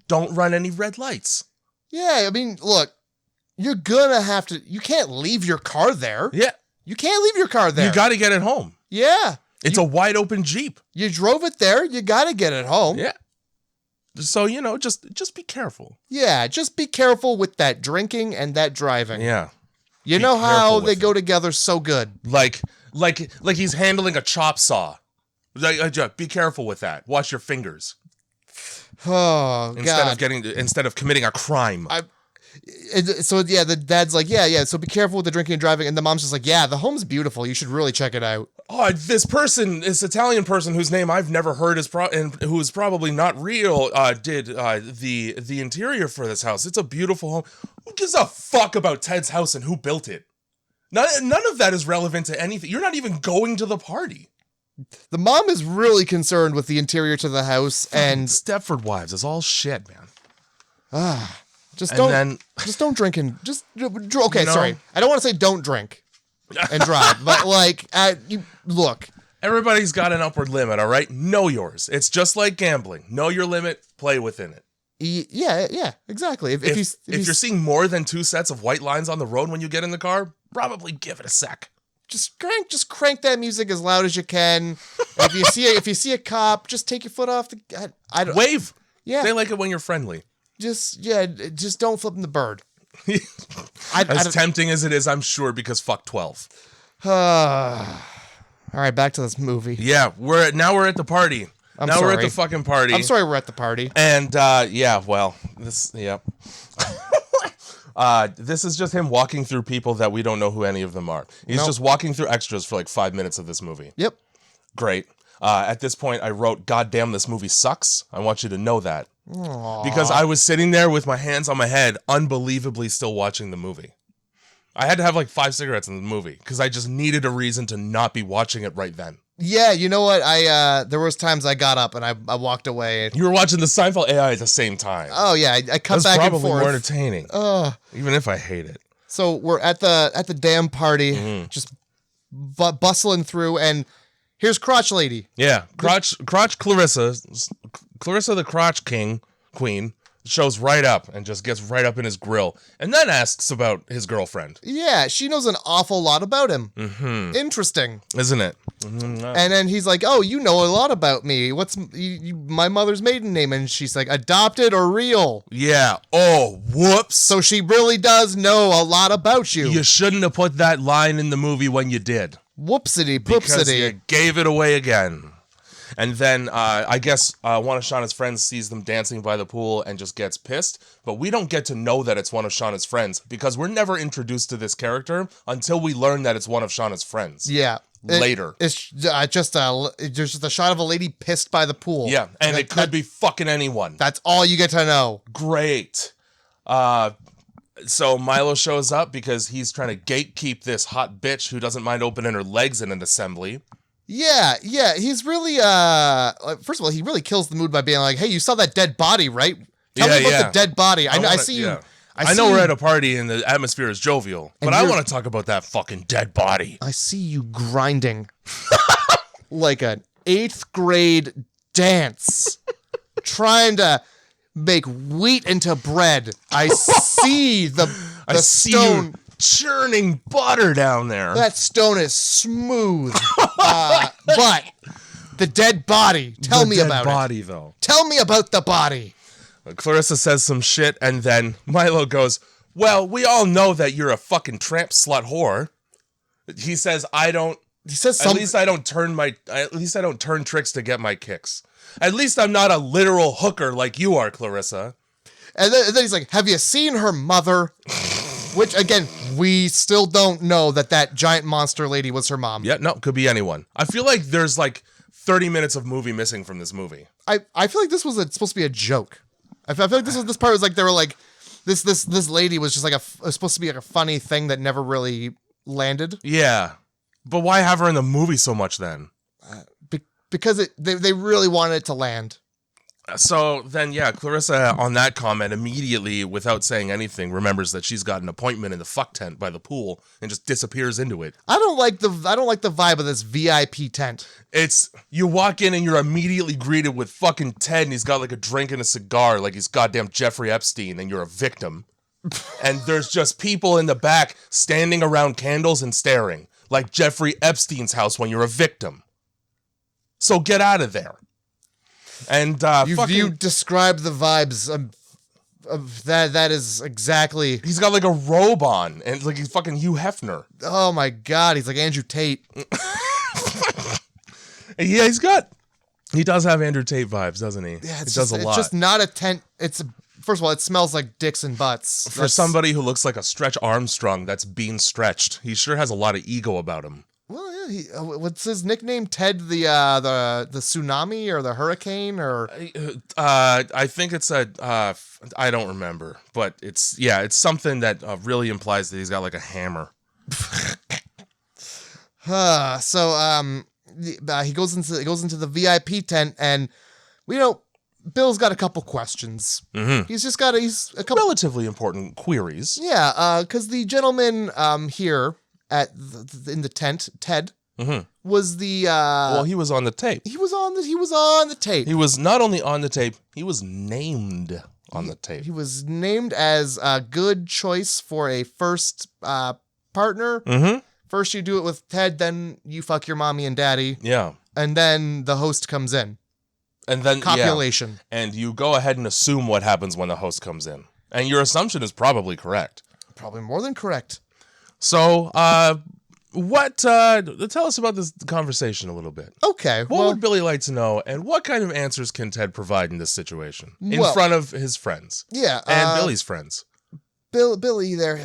[SPEAKER 1] don't run any red lights.
[SPEAKER 2] Yeah, I mean, look, you're gonna have to. You can't leave your car there.
[SPEAKER 1] Yeah.
[SPEAKER 2] You can't leave your car there.
[SPEAKER 1] You got to get it home.
[SPEAKER 2] Yeah.
[SPEAKER 1] It's a wide open Jeep.
[SPEAKER 2] You drove it there. You got to get it home.
[SPEAKER 1] Yeah. So, just be careful.
[SPEAKER 2] Yeah, just be careful with that drinking and that driving.
[SPEAKER 1] Yeah.
[SPEAKER 2] You know how they go together so good.
[SPEAKER 1] Like he's handling a chop saw. Like, be careful with that. Watch your fingers.
[SPEAKER 2] Oh, God.
[SPEAKER 1] Instead of committing a crime.
[SPEAKER 2] So yeah, the dad's like, yeah. So be careful with the drinking and driving, and the mom's just like, yeah, the home's beautiful. You should really check it out.
[SPEAKER 1] Oh, this Italian person whose name I've never heard and who is probably not real, did the interior for this house. It's a beautiful home. Who gives a fuck about Ted's house and who built it? None of that is relevant to anything. You're not even going to the party.
[SPEAKER 2] The mom is really concerned with the interior to the house, and
[SPEAKER 1] Stepford Wives is all shit, man.
[SPEAKER 2] Just don't drink and okay. Sorry, I don't want to say don't drink and drive, but like, look.
[SPEAKER 1] Everybody's got an upward limit, all right? Know yours. It's just like gambling. Know your limit, play within it.
[SPEAKER 2] Yeah, exactly. If
[SPEAKER 1] you're seeing more than 2 sets of white lines on the road when you get in the car, probably give it a sec.
[SPEAKER 2] Just crank that music as loud as you can. If you see a cop, just take your foot off the.
[SPEAKER 1] Wave.
[SPEAKER 2] Yeah,
[SPEAKER 1] they like it when you're friendly.
[SPEAKER 2] Just don't flip them the bird.
[SPEAKER 1] As tempting as it is, I'm sure, because fuck 12.
[SPEAKER 2] All right, back to this movie.
[SPEAKER 1] Yeah, we're at the party. We're at the fucking party.
[SPEAKER 2] I'm sorry, we're at the party.
[SPEAKER 1] And this is just him walking through people that we don't know who any of them are. He's just walking through extras for like 5 minutes of this movie.
[SPEAKER 2] Yep.
[SPEAKER 1] Great. At this point, I wrote, "God damn, this movie sucks." I want you to know that.
[SPEAKER 2] Aww.
[SPEAKER 1] Because I was sitting there with my hands on my head, unbelievably still watching the movie. I had to have like 5 cigarettes in the movie because I just needed a reason to not be watching it right then.
[SPEAKER 2] Yeah, you know what? There was times I got up and I walked away.
[SPEAKER 1] You were watching the Seinfeld AI at the same time.
[SPEAKER 2] Oh yeah, I cut back and forth.
[SPEAKER 1] Probably more entertaining. Even if I hate it.
[SPEAKER 2] So we're at the damn party, just bustling through, and here's Crotch Lady.
[SPEAKER 1] Yeah, Crotch Clarissa the Crotch Queen shows right up and just gets right up in his grill, and then asks about his girlfriend.
[SPEAKER 2] Yeah, she knows an awful lot about him. Interesting,
[SPEAKER 1] isn't it?
[SPEAKER 2] And then he's like, "Oh, you know a lot about me. What's my mother's maiden name?" And she's like, "Adopted or real?"
[SPEAKER 1] Yeah. Oh, whoops.
[SPEAKER 2] So she really does know a lot about you.
[SPEAKER 1] You shouldn't have put that line in the movie when you did.
[SPEAKER 2] Whoopsity poopsity.
[SPEAKER 1] Because you gave it away again. And then I guess one of Shauna's friends sees them dancing by the pool and just gets pissed. But we don't get to know that it's one of Shauna's friends because we're never introduced to this character until we learn that it's one of Shauna's friends.
[SPEAKER 2] Yeah.
[SPEAKER 1] Later.
[SPEAKER 2] It's just a shot of a lady pissed by the pool.
[SPEAKER 1] Yeah, and it could be fucking anyone.
[SPEAKER 2] That's all you get to know.
[SPEAKER 1] Great. So Milo shows up because he's trying to gatekeep this hot bitch who doesn't mind opening her legs in an assembly.
[SPEAKER 2] Yeah, he's really, first of all, he really kills the mood by being like, "Hey, you saw that dead body, right? Tell me about the dead body. I see you. I
[SPEAKER 1] know we're at a party and the atmosphere is jovial, but I want to talk about that fucking dead body.
[SPEAKER 2] I see you grinding like an 8th grade dance, trying to make wheat into bread. I see the stone."
[SPEAKER 1] You churning butter down there.
[SPEAKER 2] That stone is smooth. But the dead body. Tell me about it.
[SPEAKER 1] The dead body, though.
[SPEAKER 2] Tell me about the body.
[SPEAKER 1] Clarissa says some shit, and then Milo goes, "Well, we all know that you're a fucking tramp slut whore." He says, "I don't." He says, "At least I don't turn tricks to get my kicks. At least I'm not a literal hooker like you are, Clarissa."
[SPEAKER 2] And then he's like, "Have you seen her mother?" Which, again, we still don't know that giant monster lady was her mom.
[SPEAKER 1] Yeah, no, could be anyone. I feel like there's like 30 minutes of movie missing from this movie.
[SPEAKER 2] I feel like this was supposed to be a joke. I feel like this part was like they were like this lady was just like supposed to be like a funny thing that never really landed.
[SPEAKER 1] Yeah, but why have her in the movie so much then?
[SPEAKER 2] Because they really wanted it to land.
[SPEAKER 1] So then, yeah, Clarissa on that comment immediately, without saying anything, remembers that she's got an appointment in the fuck tent by the pool and just disappears into it.
[SPEAKER 2] I don't like the vibe of this VIP tent.
[SPEAKER 1] It's you walk in and you're immediately greeted with fucking Ted, and he's got like a drink and a cigar, like he's goddamn Jeffrey Epstein, and you're a victim. And there's just people in the back standing around candles and staring, like Jeffrey Epstein's house when you're a victim. So get out of there. And
[SPEAKER 2] you described the vibes of that. That is exactly.
[SPEAKER 1] He's got like a robe on, and like he's fucking Hugh Hefner.
[SPEAKER 2] Oh my god, he's like Andrew Tate.
[SPEAKER 1] Yeah, he's got He does have Andrew Tate vibes, doesn't he?
[SPEAKER 2] Yeah,
[SPEAKER 1] it does a lot.
[SPEAKER 2] It's just not a tent. First of all, it smells like dicks and butts.
[SPEAKER 1] For somebody who looks like a Stretch Armstrong that's being stretched, he sure has a lot of ego about him.
[SPEAKER 2] Well, yeah. What's his nickname? Ted the tsunami or the hurricane or?
[SPEAKER 1] I think it's I don't remember, but it's something that really implies that he's got like a hammer.
[SPEAKER 2] He goes into the VIP tent, and Bill's got a couple questions.
[SPEAKER 1] Mm-hmm.
[SPEAKER 2] He's a couple
[SPEAKER 1] relatively important queries.
[SPEAKER 2] Yeah, because the gentleman here in the tent, Ted, was the
[SPEAKER 1] well, he was on the tape.
[SPEAKER 2] He was on the tape.
[SPEAKER 1] He was not only on the tape, he was named on the tape.
[SPEAKER 2] He was named as a good choice for a first partner.
[SPEAKER 1] Mm-hmm.
[SPEAKER 2] First you do it with Ted, then you fuck your mommy and daddy.
[SPEAKER 1] Yeah.
[SPEAKER 2] And then the host comes in.
[SPEAKER 1] And then
[SPEAKER 2] copulation.
[SPEAKER 1] Yeah. And you go ahead and assume what happens when the host comes in. And your assumption is probably correct.
[SPEAKER 2] Probably more than correct.
[SPEAKER 1] So, tell us about this conversation a little bit.
[SPEAKER 2] Okay.
[SPEAKER 1] What would Billy like to know, and what kind of answers can Ted provide in this situation? In front of his friends.
[SPEAKER 2] Yeah.
[SPEAKER 1] And Billy's friends.
[SPEAKER 2] Billy there, he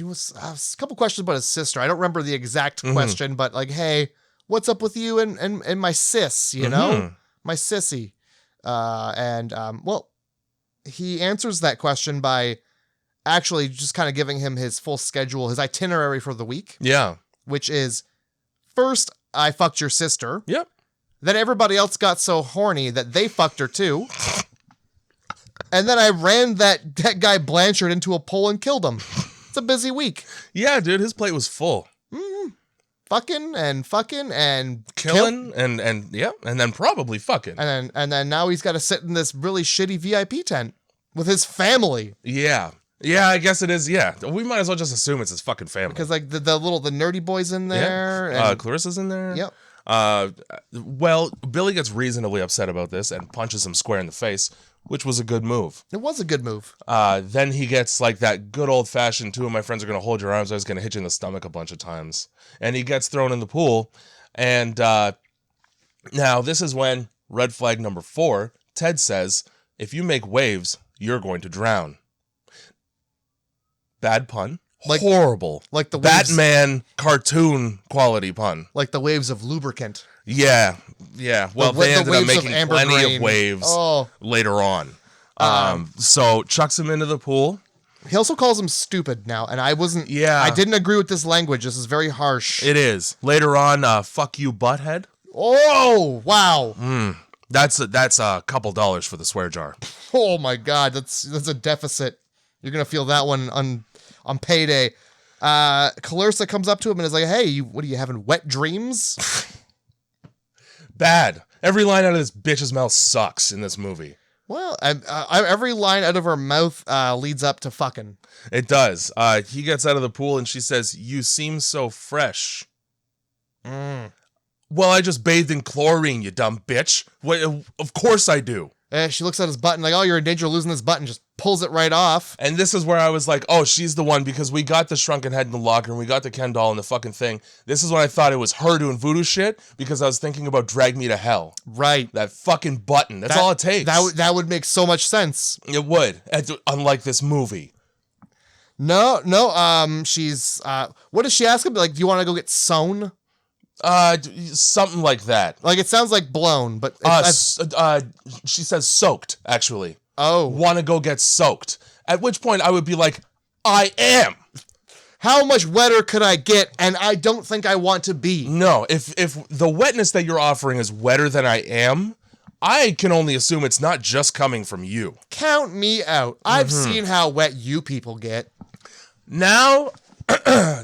[SPEAKER 2] was a couple questions about his sister. I don't remember the exact question, but like, hey, what's up with you and my sis, my sissy? He answers that question by actually just kind of giving him his full schedule, his itinerary for the week.
[SPEAKER 1] Yeah.
[SPEAKER 2] Which is, first, I fucked your sister.
[SPEAKER 1] Yep.
[SPEAKER 2] Then everybody else got so horny that they fucked her too. And then I ran that guy Blanchard into a pole and killed him. It's a busy week.
[SPEAKER 1] Yeah, dude, his plate was full.
[SPEAKER 2] Fucking and
[SPEAKER 1] killing and then probably fucking.
[SPEAKER 2] And then now he's got to sit in this really shitty VIP tent with his family.
[SPEAKER 1] Yeah. Yeah, I guess it is. Yeah. We might as well just assume it's his fucking family.
[SPEAKER 2] Because like the nerdy boy's in there.
[SPEAKER 1] Yeah. Clarissa's in there.
[SPEAKER 2] Yep.
[SPEAKER 1] Well, Billy gets reasonably upset about this and punches him square in the face, which was a good move.
[SPEAKER 2] It was a good move.
[SPEAKER 1] Then he gets like that good old fashioned, two of my friends are going to hold your arms, I was going to hit you in the stomach a bunch of times. And he gets thrown in the pool. And now this is when, red flag number 4, Ted says, if you make waves, you're going to drown. Bad pun. Horrible.
[SPEAKER 2] Like the waves,
[SPEAKER 1] Batman cartoon quality pun.
[SPEAKER 2] Like the waves of lubricant.
[SPEAKER 1] Yeah. Yeah. Well, they ended up making plenty of waves later on. So chucks him into the pool.
[SPEAKER 2] He also calls him stupid now, and I didn't agree with this language. This is very harsh.
[SPEAKER 1] It is. Later on, fuck you, butthead.
[SPEAKER 2] Oh, wow.
[SPEAKER 1] That's a couple dollars for the swear jar.
[SPEAKER 2] Oh my God, that's a deficit. You're gonna feel that one on payday. Clarissa comes up to him and is like, "Hey, what are you having? Wet dreams?"
[SPEAKER 1] Bad. Every line out of this bitch's mouth sucks in this movie.
[SPEAKER 2] Well, every line out of her mouth leads up to fucking.
[SPEAKER 1] It does. He gets out of the pool and she says, "You seem so fresh." Well, I just bathed in chlorine, you dumb bitch. What? Of course I do.
[SPEAKER 2] She looks at his button like, "Oh, you're in danger of losing this button." Just pulls it right off.
[SPEAKER 1] And this is where I was like, "Oh, she's the one," because we got the shrunken head in the locker and we got the Ken doll and the fucking thing. This is when I thought it was her doing voodoo shit because I was thinking about Drag Me to Hell.
[SPEAKER 2] Right.
[SPEAKER 1] That fucking button. That's all it takes.
[SPEAKER 2] That would make so much sense.
[SPEAKER 1] It would. Unlike this movie.
[SPEAKER 2] No. She's. What does she ask him? Like, do you want to go get sewn?
[SPEAKER 1] Something like that.
[SPEAKER 2] Like, it sounds like blown, but
[SPEAKER 1] she says soaked, actually.
[SPEAKER 2] Oh.
[SPEAKER 1] Want to go get soaked. At which point I would be like, I am.
[SPEAKER 2] How much wetter could I get? And I don't think I want to be.
[SPEAKER 1] No, if the wetness that you're offering is wetter than I am, I can only assume it's not just coming from you.
[SPEAKER 2] Count me out. I've seen how wet you people get.
[SPEAKER 1] Now,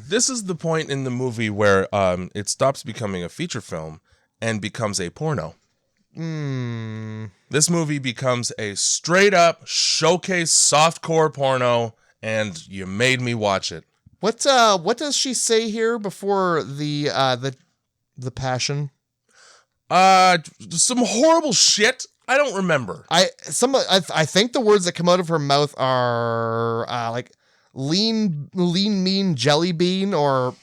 [SPEAKER 1] this is the point in the movie where it stops becoming a feature film and becomes a porno. This movie becomes a straight up showcase softcore porno, and you made me watch it.
[SPEAKER 2] What does she say here before the passion?
[SPEAKER 1] Some horrible shit. I don't remember.
[SPEAKER 2] I think the words that come out of her mouth are like lean mean jelly bean or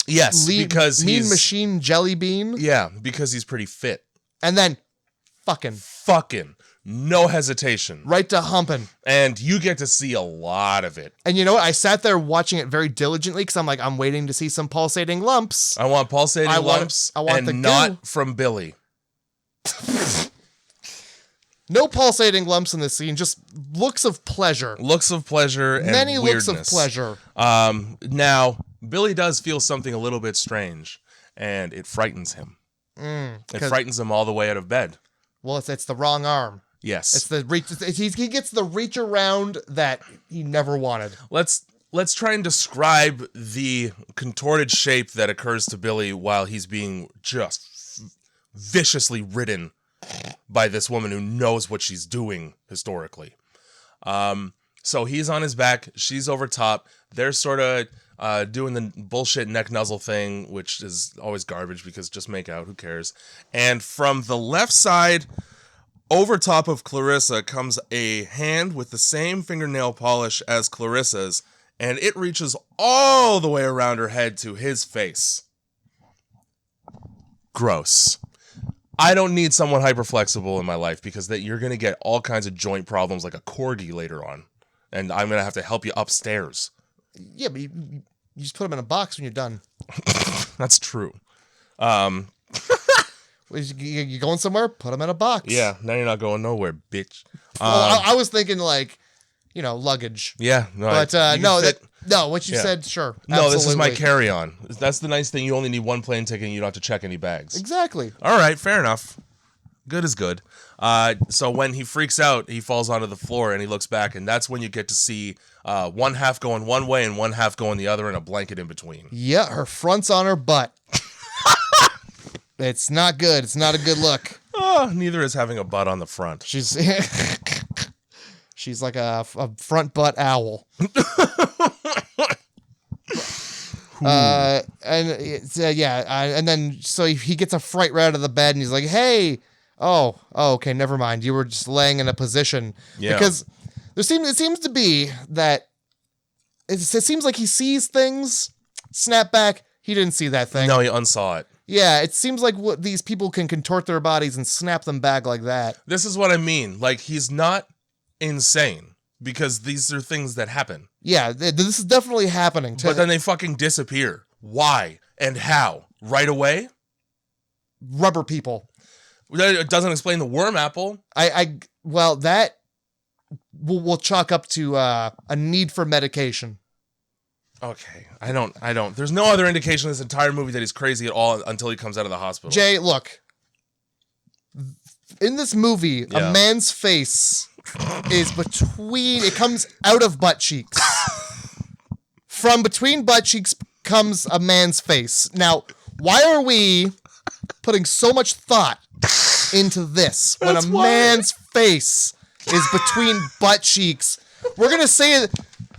[SPEAKER 1] yes, because
[SPEAKER 2] mean
[SPEAKER 1] he's
[SPEAKER 2] machine jelly bean.
[SPEAKER 1] Yeah, because he's pretty fit.
[SPEAKER 2] And then fucking.
[SPEAKER 1] No hesitation.
[SPEAKER 2] Right to humping.
[SPEAKER 1] And you get to see a lot of it.
[SPEAKER 2] And you know what? I sat there watching it very diligently because I'm waiting to see some pulsating lumps.
[SPEAKER 1] I want pulsating lumps
[SPEAKER 2] I want
[SPEAKER 1] and
[SPEAKER 2] the
[SPEAKER 1] not
[SPEAKER 2] goo.
[SPEAKER 1] from Billy.
[SPEAKER 2] No pulsating lumps in this scene, just looks of pleasure.
[SPEAKER 1] Looks of pleasure and
[SPEAKER 2] Many
[SPEAKER 1] weirdness.
[SPEAKER 2] looks of pleasure.
[SPEAKER 1] Now, Billy does feel something a little bit strange, and it frightens him. It frightens him all the way out of bed.
[SPEAKER 2] Well, it's the wrong arm.
[SPEAKER 1] Yes.
[SPEAKER 2] It's the reach. He gets the reach around that he never wanted.
[SPEAKER 1] Let's try and describe the contorted shape that occurs to Billy while he's being just viciously ridden by this woman who knows what she's doing historically. So he's on his back, she's over top. They're sort of doing the bullshit neck nuzzle thing, which is always garbage because just make out, who cares? And from the left side, over top of Clarissa, comes a hand with the same fingernail polish as Clarissa's, and it reaches all the way around her head to his face. Gross. I don't need someone hyperflexible in my life because you're going to get all kinds of joint problems like a corgi later on. And I'm going to have to help you upstairs.
[SPEAKER 2] Yeah, but you just put them in a box when you're done.
[SPEAKER 1] That's true.
[SPEAKER 2] You going somewhere? Put them in a box.
[SPEAKER 1] Yeah, now you're not going nowhere, bitch.
[SPEAKER 2] Well, I was thinking like, luggage.
[SPEAKER 1] Yeah. No,
[SPEAKER 2] but what you said, sure.
[SPEAKER 1] No, this is my carry-on. That's the nice thing. You only need one plane ticket and you don't have to check any bags.
[SPEAKER 2] Exactly.
[SPEAKER 1] All right, fair enough. Good is good. So when he freaks out, he falls onto the floor and he looks back, and that's when you get to see one half going one way and one half going the other and a blanket in between.
[SPEAKER 2] Yeah, her front's on her butt. It's not good. It's not a good look.
[SPEAKER 1] Oh, neither is having a butt on the front.
[SPEAKER 2] She's like a front butt owl. And then so he gets a fright right out of the bed and he's like, "Hey, okay, never mind. You were just laying in a position."
[SPEAKER 1] Yeah.
[SPEAKER 2] Because it seems to be that it seems like he sees things. Snap back. He didn't see that thing.
[SPEAKER 1] No, he unsaw it.
[SPEAKER 2] Yeah, it seems like these people can contort their bodies and snap them back like that.
[SPEAKER 1] This is what I mean. Like, he's not insane because these are things that happen.
[SPEAKER 2] Yeah, this is definitely happening.
[SPEAKER 1] But then they fucking disappear. Why and how? Right away?
[SPEAKER 2] Rubber people.
[SPEAKER 1] It doesn't explain the worm apple.
[SPEAKER 2] Well, that we'll chalk up to a need for medication.
[SPEAKER 1] Okay, I don't. There's no other indication in this entire movie that he's crazy at all until he comes out of the hospital.
[SPEAKER 2] Jay, look. In this movie, a man's face is it comes out of butt cheeks. From between butt cheeks comes a man's face. Now, why are we putting so much thought into this when a man's face is between butt cheeks? We're gonna say it.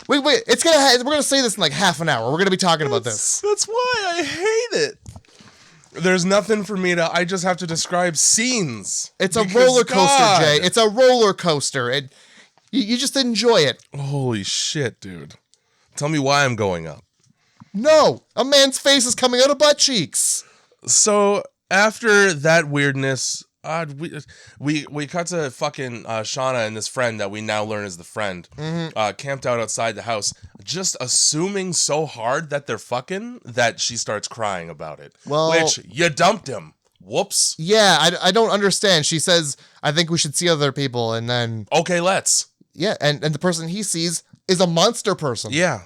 [SPEAKER 2] Wait, we're gonna say this in like half an hour. We're gonna be talking about this.
[SPEAKER 1] That's why I hate it. There's nothing for me I just have to describe scenes.
[SPEAKER 2] It's a roller coaster, Jay. It's a roller coaster. You just enjoy it.
[SPEAKER 1] Holy shit, dude. Tell me why I'm going up.
[SPEAKER 2] No, a man's face is coming out of butt cheeks.
[SPEAKER 1] So after that weirdness, we cut to fucking Shauna and this friend that we now learn is the friend, camped out outside the house, just assuming so hard that they're fucking that she starts crying about it.
[SPEAKER 2] Well,
[SPEAKER 1] which you dumped him. Whoops.
[SPEAKER 2] Yeah, I don't understand. She says, "I think we should see other people," and then
[SPEAKER 1] okay, let's.
[SPEAKER 2] Yeah, and the person he sees is a monster person.
[SPEAKER 1] Yeah.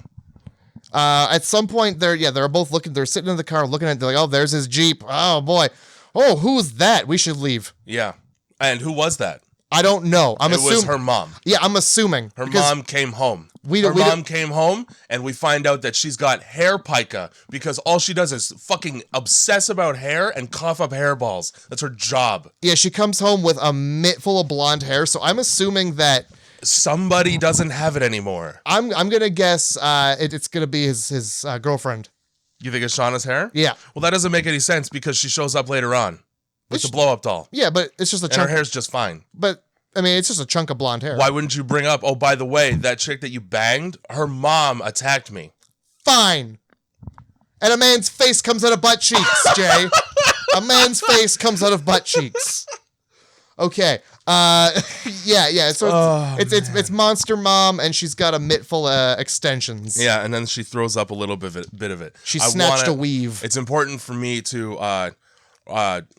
[SPEAKER 2] At some point, they're both looking. They're sitting in the car looking at it. They're like, "Oh, there's his Jeep. Oh boy. Oh, who's that? We should leave."
[SPEAKER 1] Yeah. And who was that?
[SPEAKER 2] I don't know. It
[SPEAKER 1] was her mom.
[SPEAKER 2] Yeah, I'm assuming.
[SPEAKER 1] Her mom came home. Her mom came home, and we find out that she's got hair pica because all she does is fucking obsess about hair and cough up hairballs. That's her job.
[SPEAKER 2] Yeah, she comes home with a mitt full of blonde hair, so I'm assuming that
[SPEAKER 1] somebody doesn't have it anymore.
[SPEAKER 2] I'm gonna guess it's gonna be his girlfriend.
[SPEAKER 1] You think it's Shauna's hair?
[SPEAKER 2] Yeah.
[SPEAKER 1] Well, that doesn't make any sense because she shows up later on with the blow-up doll.
[SPEAKER 2] Yeah, but it's just a chunk.
[SPEAKER 1] And her hair's just fine.
[SPEAKER 2] But, I mean, it's just a chunk of blonde hair.
[SPEAKER 1] Why wouldn't you bring up, oh, by the way, that chick that you banged, her mom attacked me.
[SPEAKER 2] Fine. And a man's face comes out of butt cheeks, Jay. A man's face comes out of butt cheeks. Okay. Yeah. So it's Monster Mom, and she's got a mitt full of extensions.
[SPEAKER 1] Yeah, and then she throws up a little bit of it.
[SPEAKER 2] She snatched a weave.
[SPEAKER 1] It's important for me to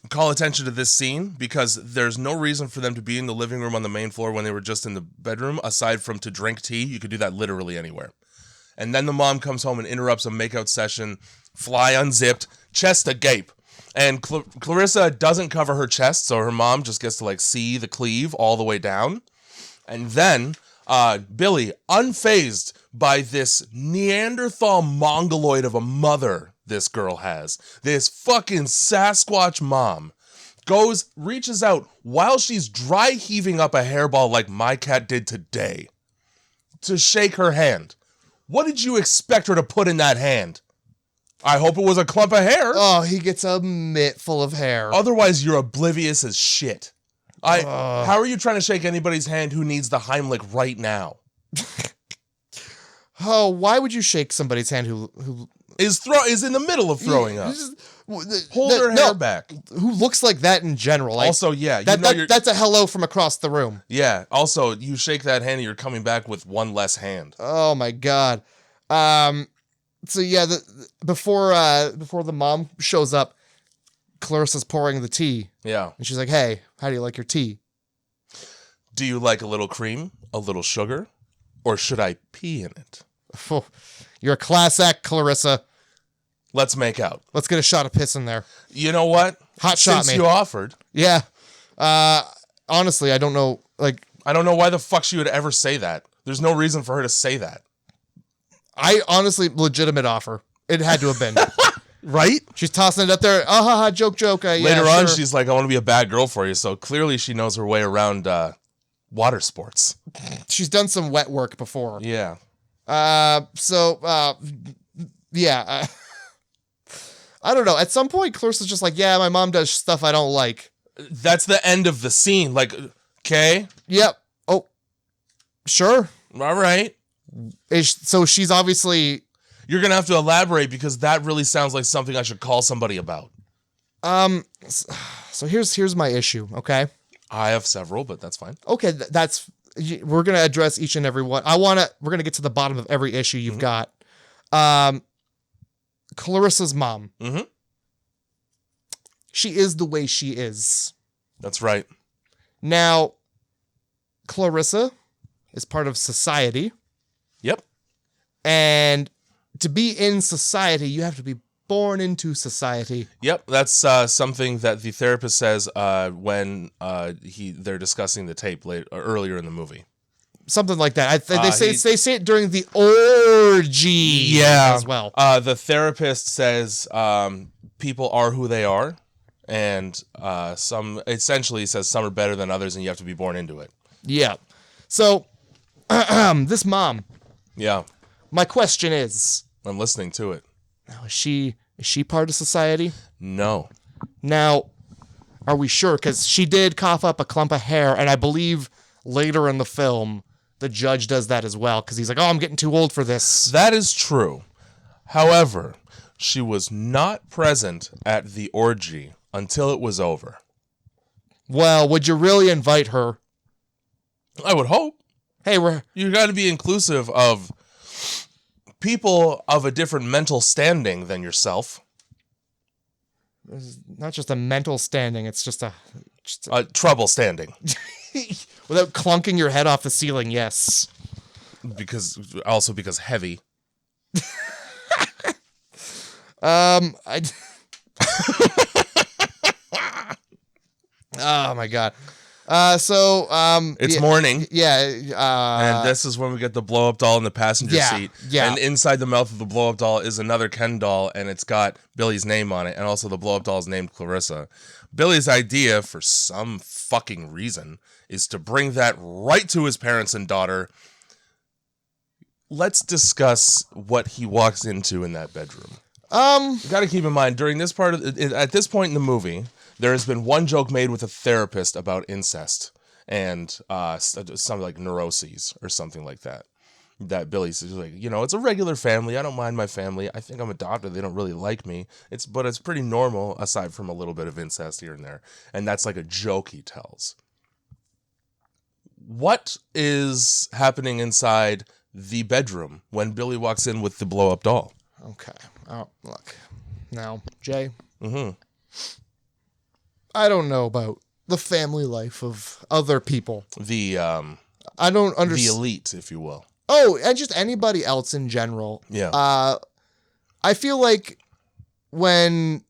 [SPEAKER 1] call attention to this scene because there's no reason for them to be in the living room on the main floor when they were just in the bedroom, aside from to drink tea. You could do that literally anywhere. And then the mom comes home and interrupts a makeout session, fly unzipped, chest agape. And Clarissa doesn't cover her chest, so her mom just gets to like see the cleave all the way down. And then Billy, unfazed by this Neanderthal mongoloid of a mother this girl has, this fucking Sasquatch mom, reaches out while she's dry heaving up a hairball like my cat did today to shake her hand. What did you expect her to put in that hand? I hope it was a clump of hair.
[SPEAKER 2] Oh, he gets a mitt full of hair.
[SPEAKER 1] Otherwise, you're oblivious as shit. How are you trying to shake anybody's hand who needs the Heimlich right now?
[SPEAKER 2] Oh, why would you shake somebody's hand who
[SPEAKER 1] is in the middle of throwing up? Hold her hair back.
[SPEAKER 2] Who looks like that in general? Like,
[SPEAKER 1] also, yeah,
[SPEAKER 2] that's a hello from across the room.
[SPEAKER 1] Yeah. Also, you shake that hand, and you're coming back with one less hand.
[SPEAKER 2] Oh my god. So yeah, before the mom shows up, Clarissa's pouring the tea.
[SPEAKER 1] Yeah.
[SPEAKER 2] And she's like, "Hey, how do you like your tea?
[SPEAKER 1] Do you like a little cream, a little sugar, or should I pee in it?"
[SPEAKER 2] Oh, you're a class act, Clarissa.
[SPEAKER 1] Let's make out.
[SPEAKER 2] Let's get a shot of piss in there.
[SPEAKER 1] You know what?
[SPEAKER 2] Hot shot
[SPEAKER 1] Since
[SPEAKER 2] me.
[SPEAKER 1] you offered.
[SPEAKER 2] Yeah. Honestly, I don't know. Like,
[SPEAKER 1] I don't know why the fuck she would ever say that. There's no reason for her to say that.
[SPEAKER 2] I honestly, legitimate offer. It had to have been.
[SPEAKER 1] Right?
[SPEAKER 2] She's tossing it up there. Oh, haha, joke.
[SPEAKER 1] Later on,
[SPEAKER 2] sure.
[SPEAKER 1] she's like, I want to be a bad girl for you. So clearly she knows her way around water sports.
[SPEAKER 2] She's done some wet work before.
[SPEAKER 1] Yeah.
[SPEAKER 2] Yeah. I don't know. At some point, Clarissa's just like, yeah, my mom does stuff I don't like.
[SPEAKER 1] That's the end of the scene. Like, okay.
[SPEAKER 2] Yep. Oh, sure.
[SPEAKER 1] All right.
[SPEAKER 2] So she's obviously...
[SPEAKER 1] You're going to have to elaborate because that really sounds like something I should call somebody about.
[SPEAKER 2] So here's my issue, okay?
[SPEAKER 1] I have several, but that's fine.
[SPEAKER 2] Okay, we're going to address each and every one. We're going to get to the bottom of every issue you've got. Clarissa's mom.
[SPEAKER 1] Mm-hmm.
[SPEAKER 2] She is the way she is.
[SPEAKER 1] That's right.
[SPEAKER 2] Now, Clarissa is part of society.
[SPEAKER 1] Yep.
[SPEAKER 2] And to be in society, you have to be born into society.
[SPEAKER 1] Yep, that's something that the therapist says when they're discussing the tape earlier in the movie.
[SPEAKER 2] Something like that. They say it during the orgy as well.
[SPEAKER 1] The therapist says people are who they are, and some are better than others, and you have to be born into it.
[SPEAKER 2] Yeah. So this mom.
[SPEAKER 1] Yeah.
[SPEAKER 2] My question is,
[SPEAKER 1] I'm listening to it.
[SPEAKER 2] now is she part of society?
[SPEAKER 1] No.
[SPEAKER 2] Now, are we sure? Because she did cough up a clump of hair, and I believe later in the film, the judge does that as well, because he's like, oh, I'm getting too old for this.
[SPEAKER 1] That is true. However, she was not present at the orgy until it was over.
[SPEAKER 2] Well, would you really invite her?
[SPEAKER 1] I would hope.
[SPEAKER 2] Hey,
[SPEAKER 1] You got to be inclusive of people of a different mental standing than yourself.
[SPEAKER 2] It's not just a mental standing, it's just a
[SPEAKER 1] trouble standing.
[SPEAKER 2] Without clunking your head off the ceiling, yes.
[SPEAKER 1] Because heavy.
[SPEAKER 2] Oh my god.
[SPEAKER 1] It's morning.
[SPEAKER 2] Yeah.
[SPEAKER 1] And this is when we get the blow-up doll in the passenger seat.
[SPEAKER 2] Yeah.
[SPEAKER 1] And inside the mouth of the blow-up doll is another Ken doll, and it's got Billy's name on it, and also the blow-up doll is named Clarissa. Billy's idea, for some fucking reason, is to bring that right to his parents and daughter. Let's discuss what he walks into in that bedroom. You got to keep in mind, during this part at this point in the movie, there has been one joke made with a therapist about incest and something like neuroses or something like that. that Billy says, like, it's a regular family. I don't mind my family. I think I'm adopted. They don't really like me. But it's pretty normal, aside from a little bit of incest here and there. And that's like a joke he tells. What is happening inside the bedroom when Billy walks in with the blow-up doll?
[SPEAKER 2] Okay. Oh, look. Now, Jay.
[SPEAKER 1] Mm-hmm.
[SPEAKER 2] I don't know about the family life of other people.
[SPEAKER 1] I
[SPEAKER 2] don't understand.
[SPEAKER 1] The elite, if you will.
[SPEAKER 2] Oh, and just anybody else in general.
[SPEAKER 1] Yeah.
[SPEAKER 2] I feel like when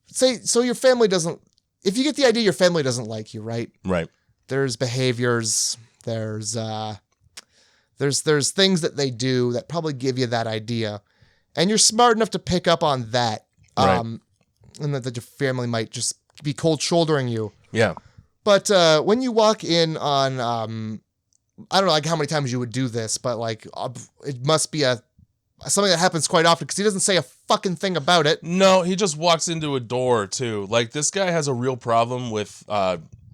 [SPEAKER 2] say, so your family doesn't, if you get the idea your family doesn't like you, right?
[SPEAKER 1] Right.
[SPEAKER 2] There's behaviors, there's things that they do that probably give you that idea. And you're smart enough to pick up on that.
[SPEAKER 1] Right.
[SPEAKER 2] And that your family might just be cold shouldering you.
[SPEAKER 1] Yeah.
[SPEAKER 2] But when you walk in on, I don't know like how many times you would do this, but like it must be something that happens quite often because he doesn't say a fucking thing about it.
[SPEAKER 1] No, he just walks into a door too. Like this guy has a real problem with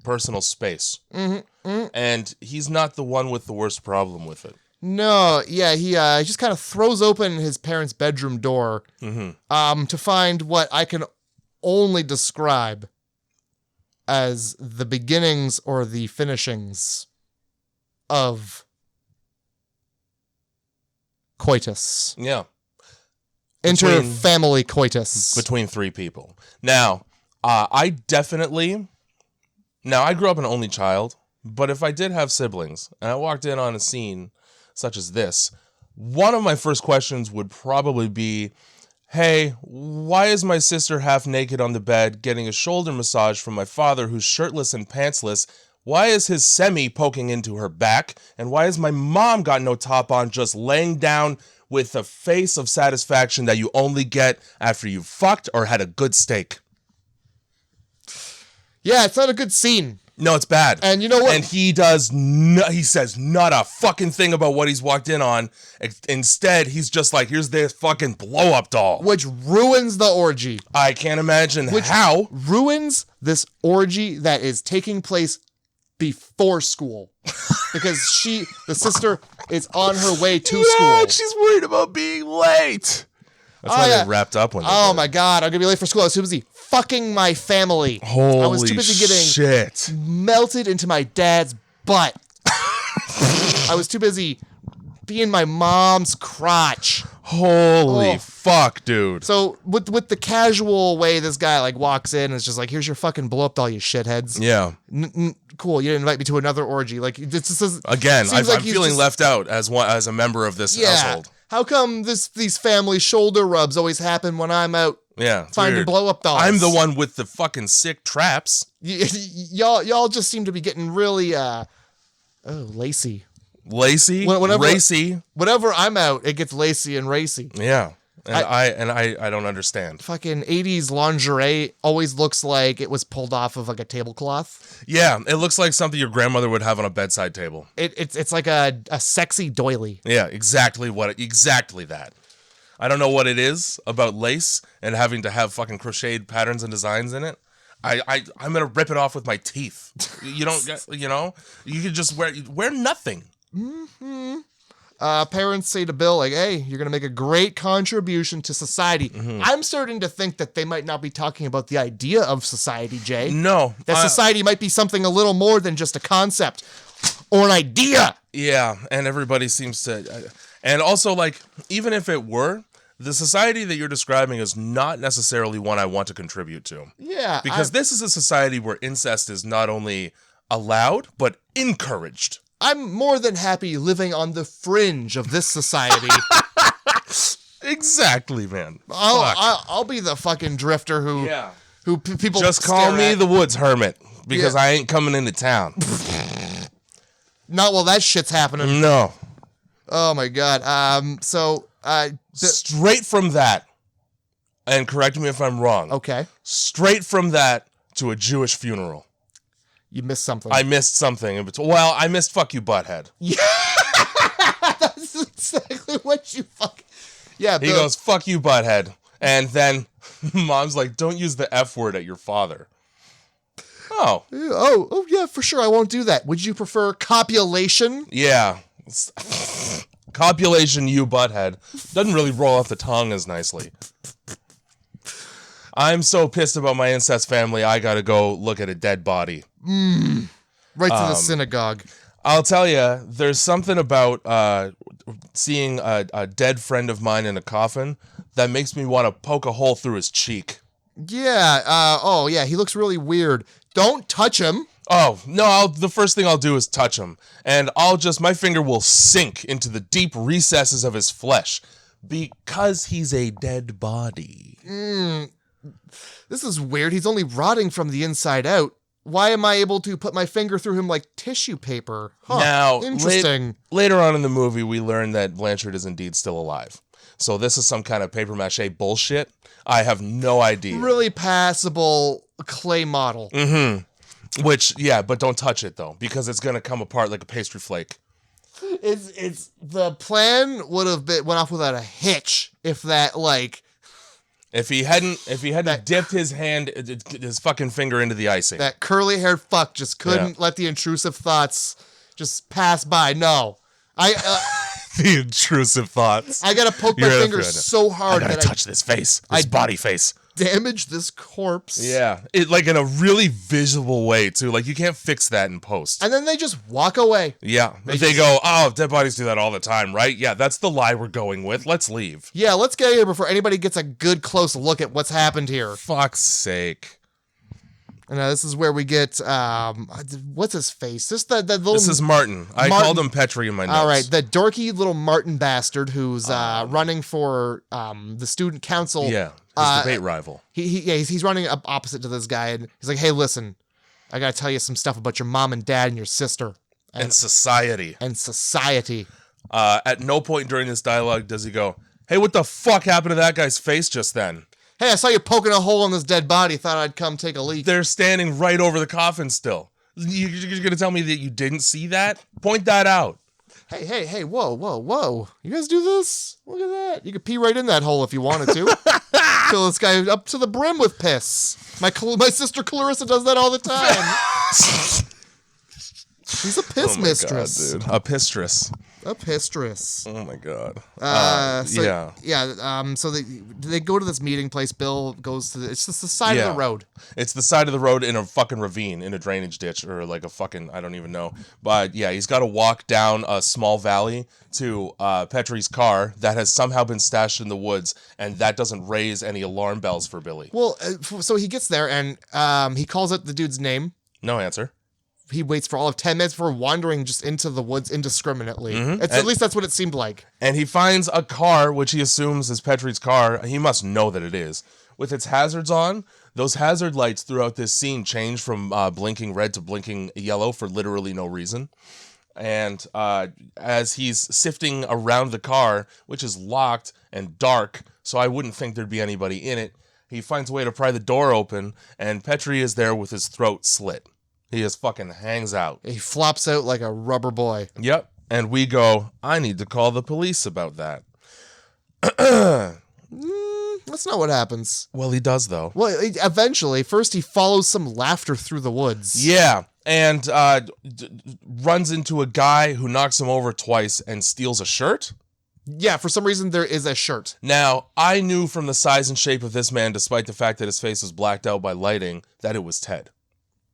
[SPEAKER 1] personal space. Mm-hmm. And he's not the one with the worst problem with it.
[SPEAKER 2] No, yeah, he just kind of throws open his parents' bedroom door to find what I can only describe as the beginnings or the finishings of coitus.
[SPEAKER 1] Yeah.
[SPEAKER 2] Inter-family coitus.
[SPEAKER 1] Between three people. Now, I grew up an only child, but if I did have siblings and I walked in on a scene such as this, one of my first questions would probably be, hey, why is my sister half naked on the bed getting a shoulder massage from my father who's shirtless and pantsless? Why is his semi poking into her back? And why has my mom got no top on, just laying down with a face of satisfaction that you only get after you've fucked or had a good steak?
[SPEAKER 2] Yeah, it's not a good scene.
[SPEAKER 1] No, it's bad.
[SPEAKER 2] And you know what?
[SPEAKER 1] And he says not a fucking thing about what he's walked in on. Instead, he's just like, here's this fucking blow-up doll.
[SPEAKER 2] Which ruins the orgy.
[SPEAKER 1] I can't imagine how.
[SPEAKER 2] Ruins this orgy that is taking place before school. Because the sister is on her way to school.
[SPEAKER 1] She's worried about being late. That's why they wrapped up when they did.
[SPEAKER 2] My God, I'm going to be late for school. I was too busy fucking my family.
[SPEAKER 1] Holy
[SPEAKER 2] I was too busy getting
[SPEAKER 1] shit.
[SPEAKER 2] melted into my dad's butt. I was too busy being my mom's crotch.
[SPEAKER 1] Holy fuck, dude.
[SPEAKER 2] So with the casual way this guy like walks in and is just like, here's your fucking blow up doll, you shitheads.
[SPEAKER 1] Yeah.
[SPEAKER 2] Cool, you didn't invite me to another orgy. Like
[SPEAKER 1] again, I'm feeling left out as a member of this household.
[SPEAKER 2] How come these family shoulder rubs always happen when I'm out finding blow up dolls?
[SPEAKER 1] I'm the one with the fucking sick traps.
[SPEAKER 2] Y'all just seem to be getting really lacy.
[SPEAKER 1] Lacy? Racy?
[SPEAKER 2] Whenever I'm out, it gets lacy and racy.
[SPEAKER 1] Yeah. And I don't understand.
[SPEAKER 2] Fucking 80s lingerie always looks like it was pulled off of like a tablecloth.
[SPEAKER 1] Yeah, it looks like something your grandmother would have on a bedside table.
[SPEAKER 2] It's like a sexy doily.
[SPEAKER 1] Yeah, exactly that. I don't know what it is about lace and having to have fucking crocheted patterns and designs in it. I'm gonna rip it off with my teeth. You don't get, you could just wear nothing.
[SPEAKER 2] Mm-hmm. Parents say to Bill, like, hey, you're going to make a great contribution to society. Mm-hmm. I'm starting to think that they might not be talking about the idea of society, Jay.
[SPEAKER 1] No.
[SPEAKER 2] That society might be something a little more than just a concept or an idea.
[SPEAKER 1] Yeah, and everybody seems to... and also, like, even if it were, the society that you're describing is not necessarily one I want to contribute to.
[SPEAKER 2] Yeah.
[SPEAKER 1] Because this is a society where incest is not only allowed, but encouraged.
[SPEAKER 2] I'm more than happy living on the fringe of this society.
[SPEAKER 1] Exactly, man.
[SPEAKER 2] I'll be the fucking drifter who people
[SPEAKER 1] just call me the woods hermit because I ain't coming into town.
[SPEAKER 2] Not while that shit's happening.
[SPEAKER 1] No.
[SPEAKER 2] Oh my God.
[SPEAKER 1] Straight from that, and correct me if I'm wrong.
[SPEAKER 2] Okay.
[SPEAKER 1] Straight from that to a Jewish funeral.
[SPEAKER 2] You missed something.
[SPEAKER 1] I missed something. Well, I missed fuck you, butthead.
[SPEAKER 2] Yeah. That's exactly what you fuck. Yeah.
[SPEAKER 1] He goes, fuck you, butthead. And then mom's like, don't use the F word at your father. Oh.
[SPEAKER 2] Oh, yeah, for sure. I won't do that. Would you prefer copulation?
[SPEAKER 1] Yeah. Copulation, you butthead. Doesn't really roll off the tongue as nicely. I'm so pissed about my incest family, I gotta go look at a dead body.
[SPEAKER 2] Right to the synagogue.
[SPEAKER 1] I'll tell you, there's something about seeing a dead friend of mine in a coffin that makes me want to poke a hole through his cheek.
[SPEAKER 2] Yeah, he looks really weird. Don't touch him.
[SPEAKER 1] Oh, no, the first thing I'll do is touch him. And my finger will sink into the deep recesses of his flesh. Because he's a dead body.
[SPEAKER 2] This is weird. He's only rotting from the inside out. Why am I able to put my finger through him like tissue paper?
[SPEAKER 1] Now,
[SPEAKER 2] interesting.
[SPEAKER 1] Later on in the movie, we learn that Blanchard is indeed still alive. So this is some kind of papier-mâché bullshit. I have no idea.
[SPEAKER 2] Really passable clay model.
[SPEAKER 1] Mm-hmm. Which, yeah, but don't touch it, though, because it's going to come apart like a pastry flake.
[SPEAKER 2] It's the plan would have went off without a hitch if that, like...
[SPEAKER 1] If he hadn't dipped his fucking finger into the icing.
[SPEAKER 2] That curly-haired fuck just couldn't let the intrusive thoughts just pass by. No.
[SPEAKER 1] The intrusive thoughts.
[SPEAKER 2] I gotta poke my finger so hard
[SPEAKER 1] that I touch this face, this body face.
[SPEAKER 2] Damage this corpse.
[SPEAKER 1] Yeah, like in a really visible way too. Like you can't fix that in post.
[SPEAKER 2] And then they just walk away.
[SPEAKER 1] Yeah, they go, "Oh, dead bodies do that all the time, right?" Yeah, that's the lie we're going with. Let's leave.
[SPEAKER 2] Yeah, let's get out of here before anybody gets a good close look at what's happened here.
[SPEAKER 1] Fuck's sake.
[SPEAKER 2] And this is where we get what's his face? This
[SPEAKER 1] is Martin. I called him Petrie in my notes.
[SPEAKER 2] All right, the dorky little Martin bastard who's running for the student council.
[SPEAKER 1] Yeah, his debate rival.
[SPEAKER 2] He's running up opposite to this guy, and he's like, "Hey, listen, I gotta tell you some stuff about your mom and dad and your sister
[SPEAKER 1] and society."
[SPEAKER 2] At
[SPEAKER 1] no point during this dialogue does he go, "Hey, what the fuck happened to that guy's face just then?"
[SPEAKER 2] Hey, I saw you poking a hole in this dead body. Thought I'd come take a leak.
[SPEAKER 1] They're standing right over the coffin still. You're going to tell me that you didn't see that? Point that out.
[SPEAKER 2] Hey, whoa. You guys do this? Look at that. You could pee right in that hole if you wanted to. Fill this guy up to the brim with piss. My sister Clarissa does that all the time. She's a piss mistress.
[SPEAKER 1] God, dude. A pistress.
[SPEAKER 2] A pistress.
[SPEAKER 1] Oh my god.
[SPEAKER 2] So they go to this meeting place. Bill goes to it's just the side of the road.
[SPEAKER 1] It's the side of the road in a fucking ravine, in a drainage ditch, or like a fucking, I don't even know. But yeah, he's got to walk down a small valley to Petrie's car that has somehow been stashed in the woods, and that doesn't raise any alarm bells for Billy.
[SPEAKER 2] Well, so he gets there and he calls out the dude's name.
[SPEAKER 1] No answer.
[SPEAKER 2] He waits for all of 10 minutes before wandering just into the woods indiscriminately. Mm-hmm. At least that's what it seemed like.
[SPEAKER 1] And he finds a car, which he assumes is Petrie's car. He must know that it is. With its hazards on, those hazard lights throughout this scene change from blinking red to blinking yellow for literally no reason. And as he's sifting around the car, which is locked and dark, so I wouldn't think there'd be anybody in it, he finds a way to pry the door open, and Petrie is there with his throat slit. He just fucking hangs out.
[SPEAKER 2] He flops out like a rubber boy.
[SPEAKER 1] Yep. And we go, I need to call the police about that.
[SPEAKER 2] That's not what happens.
[SPEAKER 1] Well, he does, though.
[SPEAKER 2] Well, eventually. First, he follows some laughter through the woods.
[SPEAKER 1] Yeah. And runs into a guy who knocks him over twice and steals a shirt.
[SPEAKER 2] Yeah, for some reason, there is a shirt.
[SPEAKER 1] Now, I knew from the size and shape of this man, despite the fact that his face was blacked out by lighting, that it was Ted.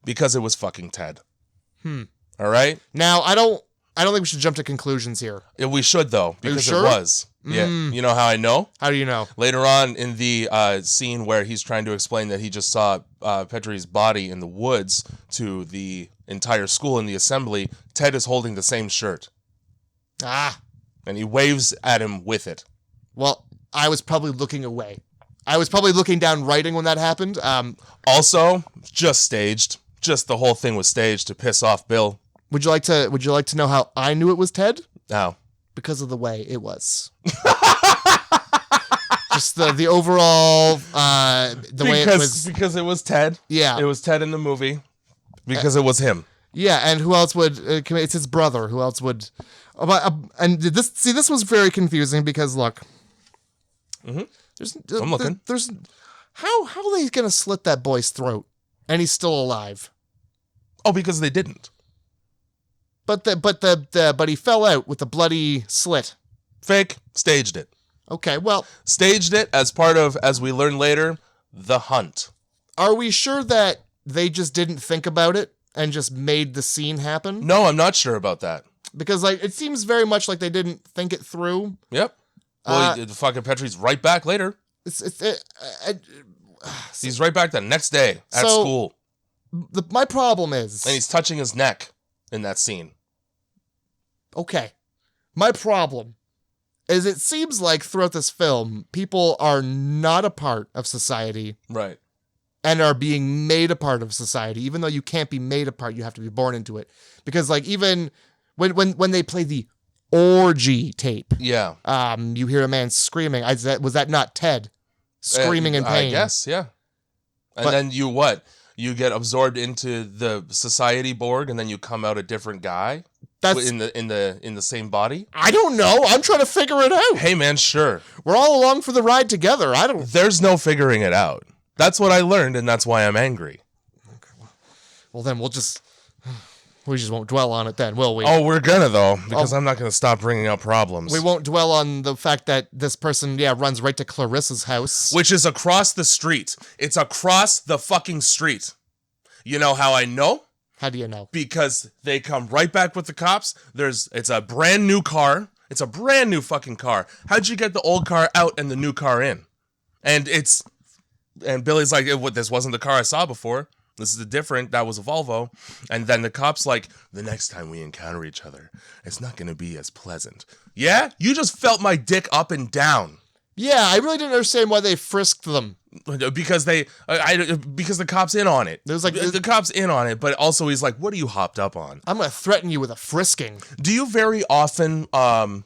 [SPEAKER 1] Because it was fucking Ted. All right?
[SPEAKER 2] Now, I don't think we should jump to conclusions here.
[SPEAKER 1] Yeah, we should, though, because
[SPEAKER 2] sure?
[SPEAKER 1] it was. Yeah. You know how I know?
[SPEAKER 2] How do you know?
[SPEAKER 1] Later on in the scene where he's trying to explain that he just saw Petrie's body in the woods to the entire school in the assembly, Ted is holding the same shirt. And he waves at him with it.
[SPEAKER 2] Well, I was probably looking away. I was probably looking down writing when that happened.
[SPEAKER 1] Also, just staged. Just the whole thing was staged to piss off Bill.
[SPEAKER 2] Would you like to know how I knew it was Ted?
[SPEAKER 1] How?
[SPEAKER 2] Because of the way it was. Just the overall way it was.
[SPEAKER 1] Because it was Ted.
[SPEAKER 2] Yeah.
[SPEAKER 1] It was Ted in the movie. Because it was him.
[SPEAKER 2] Yeah, and who else would? It's his brother. Who else would? And this was very confusing because look.
[SPEAKER 1] Mm-hmm. I'm looking.
[SPEAKER 2] There's how are they gonna slit that boy's throat? And he's still alive.
[SPEAKER 1] Oh, because they didn't.
[SPEAKER 2] But he fell out with a bloody slit.
[SPEAKER 1] Fake. Staged it.
[SPEAKER 2] Okay, well,
[SPEAKER 1] Staged it as part of, as we learn later, the hunt.
[SPEAKER 2] are we sure that they just didn't think about it and just made the scene happen?
[SPEAKER 1] No, I'm not sure about that.
[SPEAKER 2] Because like it seems very much like they didn't think it through.
[SPEAKER 1] Yep. Well, fucking Petrie's right back later. He's right back the next day at school.
[SPEAKER 2] My problem is...
[SPEAKER 1] And he's touching his neck in that scene.
[SPEAKER 2] Okay. My problem is it seems like throughout this film, people are not a part of society.
[SPEAKER 1] Right.
[SPEAKER 2] And are being made a part of society. Even though you can't be made a part, you have to be born into it. Because like even when they play the orgy tape,
[SPEAKER 1] yeah,
[SPEAKER 2] you hear a man screaming. Was that not Ted screaming in pain?
[SPEAKER 1] I guess, yeah. And then you what? You get absorbed into the society Borg, and then you come out a different guy. That's in the same body.
[SPEAKER 2] I don't know. I'm trying to figure it out.
[SPEAKER 1] Hey man, sure.
[SPEAKER 2] We're all along for the ride together.
[SPEAKER 1] There's no figuring it out. That's what I learned, and that's why I'm angry.
[SPEAKER 2] Okay, well then we just won't dwell on it then, will we?
[SPEAKER 1] Oh, we're gonna though, because I'm not gonna stop bringing up problems.
[SPEAKER 2] We won't dwell on the fact that this person, runs right to Clarissa's house,
[SPEAKER 1] which is across the street. It's across the fucking street. You know how I know?
[SPEAKER 2] How do you know? Because
[SPEAKER 1] they come right back with the cops. It's a brand new car. It's a brand new fucking car. How'd you get the old car out and the new car in? And Billy's like, this wasn't the car I saw before. This is that was a Volvo. And then the cop's like, the next time we encounter each other, it's not going to be as pleasant. Yeah? You just felt my dick up and down.
[SPEAKER 2] Yeah, I really didn't understand why they frisked them.
[SPEAKER 1] Because because the cop's in on it.
[SPEAKER 2] There's like
[SPEAKER 1] the cop's in on it, but also he's like, what are you hopped up on?
[SPEAKER 2] I'm going to threaten you with a frisking.
[SPEAKER 1] Do you very often, when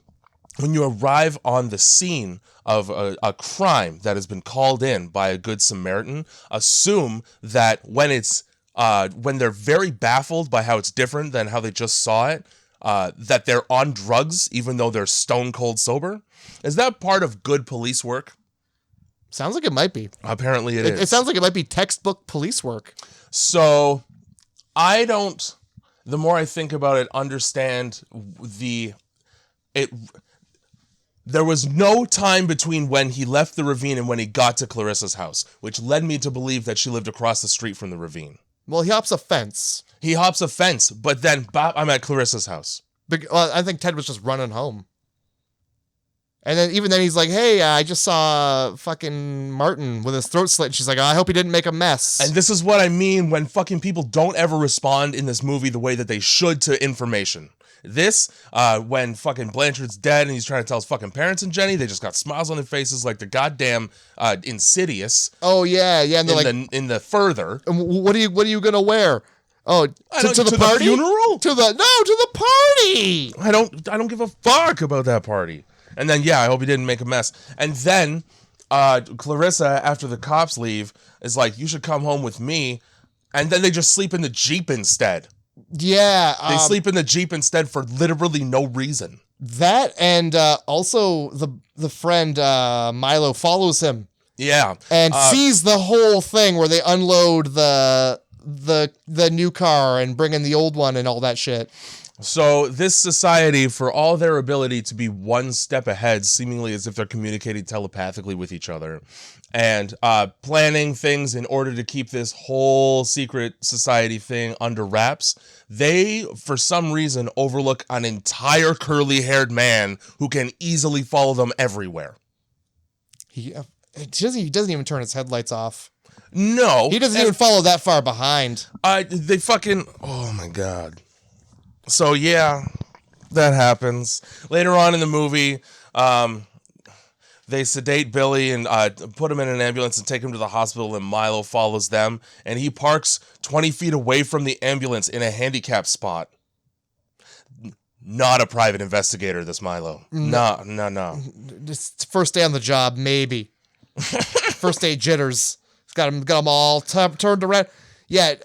[SPEAKER 1] you arrive on the scene of a crime that has been called in by a good Samaritan, assume that when they're very baffled by how it's different than how they just saw it, that they're on drugs even though they're stone cold sober? Is that part of good police work?
[SPEAKER 2] Sounds like it might be.
[SPEAKER 1] Apparently it is.
[SPEAKER 2] It sounds like it might be textbook police work.
[SPEAKER 1] So I don't, the more I think about it, understand there was no time between when he left the ravine and when he got to Clarissa's house, which led me to believe that she lived across the street from the ravine.
[SPEAKER 2] Well, he hops a fence.
[SPEAKER 1] But then I'm at Clarissa's house.
[SPEAKER 2] I think Ted was just running home. And then even then he's like, hey, I just saw fucking Martin with his throat slit. And she's like, I hope he didn't make a mess.
[SPEAKER 1] And this is what I mean when fucking people don't ever respond in this movie the way that they should to information. When fucking Blanchard's dead and he's trying to tell his fucking parents and Jenny, they just got smiles on their faces like the goddamn Insidious.
[SPEAKER 2] Oh, yeah. And they're
[SPEAKER 1] in the further.
[SPEAKER 2] What are you going to wear? Oh, to the party?
[SPEAKER 1] The funeral?
[SPEAKER 2] To the party.
[SPEAKER 1] I don't give a fuck about that party. And then, I hope he didn't make a mess. And then Clarissa, after the cops leave, is like, you should come home with me. And then they just sleep in the Jeep instead.
[SPEAKER 2] Yeah.
[SPEAKER 1] They sleep in the Jeep instead for literally no reason.
[SPEAKER 2] That and also the friend Milo follows him.
[SPEAKER 1] Yeah.
[SPEAKER 2] And sees the whole thing where they unload the new car and bring in the old one and all that shit.
[SPEAKER 1] So this society, for all their ability to be one step ahead, seemingly as if they're communicating telepathically with each other, and planning things in order to keep this whole secret society thing under wraps, they, for some reason, overlook an entire curly-haired man who can easily follow them everywhere.
[SPEAKER 2] He doesn't even turn his headlights off.
[SPEAKER 1] No.
[SPEAKER 2] He doesn't even follow that far behind.
[SPEAKER 1] They fucking... Oh, my God. So, yeah, that happens. Later on in the movie, they sedate Billy and put him in an ambulance and take him to the hospital, and Milo follows them, and he parks 20 feet away from the ambulance in a handicap spot. Not a private investigator, this Milo. No.
[SPEAKER 2] Just first day on the job, maybe. First day jitters. Got him all turned around. Yeah,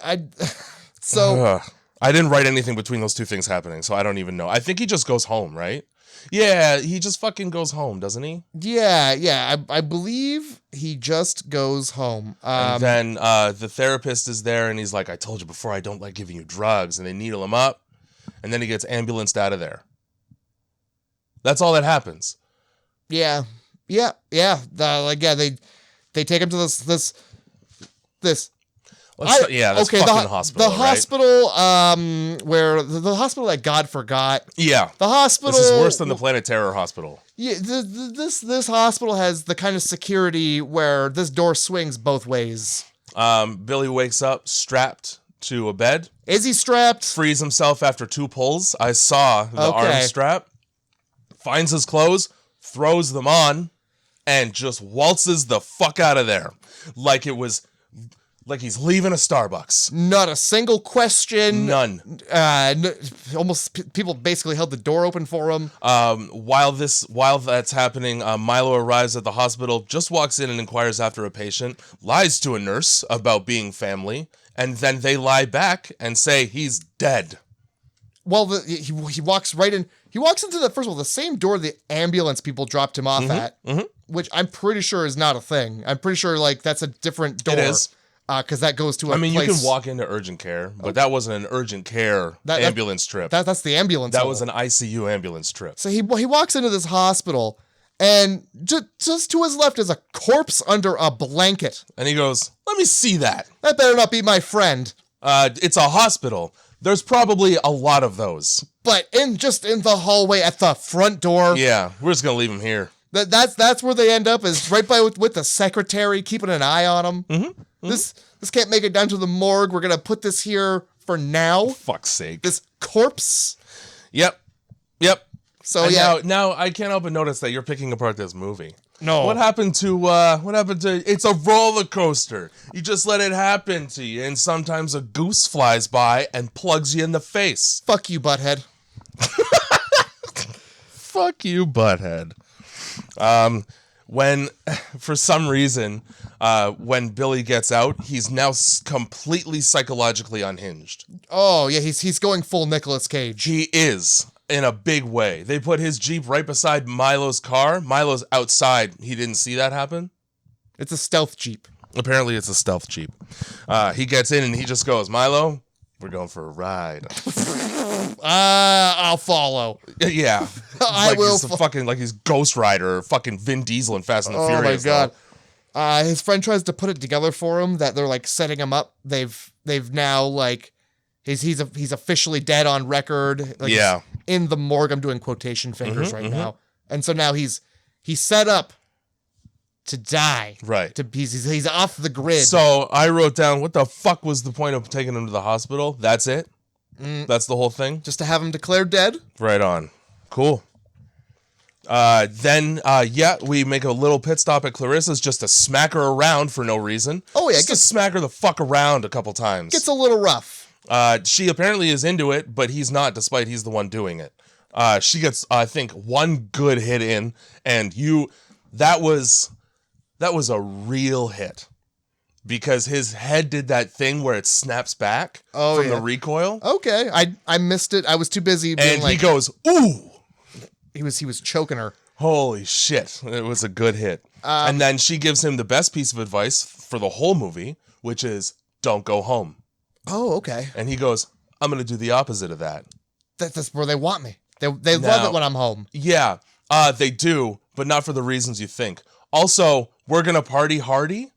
[SPEAKER 1] I didn't write anything between those two things happening, so I don't even know. I think he just goes home, right? Yeah, he just fucking goes home, doesn't he?
[SPEAKER 2] Yeah. I believe he just goes home.
[SPEAKER 1] And then the therapist is there, and he's like, I told you before, I don't like giving you drugs. And they needle him up, and then he gets ambulanced out of there. That's all that happens.
[SPEAKER 2] Yeah. They take him to this.
[SPEAKER 1] That's fucking hospital.
[SPEAKER 2] The hospital, where the hospital that God forgot.
[SPEAKER 1] Yeah.
[SPEAKER 2] The hospital.
[SPEAKER 1] This is worse than the Planet Terror hospital.
[SPEAKER 2] Yeah, this hospital has the kind of security where this door swings both ways.
[SPEAKER 1] Billy wakes up strapped to a bed.
[SPEAKER 2] Is he strapped?
[SPEAKER 1] Frees himself after 2 pulls. I saw the arm strap. Finds his clothes, throws them on, and just waltzes the fuck out of there. Like he's leaving a Starbucks.
[SPEAKER 2] Not a single question.
[SPEAKER 1] None.
[SPEAKER 2] Almost people basically held the door open for him.
[SPEAKER 1] While that's happening, Milo arrives at the hospital, just walks in and inquires after a patient, lies to a nurse about being family, and then they lie back and say he's dead.
[SPEAKER 2] Well, he walks right in. He walks into the same door the ambulance people dropped him off at, which I'm pretty sure is not a thing. I'm pretty sure that's a different door.
[SPEAKER 1] It is.
[SPEAKER 2] Because that goes to a place.
[SPEAKER 1] You can walk into urgent care, but that wasn't an urgent care ambulance trip.
[SPEAKER 2] That's the ambulance.
[SPEAKER 1] That was an ICU ambulance trip.
[SPEAKER 2] So he walks into this hospital, and just to his left is a corpse under a blanket.
[SPEAKER 1] And he goes, let me see that.
[SPEAKER 2] That better not be my friend.
[SPEAKER 1] It's a hospital. There's probably a lot of those.
[SPEAKER 2] But in the hallway at the front door.
[SPEAKER 1] Yeah, we're just gonna leave him here.
[SPEAKER 2] That's where they end up, is right by with the secretary keeping an eye on him. Mm-hmm. This can't make it down to the morgue. We're gonna put this here for now.
[SPEAKER 1] Fuck's sake.
[SPEAKER 2] This corpse.
[SPEAKER 1] Yep.
[SPEAKER 2] So
[SPEAKER 1] and now I can't help but notice that you're picking apart this movie.
[SPEAKER 2] No.
[SPEAKER 1] What happened to it's a roller coaster. You just let it happen to you, and sometimes a goose flies by and plugs you in the face.
[SPEAKER 2] Fuck you, butthead.
[SPEAKER 1] Fuck you, butthead. When, for some reason, when Billy gets out, he's now completely psychologically unhinged.
[SPEAKER 2] Oh, yeah, he's going full Nicolas Cage.
[SPEAKER 1] He is, in a big way. They put his Jeep right beside Milo's car. Milo's outside. He didn't see that happen.
[SPEAKER 2] It's a stealth Jeep.
[SPEAKER 1] Apparently, it's a stealth Jeep. He gets in and he just goes, Milo, we're going for a ride.
[SPEAKER 2] I'll follow.
[SPEAKER 1] Yeah.
[SPEAKER 2] I will.
[SPEAKER 1] He's Ghost Rider or fucking Vin Diesel in Fast and the Furious.
[SPEAKER 2] Oh my god. His friend tries to put it together for him that they're setting him up. They've now he's officially dead on record. He's in the morgue. I'm doing quotation fingers now. And so now he's set up to die.
[SPEAKER 1] Right.
[SPEAKER 2] He's off the grid.
[SPEAKER 1] So I wrote down, what the fuck was the point of taking him to the hospital? That's it? That's the whole thing?
[SPEAKER 2] Just to have him declared dead?
[SPEAKER 1] Right on. Cool. Then we make a little pit stop at Clarissa's just to smack her around for no reason.
[SPEAKER 2] Oh, yeah.
[SPEAKER 1] Just to smack her the fuck around a couple times.
[SPEAKER 2] Gets a little rough.
[SPEAKER 1] She apparently is into it, but he's not, despite he's the one doing it. She gets, I think, one good hit in, and that was a real hit. Because his head did that thing where it snaps back from the recoil.
[SPEAKER 2] Okay, I missed it. I was too busy being
[SPEAKER 1] he goes, ooh!
[SPEAKER 2] He was choking her.
[SPEAKER 1] Holy shit. It was a good hit. And then she gives him the best piece of advice for the whole movie, which is, don't go home.
[SPEAKER 2] Oh, okay.
[SPEAKER 1] And he goes, I'm going to do the opposite of that.
[SPEAKER 2] That's where they want me. They love it when I'm home.
[SPEAKER 1] Yeah, they do, but not for the reasons you think. Also, we're going to party hardy?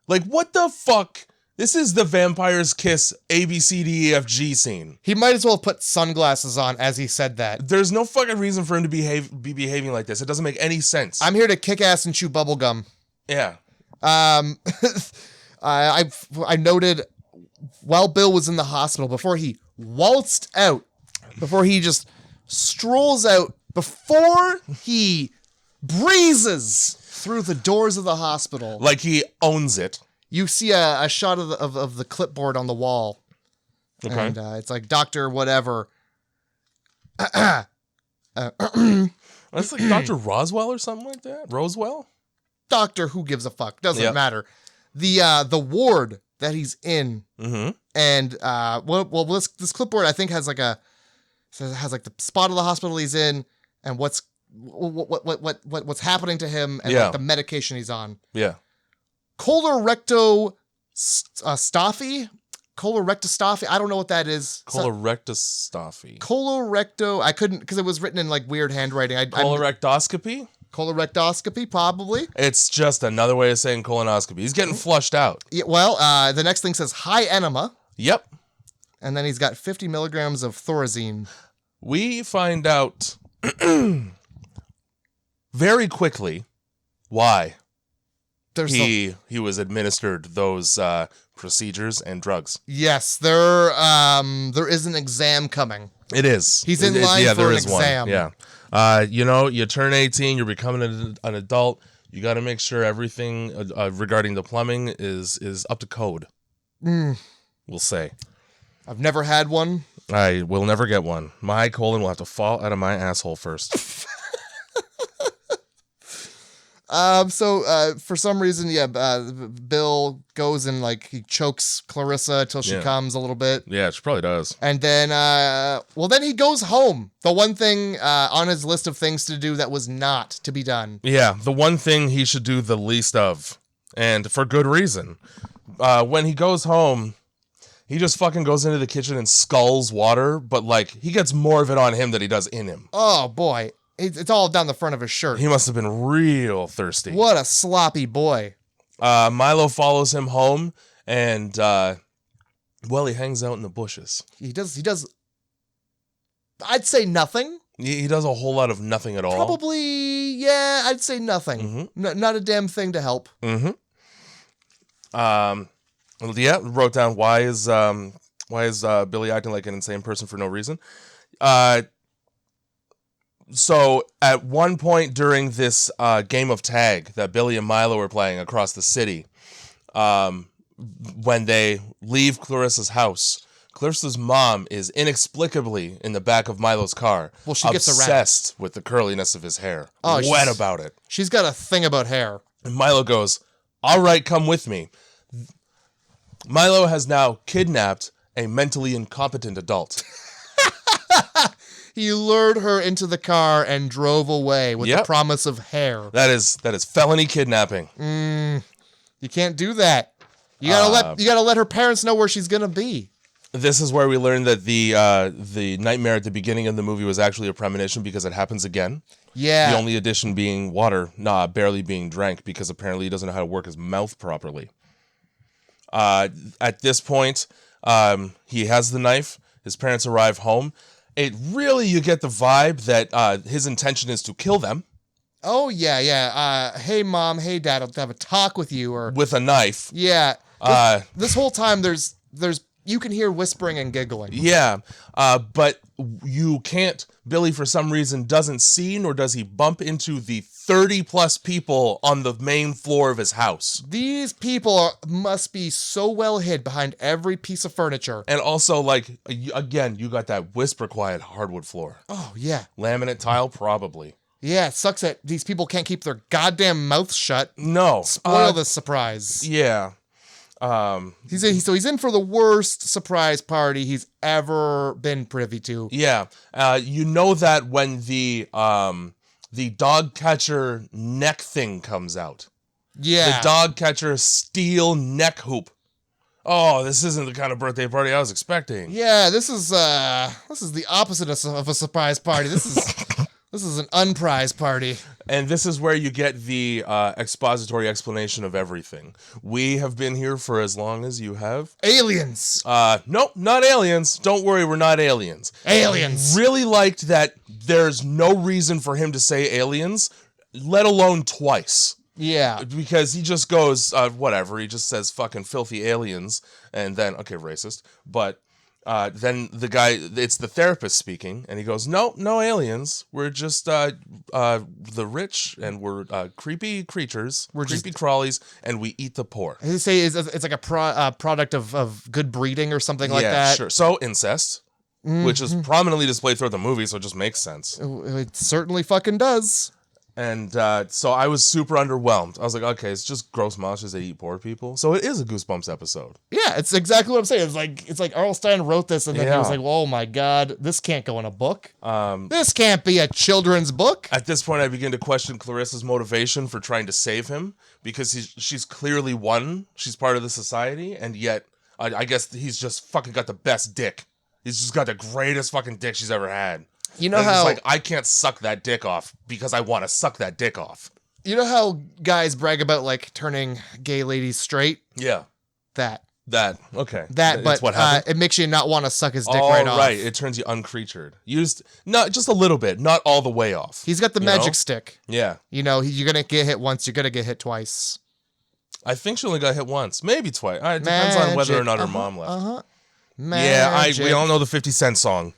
[SPEAKER 1] What the fuck? This is the Vampire's Kiss ABCDEFG scene.
[SPEAKER 2] He might as well put sunglasses on as he said that.
[SPEAKER 1] There's no fucking reason for him to be behaving like this. It doesn't make any sense.
[SPEAKER 2] I'm here to kick ass and chew bubblegum.
[SPEAKER 1] Yeah.
[SPEAKER 2] I noted while Bill was in the hospital, before he waltzed out, before he just strolls out, before he breezes through the doors of the hospital.
[SPEAKER 1] Like he owns it.
[SPEAKER 2] You see a shot of the clipboard on the wall. Okay. And it's Dr. whatever.
[SPEAKER 1] That's Dr. Roswell or something like that? Roswell?
[SPEAKER 2] Doctor who gives a fuck. Doesn't matter. The ward that he's in. Mm-hmm. And this clipboard I think has the spot of the hospital he's in. and what's happening to him and like the medication he's on.
[SPEAKER 1] Yeah.
[SPEAKER 2] Colorectostophy? I don't know what that is.
[SPEAKER 1] Colorectostophy.
[SPEAKER 2] I couldn't, because it was written in like weird handwriting.
[SPEAKER 1] Colorectoscopy?
[SPEAKER 2] Colorectoscopy, probably.
[SPEAKER 1] It's just another way of saying colonoscopy. He's getting flushed out.
[SPEAKER 2] Yeah, well, the next thing says high enema.
[SPEAKER 1] Yep.
[SPEAKER 2] And then he's got 50 milligrams of thorazine.
[SPEAKER 1] We find out very quickly why he was administered those procedures and drugs.
[SPEAKER 2] Yes, there is an exam coming.
[SPEAKER 1] It is.
[SPEAKER 2] He's in line for an exam.
[SPEAKER 1] One. Yeah. You turn 18, you're becoming an adult. You got to make sure everything regarding the plumbing is up to code. We'll say. I've
[SPEAKER 2] never had one.
[SPEAKER 1] I will never get one. My colon will have to fall out of my asshole first.
[SPEAKER 2] For some reason, Bill goes and like he chokes Clarissa till she comes a little bit.
[SPEAKER 1] Yeah, she probably does.
[SPEAKER 2] And then, then he goes home. The one thing on his list of things to do that was not to be done.
[SPEAKER 1] Yeah, the one thing he should do the least of, and for good reason. When he goes home, he just fucking goes into the kitchen and sculls water, but like he gets more of it on him than he does in him.
[SPEAKER 2] Oh boy. It's all down the front of his shirt.
[SPEAKER 1] He must have been real thirsty.
[SPEAKER 2] What a sloppy boy.
[SPEAKER 1] Milo follows him home, and, he hangs out in the bushes.
[SPEAKER 2] He does, I'd say nothing.
[SPEAKER 1] He does a whole lot of nothing at all.
[SPEAKER 2] Probably, yeah, I'd say nothing.
[SPEAKER 1] Mm-hmm.
[SPEAKER 2] Not a damn thing to help.
[SPEAKER 1] Mm-hmm. Wrote down why is Billy acting like an insane person for no reason. So at one point during this game of tag that Billy and Milo were playing across the city, when they leave Clarissa's house, Clarissa's mom is inexplicably in the back of Milo's car.
[SPEAKER 2] Well, she gets
[SPEAKER 1] obsessed with the curliness of his hair.
[SPEAKER 2] Oh,
[SPEAKER 1] wet about it.
[SPEAKER 2] She's got a thing about hair.
[SPEAKER 1] And Milo goes, "All right, come with me." Milo has now kidnapped a mentally incompetent adult.
[SPEAKER 2] He lured her into the car and drove away with the promise of hair.
[SPEAKER 1] That is felony kidnapping.
[SPEAKER 2] You can't do that. You gotta let her parents know where she's gonna be.
[SPEAKER 1] This is where we learn that the nightmare at the beginning of the movie was actually a premonition because it happens again.
[SPEAKER 2] Yeah.
[SPEAKER 1] The only addition being water, barely being drank because apparently he doesn't know how to work his mouth properly. At this point, he has the knife. His parents arrive home. You get the vibe that his intention is to kill them.
[SPEAKER 2] Oh, yeah. Hey, Mom, hey, Dad, I'll have a talk with you. Or
[SPEAKER 1] with a knife.
[SPEAKER 2] Yeah. This whole time, there's you can hear whispering and giggling.
[SPEAKER 1] Yeah, but you can't. Billy, for some reason, doesn't see, nor does he bump into the 30-plus people on the main floor of his house.
[SPEAKER 2] These people must be so well hid behind every piece of furniture.
[SPEAKER 1] And also, again, you got that whisper-quiet hardwood floor.
[SPEAKER 2] Oh, yeah.
[SPEAKER 1] Laminate tile, probably.
[SPEAKER 2] Yeah, it sucks that these people can't keep their goddamn mouths shut.
[SPEAKER 1] No.
[SPEAKER 2] Spoil the surprise.
[SPEAKER 1] Yeah.
[SPEAKER 2] He's in for the worst surprise party he's ever been privy to.
[SPEAKER 1] Yeah. You know that when the dog catcher neck thing comes out.
[SPEAKER 2] Yeah.
[SPEAKER 1] The dog catcher steel neck hoop. Oh, this isn't the kind of birthday party I was expecting.
[SPEAKER 2] Yeah, this is the opposite of a surprise party. This is an unprized party.
[SPEAKER 1] And this is where you get the expository explanation of everything. We have been here for as long as you have.
[SPEAKER 2] Aliens.
[SPEAKER 1] Nope, not aliens. Don't worry, we're not aliens.
[SPEAKER 2] Aliens.
[SPEAKER 1] Really liked that there's no reason for him to say aliens, let alone twice.
[SPEAKER 2] Yeah.
[SPEAKER 1] Because he just goes, whatever, he just says fucking filthy aliens, and then, okay, racist, but... then the guy, it's the therapist speaking, and he goes, no aliens. We're just the rich, and we're creepy creatures. We're creepy crawlies, and we eat the poor.
[SPEAKER 2] They say it's like a product of good breeding or something like that.
[SPEAKER 1] Yeah, sure. So incest, which is prominently displayed throughout the movie, so it just makes sense.
[SPEAKER 2] It certainly fucking does.
[SPEAKER 1] And so I was super underwhelmed. I was like, okay, it's just gross monsters that eat poor people. So it is a Goosebumps episode.
[SPEAKER 2] Yeah, it's exactly what I'm saying. It's like Arl Stein wrote this, and then he was
[SPEAKER 1] Yeah.
[SPEAKER 2] like, "Oh my god, this can't go in a book. This can't be a children's book."
[SPEAKER 1] At this point, I begin to question Clarissa's motivation for trying to save him, because she's clearly won. She's part of the society, and yet I guess he's just fucking got the best dick. He's just got the greatest fucking dick she's ever had.
[SPEAKER 2] You know
[SPEAKER 1] and
[SPEAKER 2] how
[SPEAKER 1] it's like, I can't suck that dick off because I want to suck that dick off.
[SPEAKER 2] you know how guys brag about like turning gay ladies straight?
[SPEAKER 1] Yeah.
[SPEAKER 2] That,
[SPEAKER 1] Okay.
[SPEAKER 2] but
[SPEAKER 1] That's what happened.
[SPEAKER 2] it makes you not want to suck his dick
[SPEAKER 1] Oh,
[SPEAKER 2] right off.
[SPEAKER 1] right. It turns you uncreatured. Not just a little bit, not all the way off.
[SPEAKER 2] He's got the
[SPEAKER 1] You
[SPEAKER 2] magic
[SPEAKER 1] know?
[SPEAKER 2] stick.
[SPEAKER 1] Yeah.
[SPEAKER 2] You know, you're gonna get hit once, you're gonna get hit twice.
[SPEAKER 1] I think she only got hit once, maybe twice. It depends on whether or not her mom left. Yeah, we all know the 50 Cent song.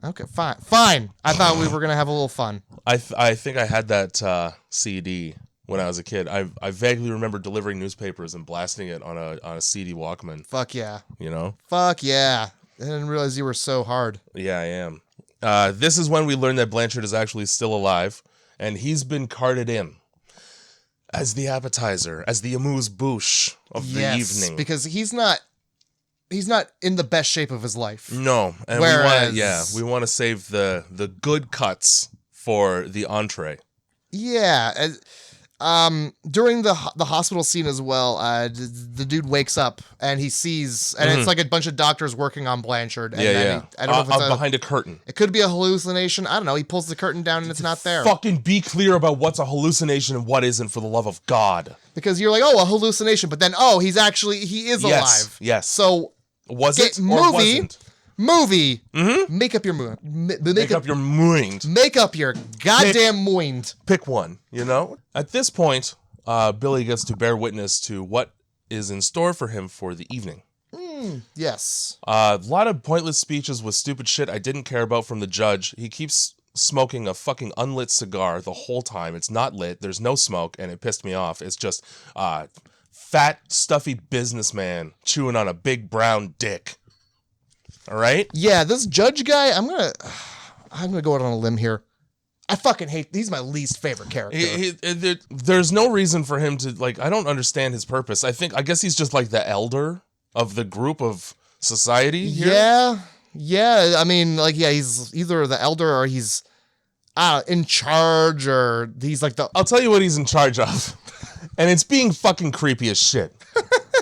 [SPEAKER 2] Okay, fine. I thought we were gonna have a little fun.
[SPEAKER 1] I think I had that CD when I was a kid. I vaguely remember delivering newspapers and blasting it on a CD Walkman.
[SPEAKER 2] Fuck yeah.
[SPEAKER 1] You know?
[SPEAKER 2] Fuck yeah. I didn't realize you were so hard.
[SPEAKER 1] Yeah, I am. This is when we learn that Blanchard is actually still alive, and he's been carted in as the appetizer, as the amuse-bouche of the evening.
[SPEAKER 2] Because he's not in the best shape of his life.
[SPEAKER 1] No, and we want to save the good cuts for the entree.
[SPEAKER 2] Yeah. During the hospital scene as well, the dude wakes up and he sees, and it's like a bunch of doctors working on Blanchard. And I don't know if it's
[SPEAKER 1] behind a curtain.
[SPEAKER 2] It could be a hallucination. I don't know. He pulls the curtain down and it's not there.
[SPEAKER 1] Fucking be clear about what's a hallucination and what isn't, for the love of God.
[SPEAKER 2] Because you're like, oh, a hallucination, but then he is alive.
[SPEAKER 1] Yes.
[SPEAKER 2] So
[SPEAKER 1] was it or wasn't?
[SPEAKER 2] Movie. Mm-hmm. Make up your mind.
[SPEAKER 1] Make up your mind.
[SPEAKER 2] Make up your goddamn mind.
[SPEAKER 1] Pick one, you know? At this point, Billy gets to bear witness to what is in store for him for the evening.
[SPEAKER 2] Yes.
[SPEAKER 1] A lot of pointless speeches with stupid shit I didn't care about from the judge. He keeps smoking a fucking unlit cigar the whole time. It's not lit. There's no smoke, and it pissed me off. It's just fat, stuffy businessman chewing on a big brown dick. All right?
[SPEAKER 2] Yeah, this judge guy, I'm gonna go out on a limb here. I fucking hate. He's my least favorite character.
[SPEAKER 1] There's no reason for him to, like, I don't understand his purpose. I guess he's just like the elder of the group of society here.
[SPEAKER 2] Yeah. I mean, like, yeah, he's either the elder or he's in charge, or he's like the.
[SPEAKER 1] I'll tell you what he's in charge of, and it's being fucking creepy as shit.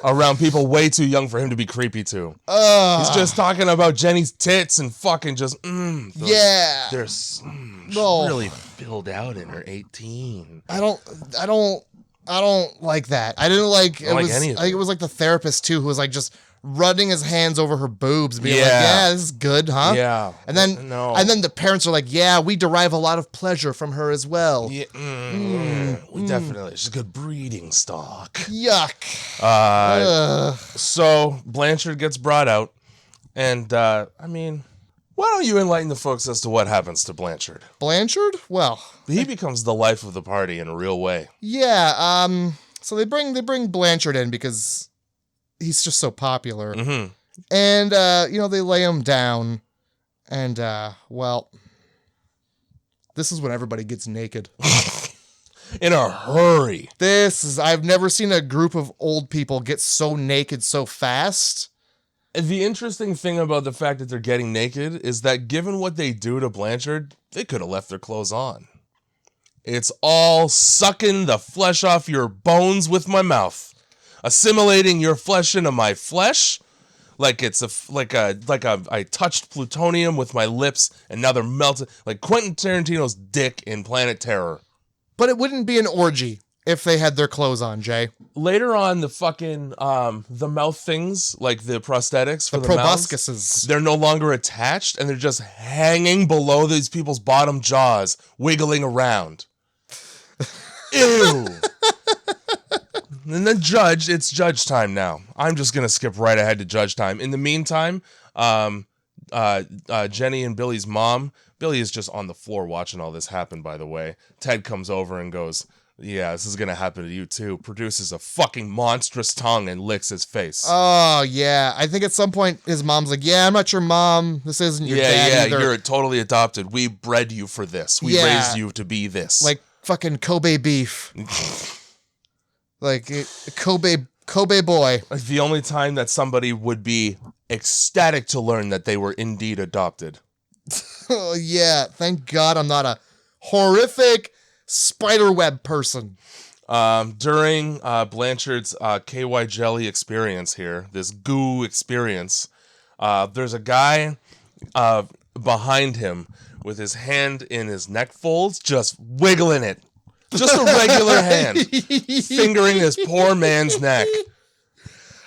[SPEAKER 1] Around people way too young for him to be creepy to. He's just talking about Jenny's tits and fucking just, they're really filled out in her 18.
[SPEAKER 2] I don't like that. I didn't like it. I think it was like the therapist too, who was like just running his hands over her boobs, being like, "Yeah, this is good, huh?"
[SPEAKER 1] Yeah.
[SPEAKER 2] And then the parents are like, "Yeah, we derive a lot of pleasure from her as well."
[SPEAKER 1] Yeah. We definitely. She's a good breeding stock.
[SPEAKER 2] Yuck.
[SPEAKER 1] So Blanchard gets brought out, and I mean, why don't you enlighten the folks as to what happens to Blanchard?
[SPEAKER 2] Blanchard? Well,
[SPEAKER 1] he becomes the life of the party in a real way.
[SPEAKER 2] Yeah. So they bring Blanchard in because he's just so popular.
[SPEAKER 1] Mm-hmm.
[SPEAKER 2] And, they lay him down. And, this is when everybody gets naked.
[SPEAKER 1] In a hurry.
[SPEAKER 2] I've never seen a group of old people get so naked so fast.
[SPEAKER 1] The interesting thing about the fact that they're getting naked is that given what they do to Blanchard, they could have left their clothes on. It's all sucking the flesh off your bones with my mouth. Assimilating your flesh into my flesh, like I touched plutonium with my lips, and now they're melted like Quentin Tarantino's dick in Planet Terror.
[SPEAKER 2] But it wouldn't be an orgy if they had their clothes on, Jay.
[SPEAKER 1] Later on, the fucking the mouth things, like the prosthetics for the
[SPEAKER 2] proboscises,
[SPEAKER 1] mouths, they're no longer attached, and they're just hanging below these people's bottom jaws, wiggling around. Ew. And then it's judge time now. I'm just going to skip right ahead to judge time. In the meantime, Jenny and Billy's mom, Billy is just on the floor watching all this happen, by the way. Ted comes over and goes, "Yeah, this is going to happen to you too." Produces a fucking monstrous tongue and licks his face.
[SPEAKER 2] Oh, yeah. I think at some point his mom's like, "Yeah, I'm not your mom. This isn't your dad either."
[SPEAKER 1] You're totally adopted. We bred you for this. We raised you to be this.
[SPEAKER 2] Like, fucking Kobe beef. Like, Kobe boy.
[SPEAKER 1] The only time that somebody would be ecstatic to learn that they were indeed adopted.
[SPEAKER 2] Oh, yeah. Thank God I'm not a horrific spiderweb person.
[SPEAKER 1] During Blanchard's KY jelly experience here, this goo experience, there's a guy behind him with his hand in his neck folds, just wiggling it. Just a regular hand, fingering this poor man's neck.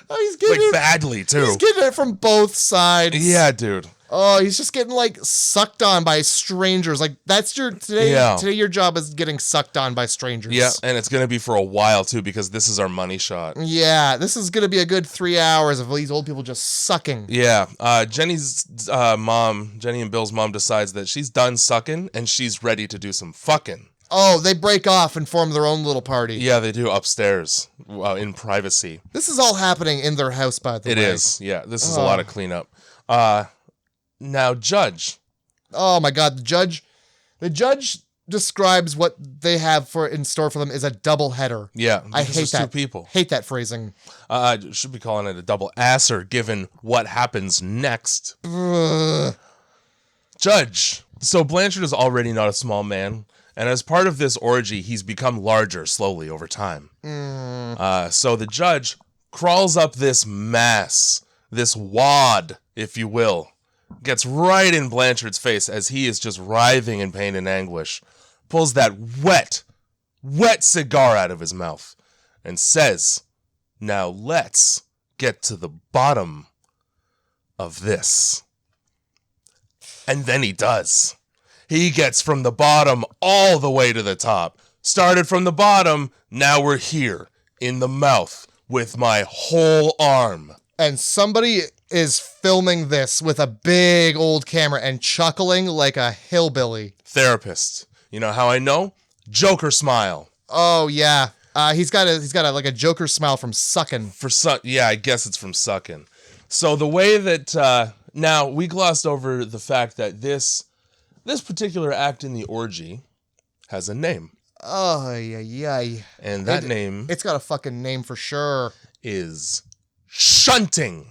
[SPEAKER 2] Oh, he's getting
[SPEAKER 1] like
[SPEAKER 2] it
[SPEAKER 1] badly too.
[SPEAKER 2] He's getting it from both sides.
[SPEAKER 1] Yeah, dude.
[SPEAKER 2] Oh, he's just getting like sucked on by strangers. Like that's your today.
[SPEAKER 1] Yeah.
[SPEAKER 2] Today, your job is getting sucked on by strangers.
[SPEAKER 1] Yeah, and it's gonna be for a while too because this is our money shot.
[SPEAKER 2] Yeah, this is gonna be a good 3 hours of these old people just sucking.
[SPEAKER 1] Yeah, Jenny's mom, Jenny and Bill's mom, decides that she's done sucking and she's ready to do some fucking.
[SPEAKER 2] Oh, they break off and form their own little party.
[SPEAKER 1] Yeah, they do upstairs in privacy.
[SPEAKER 2] This is all happening in their house, by the way.
[SPEAKER 1] It is. Yeah, this is a lot of cleanup. Now, Judge.
[SPEAKER 2] Oh my God, the judge describes what they have in store for them as a double header.
[SPEAKER 1] Yeah,
[SPEAKER 2] I hate that.
[SPEAKER 1] Two people.
[SPEAKER 2] Hate that phrasing.
[SPEAKER 1] Should be calling it a double asser, given what happens next.
[SPEAKER 2] Ugh.
[SPEAKER 1] Judge. So Blanchard is already not a small man. And as part of this orgy, he's become larger slowly over time. So the judge crawls up this mass, this wad, if you will, gets right in Blanchard's face as he is just writhing in pain and anguish, pulls that wet cigar out of his mouth, and says, "Now let's get to the bottom of this." And then he does. He gets from the bottom all the way to the top. Started from the bottom, now we're here, in the mouth, with my whole arm.
[SPEAKER 2] And somebody is filming this with a big old camera and chuckling like a hillbilly.
[SPEAKER 1] Therapist. You know how I know? Joker smile.
[SPEAKER 2] Oh, yeah. He's got like a Joker smile from sucking.
[SPEAKER 1] Yeah, I guess it's from sucking. So the way that, now, we glossed over the fact that this particular act in the orgy has a name.
[SPEAKER 2] Oh, yeah.
[SPEAKER 1] And that name...
[SPEAKER 2] It's got a fucking name for sure.
[SPEAKER 1] ...is shunting.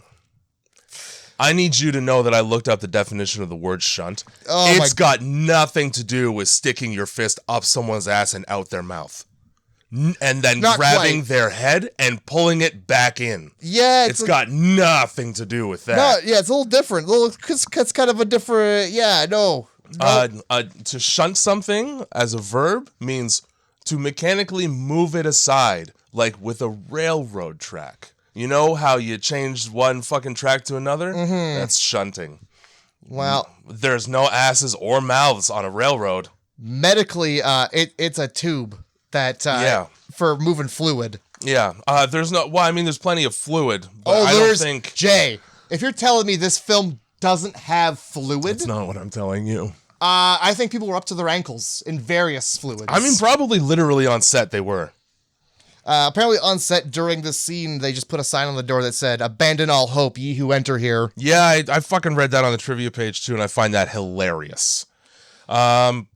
[SPEAKER 1] I need you to know that I looked up the definition of the word shunt.
[SPEAKER 2] Oh,
[SPEAKER 1] it's got nothing to do with sticking your fist up someone's ass and out their mouth. And then
[SPEAKER 2] Not
[SPEAKER 1] grabbing
[SPEAKER 2] quite.
[SPEAKER 1] their head and pulling it back in.
[SPEAKER 2] Yeah,
[SPEAKER 1] It's got nothing to do with that.
[SPEAKER 2] No, yeah, it's a little different. It's kind of a different... Yeah, no.
[SPEAKER 1] To shunt something as a verb means to mechanically move it aside, like with a railroad track. You know how you change one fucking track to another? Mm-hmm. That's shunting.
[SPEAKER 2] Well,
[SPEAKER 1] there's no asses or mouths on a railroad.
[SPEAKER 2] Medically, it's a tube that for moving fluid.
[SPEAKER 1] Yeah. There's plenty of fluid, but I don't think...
[SPEAKER 2] Jay, if you're telling me this film doesn't have fluid...
[SPEAKER 1] That's not what I'm telling you.
[SPEAKER 2] I think people were up to their ankles in various fluids.
[SPEAKER 1] I mean, probably literally on set they were.
[SPEAKER 2] Apparently on set during this scene, they just put a sign on the door that said, "Abandon all hope, ye who enter here."
[SPEAKER 1] Yeah, I fucking read that on the trivia page too, and I find that hilarious. Clarissa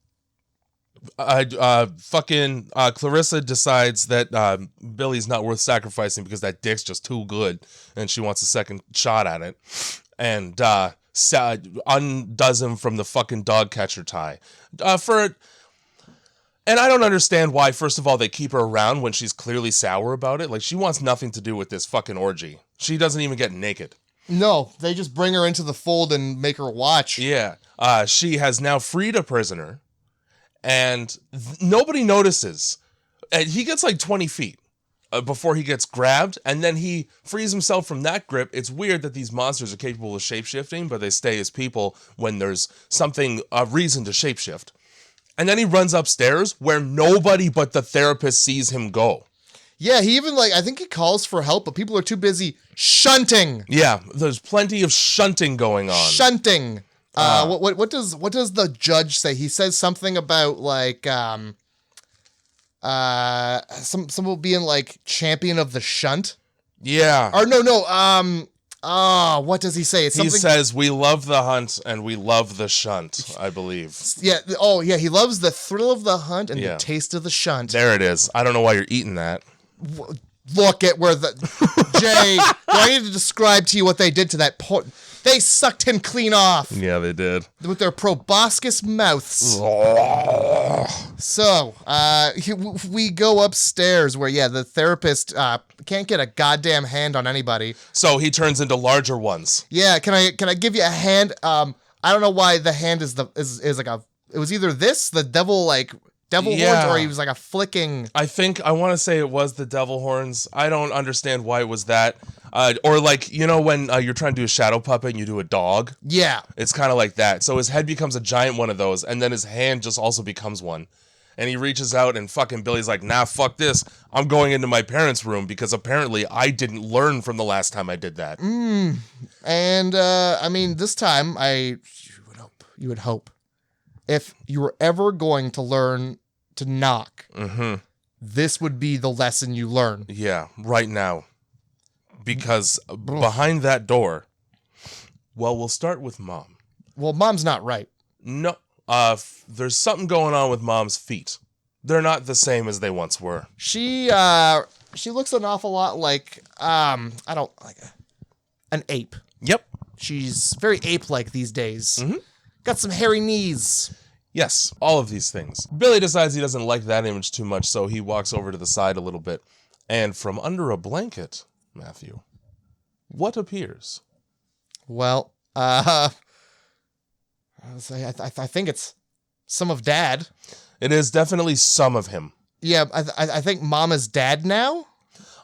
[SPEAKER 1] decides that Billy's not worth sacrificing because that dick's just too good, and she wants a second shot at it. And undoes him from the fucking dog catcher tie. And I don't understand why, first of all, they keep her around when she's clearly sour about it. Like, she wants nothing to do with this fucking orgy. She doesn't even get naked.
[SPEAKER 2] No, they just bring her into the fold and make her watch.
[SPEAKER 1] Yeah. She has now freed a prisoner, and nobody notices. And he gets like 20 feet. Before he gets grabbed, and then he frees himself from that grip. It's weird that these monsters are capable of shapeshifting, but they stay as people when there's a reason to shapeshift. And then he runs upstairs where nobody but the therapist sees him go.
[SPEAKER 2] Yeah, he even I think he calls for help, but people are too busy shunting.
[SPEAKER 1] Yeah, there's plenty of shunting going on.
[SPEAKER 2] Shunting. What does the judge say? He says something about someone being like champion of the shunt.
[SPEAKER 1] Yeah.
[SPEAKER 2] Or no. Oh, what does he say? It's
[SPEAKER 1] He
[SPEAKER 2] something.
[SPEAKER 1] says, "We love the hunt and we love the shunt," I believe.
[SPEAKER 2] Yeah. Oh, yeah. He loves the thrill of the hunt and
[SPEAKER 1] Yeah.
[SPEAKER 2] the taste of the shunt.
[SPEAKER 1] There it is. I don't know why you're eating that.
[SPEAKER 2] Look at where the Jay. Do I need to describe to you what they did to that? They sucked him clean off
[SPEAKER 1] Yeah, they did.
[SPEAKER 2] with their proboscis mouths. So, we go upstairs where, the therapist can't get a goddamn hand on anybody.
[SPEAKER 1] So he turns into larger ones.
[SPEAKER 2] Yeah, can I give you a hand? I don't know why the hand is like a. It was either the devil horns, or he was like a flicking.
[SPEAKER 1] I want to say it was the devil horns. I don't understand why it was that. Or like, when you're trying to do a shadow puppet and you do a dog.
[SPEAKER 2] Yeah.
[SPEAKER 1] It's kind of like that. So his head becomes a giant one of those, and then his hand just also becomes one. And he reaches out, and fucking Billy's like, nah, fuck this. I'm going into my parents' room because apparently I didn't learn from the last time I did that.
[SPEAKER 2] And, this time, you would hope, if you were ever going to learn to knock, this would be the lesson you learn.
[SPEAKER 1] Yeah, right now. Because behind that door, we'll start with Mom.
[SPEAKER 2] Well, Mom's not right.
[SPEAKER 1] No, there's something going on with Mom's feet. They're not the same as they once were.
[SPEAKER 2] She looks an awful lot like, an ape.
[SPEAKER 1] Yep.
[SPEAKER 2] She's very ape-like these days. Got some hairy knees.
[SPEAKER 1] Yes, all of these things. Billy decides he doesn't like that image too much, so he walks over to the side a little bit. And from under a blanket, Matthew, what appears?
[SPEAKER 2] Well, I think it's some of Dad.
[SPEAKER 1] It is definitely some of him.
[SPEAKER 2] Yeah, I think Mama's dad now.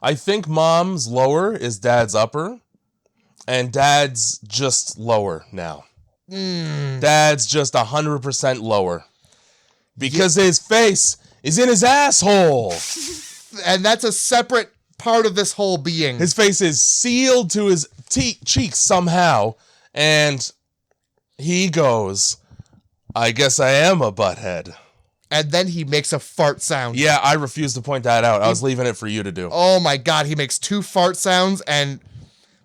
[SPEAKER 1] I think Mom's lower is Dad's upper, and Dad's just lower now. Dad's just 100% lower. Because his face is in his asshole.
[SPEAKER 2] And that's a separate part of this whole being.
[SPEAKER 1] His face is sealed to his cheeks somehow, and he goes, I guess I am a butthead.
[SPEAKER 2] And then he makes a fart sound.
[SPEAKER 1] Yeah, I refuse to point that out. I was leaving it for you to do.
[SPEAKER 2] Oh my God, he makes 2 fart sounds, and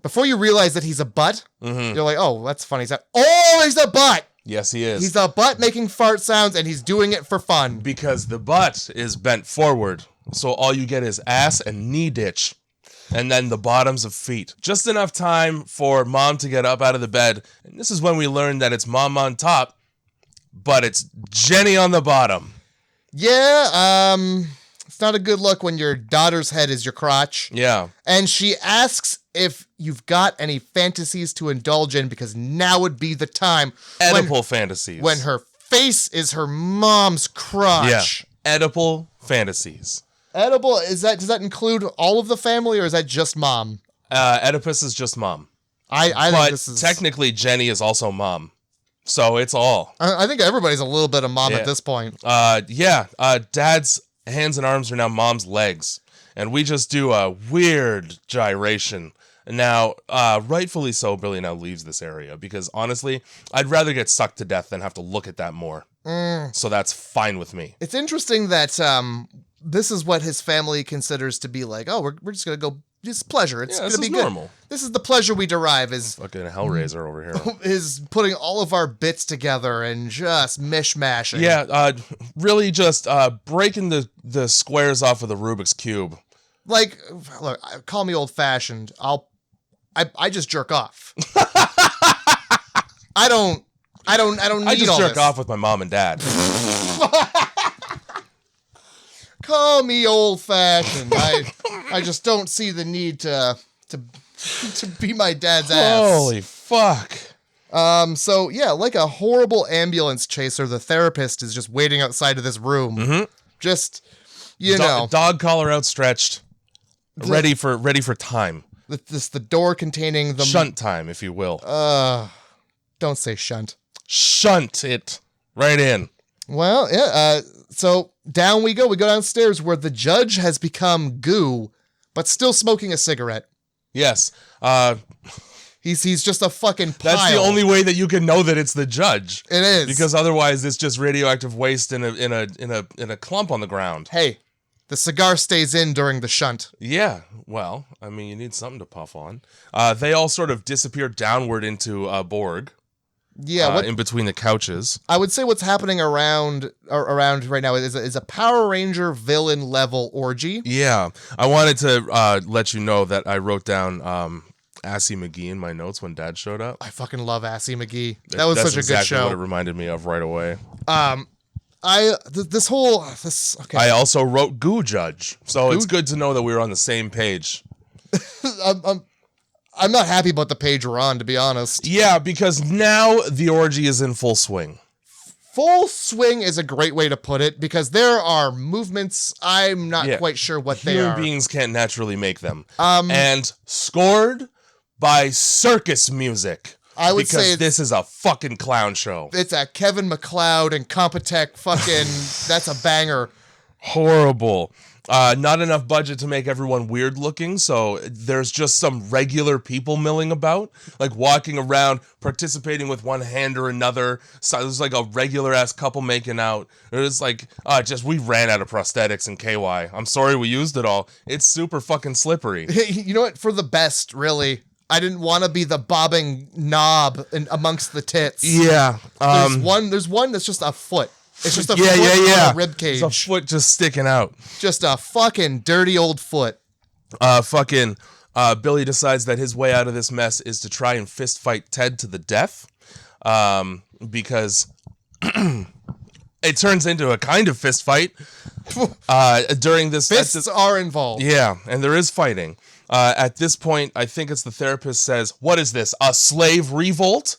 [SPEAKER 2] before you realize that he's a butt, you're like, oh, that's funny. He's a butt!
[SPEAKER 1] Yes, he is.
[SPEAKER 2] He's a butt making fart sounds, and he's doing it for fun.
[SPEAKER 1] Because the butt is bent forward, so all you get is ass and knee ditch, and then the bottoms of feet. Just enough time for Mom to get up out of the bed, and this is when we learn that it's Mom on top, but it's Jenny on the bottom.
[SPEAKER 2] Yeah, it's not a good look when your daughter's head is your crotch.
[SPEAKER 1] Yeah.
[SPEAKER 2] And she asks if you've got any fantasies to indulge in, because now would be the time.
[SPEAKER 1] Oedipal fantasies.
[SPEAKER 2] When her face is her mom's crotch.
[SPEAKER 1] Yeah. Oedipal fantasies.
[SPEAKER 2] Edible, does that include all of the family, or is that just Mom?
[SPEAKER 1] Oedipus is just Mom.
[SPEAKER 2] I think this is...
[SPEAKER 1] technically Jenny is also Mom. So it's all.
[SPEAKER 2] I think everybody's a little bit of Mom at this point.
[SPEAKER 1] Dad's hands and arms are now Mom's legs. And we just do a weird gyration. Now, rightfully so, Billy now leaves this area. Because honestly, I'd rather get sucked to death than have to look at that more. So that's fine with me.
[SPEAKER 2] It's interesting that this is what his family considers to be like, oh, we're just going to go... It's pleasure. It's going to be good.
[SPEAKER 1] Normal.
[SPEAKER 2] This is the pleasure we derive is...
[SPEAKER 1] Fucking Hellraiser over here.
[SPEAKER 2] Is putting all of our bits together and just mishmashing.
[SPEAKER 1] Yeah, really just breaking the squares off of the Rubik's Cube.
[SPEAKER 2] Like, look, call me old-fashioned. I just jerk off. I don't need all this.
[SPEAKER 1] I just jerk off with my mom and dad.
[SPEAKER 2] Call me old-fashioned. I just don't see the need to be my dad's ass.
[SPEAKER 1] Holy fuck.
[SPEAKER 2] So yeah, like a horrible ambulance chaser, the therapist is just waiting outside of this room. Just,
[SPEAKER 1] dog collar outstretched, ready for time.
[SPEAKER 2] The door containing the
[SPEAKER 1] shunt time, if you will.
[SPEAKER 2] Don't say shunt.
[SPEAKER 1] Shunt it right in. Well,
[SPEAKER 2] yeah. So down we go. We go downstairs where the judge has become goo, but still smoking a cigarette.
[SPEAKER 1] Yes.
[SPEAKER 2] He's just a fucking pile.
[SPEAKER 1] That's the only way that you can know that it's the judge.
[SPEAKER 2] It is,
[SPEAKER 1] because otherwise it's just radioactive waste in a clump on the ground.
[SPEAKER 2] Hey, The cigar stays in during the shunt.
[SPEAKER 1] Yeah, well, I mean, you need something to puff on. They all sort of disappear downward into Borg.
[SPEAKER 2] Yeah,
[SPEAKER 1] in between the couches.
[SPEAKER 2] I would say what's happening around right now is a Power Ranger villain level orgy.
[SPEAKER 1] Yeah, I wanted to let you know that I wrote down Assy McGee in my notes when Dad showed up.
[SPEAKER 2] I fucking love Assy McGee. That was such a
[SPEAKER 1] exactly
[SPEAKER 2] good show.
[SPEAKER 1] What it reminded me of right away.
[SPEAKER 2] Okay.
[SPEAKER 1] I also wrote Goo Judge, so it's good to know that we were on the same page.
[SPEAKER 2] I'm not happy about the page we're on, to be honest.
[SPEAKER 1] Yeah, because now the orgy is in full swing.
[SPEAKER 2] Full swing is a great way to put it, because there are movements I'm not quite sure what they are.
[SPEAKER 1] Human beings can't naturally make them. And scored by circus music.
[SPEAKER 2] I would say
[SPEAKER 1] this is a fucking clown show.
[SPEAKER 2] It's a Kevin MacLeod and Compotech fucking, that's a banger.
[SPEAKER 1] Horrible. Not enough budget to make everyone weird looking, so there's just some regular people milling about, like walking around, participating with one hand or another. So there's like a regular ass couple making out. It was like, we ran out of prosthetics in KY. I'm sorry we used it all. It's super fucking slippery.
[SPEAKER 2] You know what? For the best, really. I didn't want to be the bobbing knob amongst the tits.
[SPEAKER 1] Yeah.
[SPEAKER 2] There's one that's just a foot. It's just a foot on a rib cage.
[SPEAKER 1] It's a foot just sticking out.
[SPEAKER 2] Just a fucking dirty old foot.
[SPEAKER 1] Billy decides that his way out of this mess is to try and fist fight Ted to the death. Because it turns into a kind of fist fight. During this...
[SPEAKER 2] Fists are involved.
[SPEAKER 1] Yeah, and there is fighting. At this point, I think it's the therapist says, "What is this, a slave revolt?"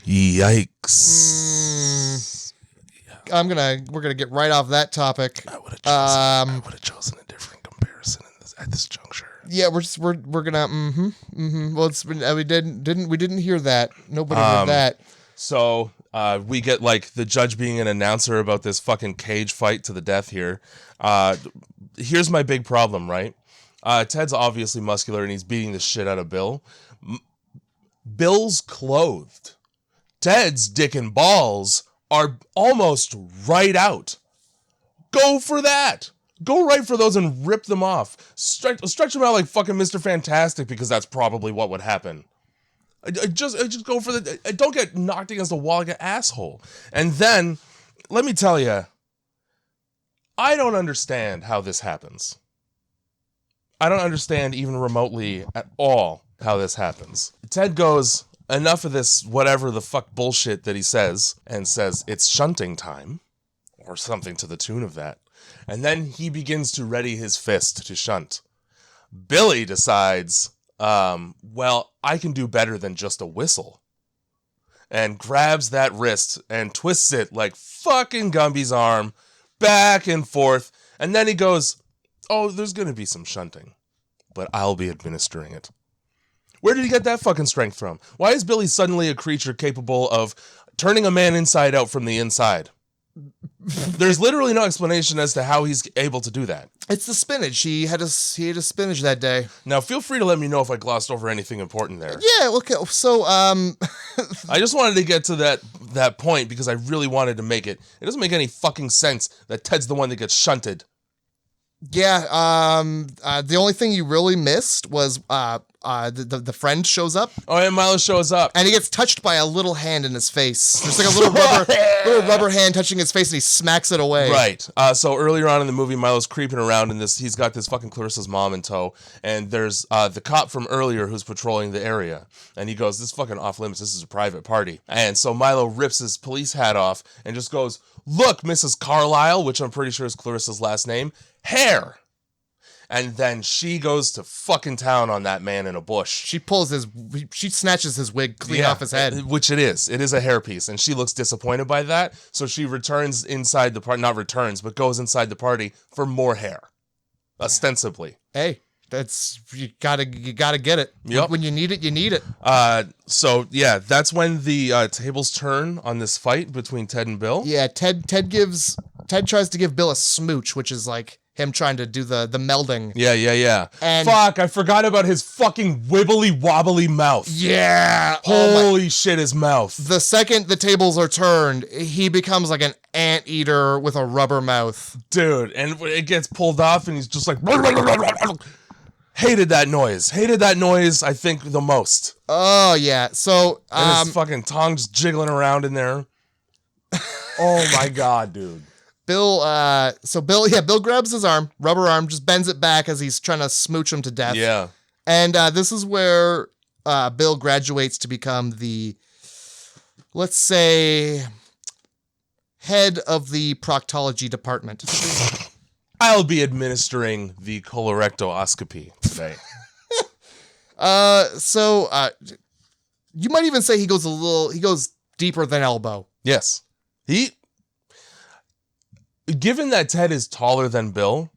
[SPEAKER 1] Yikes.
[SPEAKER 2] We're gonna get right off that topic.
[SPEAKER 1] I would have chosen a different comparison at this juncture.
[SPEAKER 2] Yeah, we're gonna Well, we didn't hear that. Nobody heard that.
[SPEAKER 1] So we get like the judge being an announcer about this fucking cage fight to the death here. Here's my big problem, right? Ted's obviously muscular and he's beating the shit out of Bill. Bill's clothed. Ted's dick and balls are almost right out. Go for that. Go right for those and rip them off. Stretch them out like fucking Mr. Fantastic, because that's probably what would happen. I just go for don't get knocked against the wall like an asshole. And then, let me tell you, I don't understand how this happens. I don't understand even remotely at all how this happens. Ted goes, enough of this whatever the fuck bullshit that he says, and says it's shunting time, or something to the tune of that. And then he begins to ready his fist to shunt. Billy decides, well, I can do better than just a whistle. And grabs that wrist and twists it like fucking Gumby's arm, back and forth. And then he goes, oh, there's going to be some shunting, but I'll be administering it. Where did he get that fucking strength from? Why is Billy suddenly a creature capable of turning a man inside out from the inside? There's literally no explanation as to how he's able to do that.
[SPEAKER 2] It's the spinach. He had a spinach that day.
[SPEAKER 1] Now, feel free to let me know if I glossed over anything important there.
[SPEAKER 2] Yeah, okay. So,
[SPEAKER 1] I just wanted to get to that point because I really wanted to make it. It doesn't make any fucking sense that Ted's the one that gets shunted.
[SPEAKER 2] Yeah, the only thing you really missed was the friend shows up.
[SPEAKER 1] Oh, yeah, Milo shows up.
[SPEAKER 2] And he gets touched by a little hand in his face. There's like a little rubber hand touching his face, and he smacks it away.
[SPEAKER 1] Right. So earlier on in the movie, Milo's creeping around in this. He's got this fucking Clarissa's mom in tow, and there's the cop from earlier who's patrolling the area. And he goes, this is fucking off limits. This is a private party. And so Milo rips his police hat off and just goes, look, Mrs. Carlisle, which I'm pretty sure is Clarissa's last name, hair. And then she goes to fucking town on that man in a bush.
[SPEAKER 2] She snatches his wig clean off his head.
[SPEAKER 1] Which it is. It is a hairpiece. And she looks disappointed by that. So she returns inside the party, not returns, but goes inside the party for more hair. Ostensibly.
[SPEAKER 2] Hey, you gotta get it.
[SPEAKER 1] Yep.
[SPEAKER 2] When you need it, you need it.
[SPEAKER 1] So yeah, that's when the tables turn on this fight between Ted and Bill.
[SPEAKER 2] Yeah, Ted tries to give Bill a smooch, which is like him trying to do the melding.
[SPEAKER 1] Yeah.
[SPEAKER 2] And
[SPEAKER 1] fuck, I forgot about his fucking wibbly wobbly mouth.
[SPEAKER 2] Yeah.
[SPEAKER 1] Holy shit, his mouth.
[SPEAKER 2] The second the tables are turned, he becomes like an anteater with a rubber mouth.
[SPEAKER 1] Dude, and it gets pulled off and he's just like... Hated that noise, I think, the most.
[SPEAKER 2] Oh, yeah. So,
[SPEAKER 1] and his fucking tongue just jiggling around in there. Oh my God, dude.
[SPEAKER 2] Bill grabs his arm, rubber arm, just bends it back as he's trying to smooch him to death.
[SPEAKER 1] Yeah.
[SPEAKER 2] And this is where Bill graduates to become the, let's say, head of the proctology department.
[SPEAKER 1] I'll be administering the colorectoscopy today.
[SPEAKER 2] You might even say he goes deeper than elbow.
[SPEAKER 1] Yes. Given that Ted is taller than Bill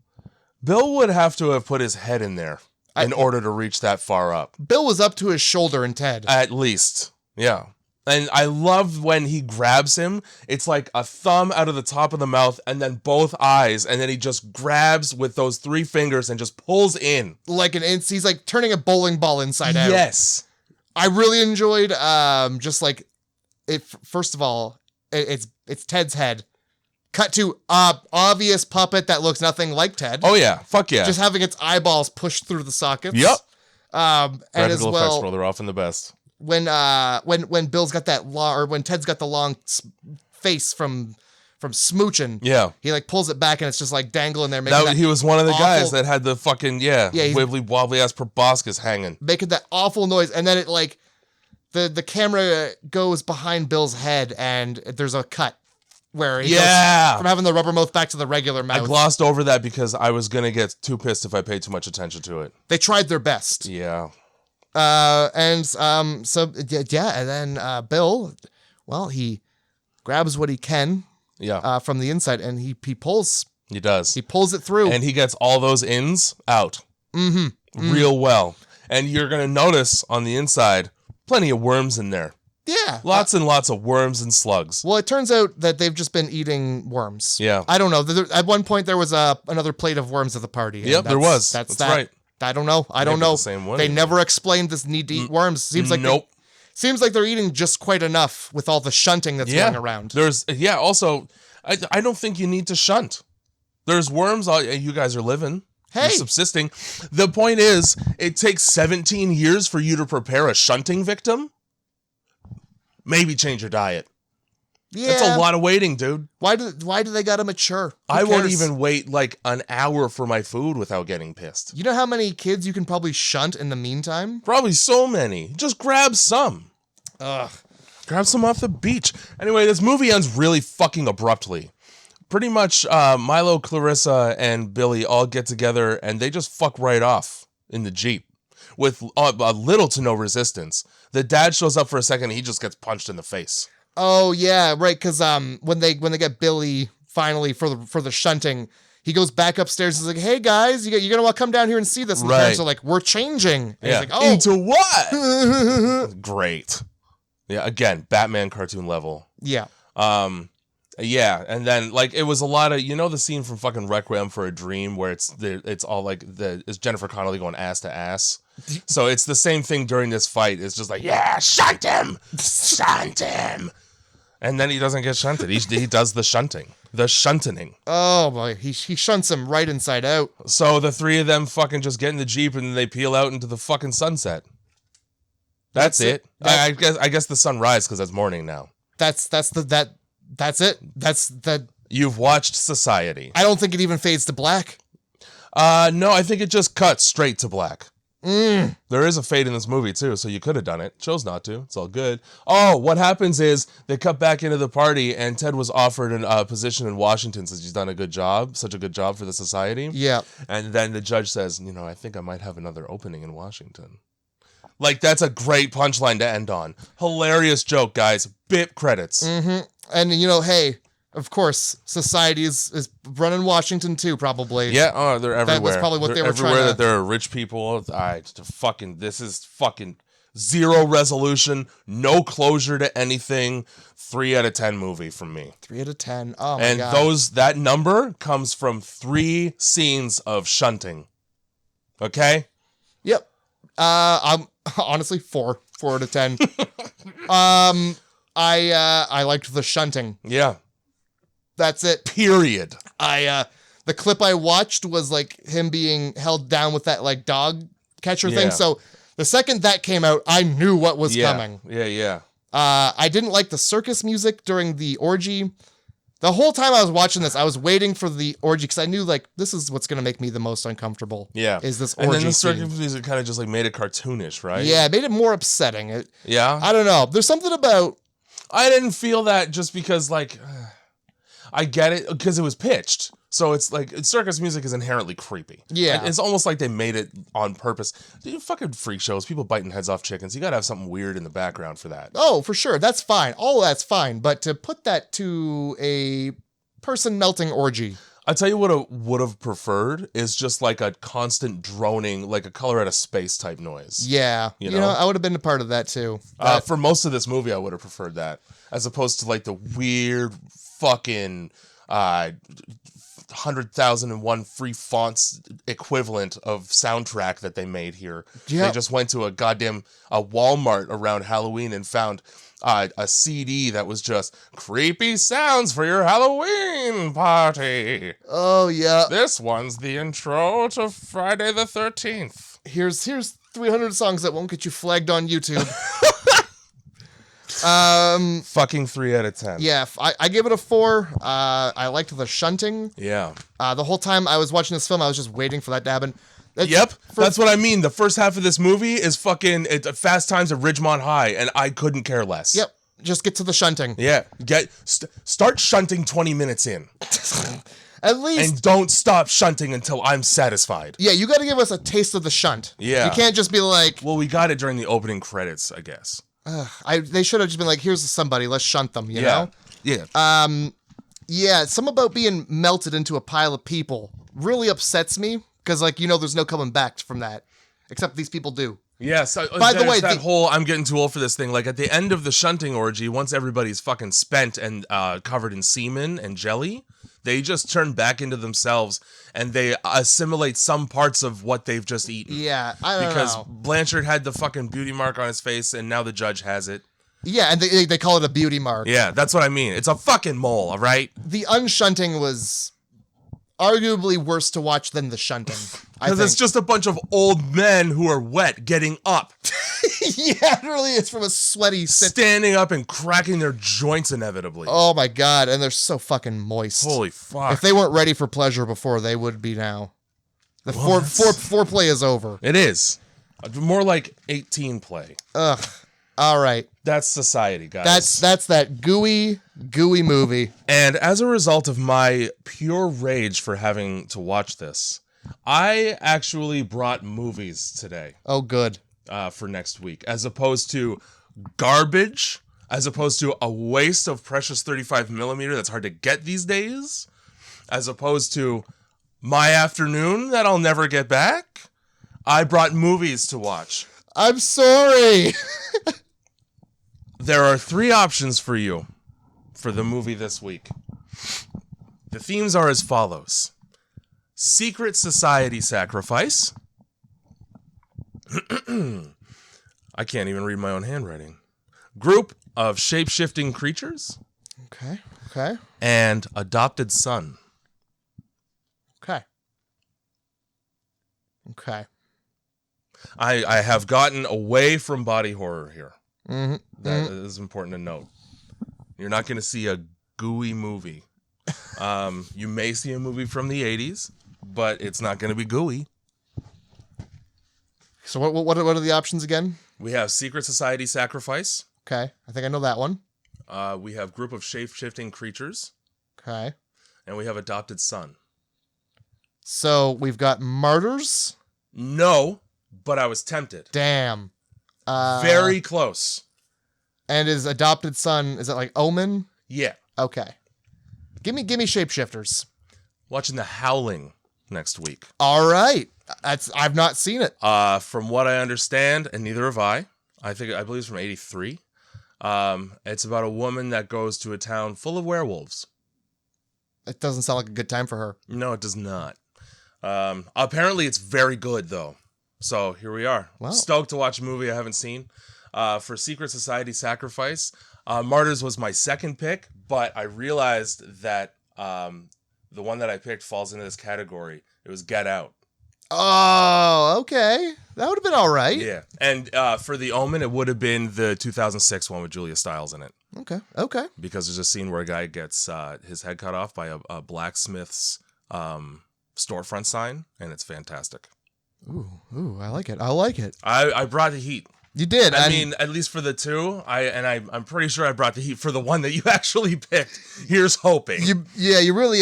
[SPEAKER 1] would have to have put his head in there in order to reach that far up.
[SPEAKER 2] Bill was up to his shoulder in Ted.
[SPEAKER 1] At least. Yeah. And I love when he grabs him. It's like a thumb out of the top of the mouth and then both eyes. And then he just grabs with those 3 fingers and just pulls in.
[SPEAKER 2] He's like turning a bowling ball inside out.
[SPEAKER 1] Yes.
[SPEAKER 2] I really enjoyed just like it. First of all, it's Ted's head. Cut to obvious puppet that looks nothing like Ted.
[SPEAKER 1] Oh yeah, fuck yeah.
[SPEAKER 2] Just having its eyeballs pushed through the sockets.
[SPEAKER 1] Yep.
[SPEAKER 2] And as well,
[SPEAKER 1] effects roll, they're often the best.
[SPEAKER 2] When Bill's got that long, or when Ted's got the long face from smooching.
[SPEAKER 1] Yeah.
[SPEAKER 2] He like pulls it back and it's just like dangling there.
[SPEAKER 1] He was one of the guys that had the fucking wibbly wobbly ass proboscis hanging,
[SPEAKER 2] making that awful noise, and then it like the camera goes behind Bill's head and there's a cut. Where he goes from having the rubber mouth back to the regular mouth.
[SPEAKER 1] I glossed over that because I was going to get too pissed if I paid too much attention to it.
[SPEAKER 2] They tried their best.
[SPEAKER 1] Yeah.
[SPEAKER 2] And then Bill, well, he grabs what he can from the inside and he pulls.
[SPEAKER 1] He does.
[SPEAKER 2] He pulls it through.
[SPEAKER 1] And he gets all those ins out. Mm-hmm. Real well. And you're going to notice on the inside, plenty of worms in there.
[SPEAKER 2] Yeah.
[SPEAKER 1] Lots and lots of worms and slugs.
[SPEAKER 2] Well, it turns out that they've just been eating worms.
[SPEAKER 1] Yeah.
[SPEAKER 2] I don't know. At one point, there was another plate of worms at the party.
[SPEAKER 1] Yep, there was. That's right.
[SPEAKER 2] I don't know. I don't know.
[SPEAKER 1] The same way.
[SPEAKER 2] They never explained this need to eat worms. Seems like they're eating just quite enough with all the shunting that's going around.
[SPEAKER 1] Also, I don't think you need to shunt. There's worms. You guys are living.
[SPEAKER 2] Hey.
[SPEAKER 1] You're subsisting. The point is, it takes 17 years for you to prepare a shunting victim. Maybe change your diet. Yeah. That's a lot of waiting, dude.
[SPEAKER 2] Why do they gotta mature?
[SPEAKER 1] I won't even wait like an hour for my food without getting pissed.
[SPEAKER 2] You know how many kids you can probably shunt in the meantime?
[SPEAKER 1] Probably so many. Just grab some.
[SPEAKER 2] Ugh.
[SPEAKER 1] Grab some off the beach. Anyway, this movie ends really fucking abruptly. Pretty much Milo, Clarissa, and Billy all get together and they just fuck right off in the Jeep. With a little to no resistance. The dad shows up for a second and he just gets punched in the face.
[SPEAKER 2] Oh yeah, right, because when they get Billy finally for the shunting, he goes back upstairs and is like, hey guys, you're gonna want to come down here and see this. And the parents are like, we're changing. And he's like, oh.
[SPEAKER 1] Into what? Great. Yeah, again, Batman cartoon level.
[SPEAKER 2] Yeah.
[SPEAKER 1] Yeah, and then like it was a lot of the scene from fucking Requiem for a Dream where it's all like it's Jennifer Connelly going ass to ass. So it's the same thing during this fight. It's just like, yeah, shunt him, and then he doesn't get shunted. He does the shunting, the shunting.
[SPEAKER 2] Oh boy, he shunts him right inside out.
[SPEAKER 1] So the 3 of them fucking just get in the Jeep and they peel out into the fucking sunset. That's it. I guess the sun rises because it's morning now.
[SPEAKER 2] That's it. That's the.
[SPEAKER 1] You've watched Society.
[SPEAKER 2] I don't think it even fades to black.
[SPEAKER 1] No, I think it just cuts straight to black.
[SPEAKER 2] There
[SPEAKER 1] is a fade in this movie too, so you could have done it. Chose not to. It's all good. Oh, what happens is they cut back into the party, and Ted was offered a position in Washington since he's done such a good job for the society.
[SPEAKER 2] Yeah.
[SPEAKER 1] And then the judge says, I think I might have another opening in Washington. Like, that's a great punchline to end on. Hilarious joke, guys. Bip credits.
[SPEAKER 2] Mm-hmm. And, hey, of course, Society is running Washington too, probably.
[SPEAKER 1] Yeah, they're everywhere.
[SPEAKER 2] That's probably what they were
[SPEAKER 1] everywhere
[SPEAKER 2] trying to...
[SPEAKER 1] that there are rich people. This Zero resolution, no closure to anything. 3 out of 10 movie from me.
[SPEAKER 2] 3 out of 10. Oh my
[SPEAKER 1] And
[SPEAKER 2] God.
[SPEAKER 1] that number comes from 3 scenes of shunting. Okay?
[SPEAKER 2] Yep. I'm honestly 4 out of 10. I liked the shunting.
[SPEAKER 1] Yeah.
[SPEAKER 2] That's it.
[SPEAKER 1] Period.
[SPEAKER 2] The clip I watched was like him being held down with that like dog catcher
[SPEAKER 1] Yeah.
[SPEAKER 2] thing. So the second that came out, I knew what was coming.
[SPEAKER 1] Yeah.
[SPEAKER 2] I didn't like the circus music during the orgy. The whole time I was watching this, I was waiting for the orgy because I knew like this is what's gonna make me the most uncomfortable.
[SPEAKER 1] Yeah.
[SPEAKER 2] Is this orgy
[SPEAKER 1] And then the
[SPEAKER 2] scene.
[SPEAKER 1] circus music kind of just like made it cartoonish, right?
[SPEAKER 2] Yeah, it made it more upsetting.
[SPEAKER 1] Yeah.
[SPEAKER 2] I don't know. There's something about
[SPEAKER 1] I didn't feel that just because like I get it because it was pitched. So it's like circus music is inherently creepy.
[SPEAKER 2] Yeah.
[SPEAKER 1] It's almost like they made it on purpose. Dude, fucking freak shows, people biting heads off chickens. You got to have something weird in the background for that.
[SPEAKER 2] Oh, for sure. That's fine. All of that's fine. But to put that to a person melting orgy.
[SPEAKER 1] I tell you what I would have preferred is just like a constant droning, like a Color Out of Space type noise.
[SPEAKER 2] Yeah.
[SPEAKER 1] You
[SPEAKER 2] You
[SPEAKER 1] know?
[SPEAKER 2] know, I would have been a part of that too. But
[SPEAKER 1] For most of this movie, I would have preferred that as opposed to like the weird fucking 100,001 free fonts equivalent of soundtrack that they made here.
[SPEAKER 2] Yeah.
[SPEAKER 1] They just went to a Walmart around Halloween and found a CD that was just creepy sounds for your Halloween party.
[SPEAKER 2] oh yeah.
[SPEAKER 1] This one's the intro to Friday the 13th.
[SPEAKER 2] Here's 300 songs that won't get you flagged on YouTube.
[SPEAKER 1] Fucking 3 out of 10.
[SPEAKER 2] Yeah, I give it a 4. I liked the shunting.
[SPEAKER 1] Yeah.
[SPEAKER 2] The whole time I was watching this film, I was just waiting for that to happen.
[SPEAKER 1] Yep, that's what I mean. The first half of this movie is fucking Fast Times at Ridgemont High, and I couldn't care less.
[SPEAKER 2] Yep, just get to the shunting.
[SPEAKER 1] Yeah, start shunting 20 minutes in,
[SPEAKER 2] At least,
[SPEAKER 1] and don't stop shunting until I'm satisfied.
[SPEAKER 2] yeah, you got to give us a taste of the shunt.
[SPEAKER 1] Yeah.
[SPEAKER 2] You can't just be like,
[SPEAKER 1] Well, we got it during the opening credits, I guess.
[SPEAKER 2] they should have just been like, here's somebody, let's shunt them, you know?
[SPEAKER 1] Yeah.
[SPEAKER 2] Yeah, some about being melted into a pile of people really upsets me because, like, you know, there's no coming back from that. Except these people do.
[SPEAKER 1] Yeah, so
[SPEAKER 2] By the way,
[SPEAKER 1] that whole I'm getting too old for this thing. Like at the end of the shunting orgy, once everybody's fucking spent and covered in semen and jelly, they just turn back into themselves and they assimilate some parts of what they've just eaten.
[SPEAKER 2] Yeah, I don't
[SPEAKER 1] Because
[SPEAKER 2] know.
[SPEAKER 1] Blanchard had the fucking beauty mark on his face, and now the judge has it.
[SPEAKER 2] Yeah, and they call it a beauty mark.
[SPEAKER 1] Yeah, that's what I mean. It's a fucking mole, all right?
[SPEAKER 2] The unshunting was arguably worse to watch than the shunting.
[SPEAKER 1] Because it's just a bunch of old men who are wet getting up,
[SPEAKER 2] yeah, it really is from a sweaty sit.
[SPEAKER 1] standing up and cracking their joints inevitably.
[SPEAKER 2] Oh my god, and they're so fucking moist.
[SPEAKER 1] Holy fuck.
[SPEAKER 2] If they weren't ready for pleasure before, they would be now. The foreplay is over.
[SPEAKER 1] It is. More like 18 play.
[SPEAKER 2] Ugh. All right.
[SPEAKER 1] That's society, guys.
[SPEAKER 2] That's that gooey movie.
[SPEAKER 1] And as a result of my pure rage for having to watch this, I actually brought movies today
[SPEAKER 2] Oh, good.
[SPEAKER 1] for next week, as opposed to garbage, as opposed to a waste of precious 35 millimeter that's hard to get these days, as opposed to my afternoon that I'll never get back. I brought movies to watch.
[SPEAKER 2] I'm sorry.
[SPEAKER 1] There are 3 options for you for the movie this week. The themes are as follows: Secret Society Sacrifice. I can't even read my own handwriting. Group of Shape-Shifting Creatures.
[SPEAKER 2] Okay.
[SPEAKER 1] And Adopted Son.
[SPEAKER 2] Okay.
[SPEAKER 1] I have gotten away from body horror here.
[SPEAKER 2] Mm-hmm.
[SPEAKER 1] That is important to note. You're not going to see a gooey movie. You may see a movie from the 80s, but it's not going to be gooey.
[SPEAKER 2] So what are the options again?
[SPEAKER 1] We have Secret Society Sacrifice.
[SPEAKER 2] Okay. I think I know that one.
[SPEAKER 1] We have Group of Shape-Shifting Creatures.
[SPEAKER 2] Okay.
[SPEAKER 1] And we have Adopted Son.
[SPEAKER 2] So we've got Martyrs.
[SPEAKER 1] No, but I was tempted.
[SPEAKER 2] Damn.
[SPEAKER 1] Very close.
[SPEAKER 2] And his adopted son, is it like Omen?
[SPEAKER 1] Yeah.
[SPEAKER 2] Okay. Give me Shapeshifters.
[SPEAKER 1] Watching The Howling next week.
[SPEAKER 2] All right. I've not seen it.
[SPEAKER 1] From what I understand, and neither have I, I believe it's from 83. It's about a woman that goes to a town full of werewolves.
[SPEAKER 2] It doesn't sound like a good time for her.
[SPEAKER 1] No, it does not. Apparently it's very good though. So here we are.
[SPEAKER 2] Wow.
[SPEAKER 1] Stoked to watch a movie I haven't seen. For Secret Society Sacrifice, Martyrs was my second pick, but I realized that the one that I picked falls into this category. It was Get Out.
[SPEAKER 2] Oh, okay. That would have been all right.
[SPEAKER 1] Yeah. And for The Omen, it would have been the 2006 one with Julia Stiles in it.
[SPEAKER 2] Okay.
[SPEAKER 1] Because there's a scene where a guy gets his head cut off by a blacksmith's storefront sign, and it's fantastic.
[SPEAKER 2] Ooh, I like it.
[SPEAKER 1] I brought the heat.
[SPEAKER 2] You did.
[SPEAKER 1] I mean, at least for the two. I'm pretty sure I brought the heat for the one that you actually picked. Here's hoping.
[SPEAKER 2] You really.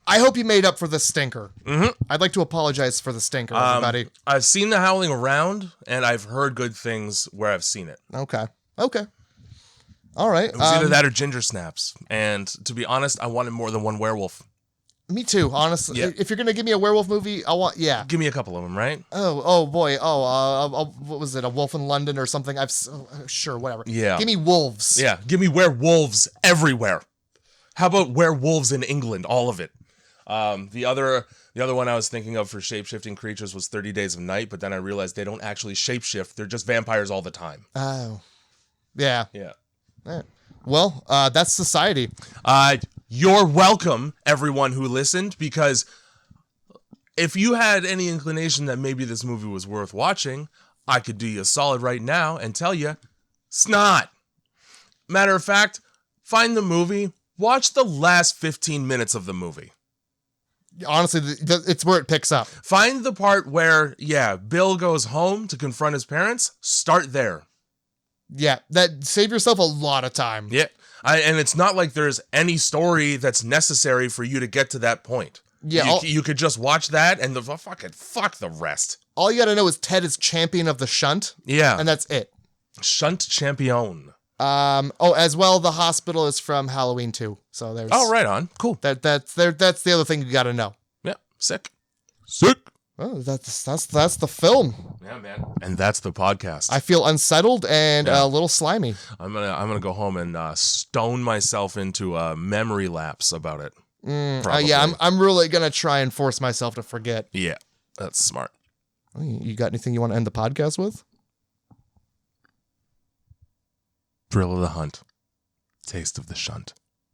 [SPEAKER 2] I hope you made up for the stinker. Mm-hmm. I'd like to apologize for the stinker, everybody.
[SPEAKER 1] I've seen The Howling Around, and I've heard good things where I've seen it.
[SPEAKER 2] Okay. All right.
[SPEAKER 1] It was either that or Ginger Snaps. And to be honest, I wanted more than one werewolf.
[SPEAKER 2] Me too, honestly.
[SPEAKER 1] Yeah.
[SPEAKER 2] If you're going to give me a werewolf movie,
[SPEAKER 1] Give me a couple of them, right?
[SPEAKER 2] Oh boy. What was it? A Wolf in London or something? Sure, whatever.
[SPEAKER 1] Yeah.
[SPEAKER 2] Give me wolves.
[SPEAKER 1] Yeah. Give me werewolves everywhere. How about werewolves in England? All of it. The other one I was thinking of for shape-shifting creatures was 30 Days of Night, but then I realized they don't actually shape-shift. They're just vampires all the time.
[SPEAKER 2] Oh. Yeah.
[SPEAKER 1] Yeah.
[SPEAKER 2] Right. Well, that's society.
[SPEAKER 1] You're welcome, everyone who listened, because if you had any inclination that maybe this movie was worth watching, I could do you a solid right now and tell you, it's not. Matter of fact, find the movie, watch the last 15 minutes of the movie.
[SPEAKER 2] Honestly, it's where it picks up.
[SPEAKER 1] Find the part where, Bill goes home to confront his parents. Start there.
[SPEAKER 2] Yeah, save yourself a lot of time.
[SPEAKER 1] Yeah. And it's not like there's any story that's necessary for you to get to that point.
[SPEAKER 2] Yeah,
[SPEAKER 1] you could just watch that and fuck the rest.
[SPEAKER 2] All you gotta know is Ted is champion of the shunt.
[SPEAKER 1] Yeah.
[SPEAKER 2] And that's it.
[SPEAKER 1] Shunt champion.
[SPEAKER 2] As well, the hospital is from Halloween 2. So there's.
[SPEAKER 1] Oh, right on. Cool.
[SPEAKER 2] That's the other thing you gotta know.
[SPEAKER 1] Yeah. Sick.
[SPEAKER 2] Oh, that's the film.
[SPEAKER 1] Yeah, man. And that's the podcast.
[SPEAKER 2] I feel unsettled and a little slimy.
[SPEAKER 1] I'm gonna go home and stone myself into a memory lapse about it.
[SPEAKER 2] I'm really gonna try and force myself to forget.
[SPEAKER 1] Yeah, that's smart.
[SPEAKER 2] You got anything you want to end the podcast with?
[SPEAKER 1] Thrill of the hunt. Taste of the shunt.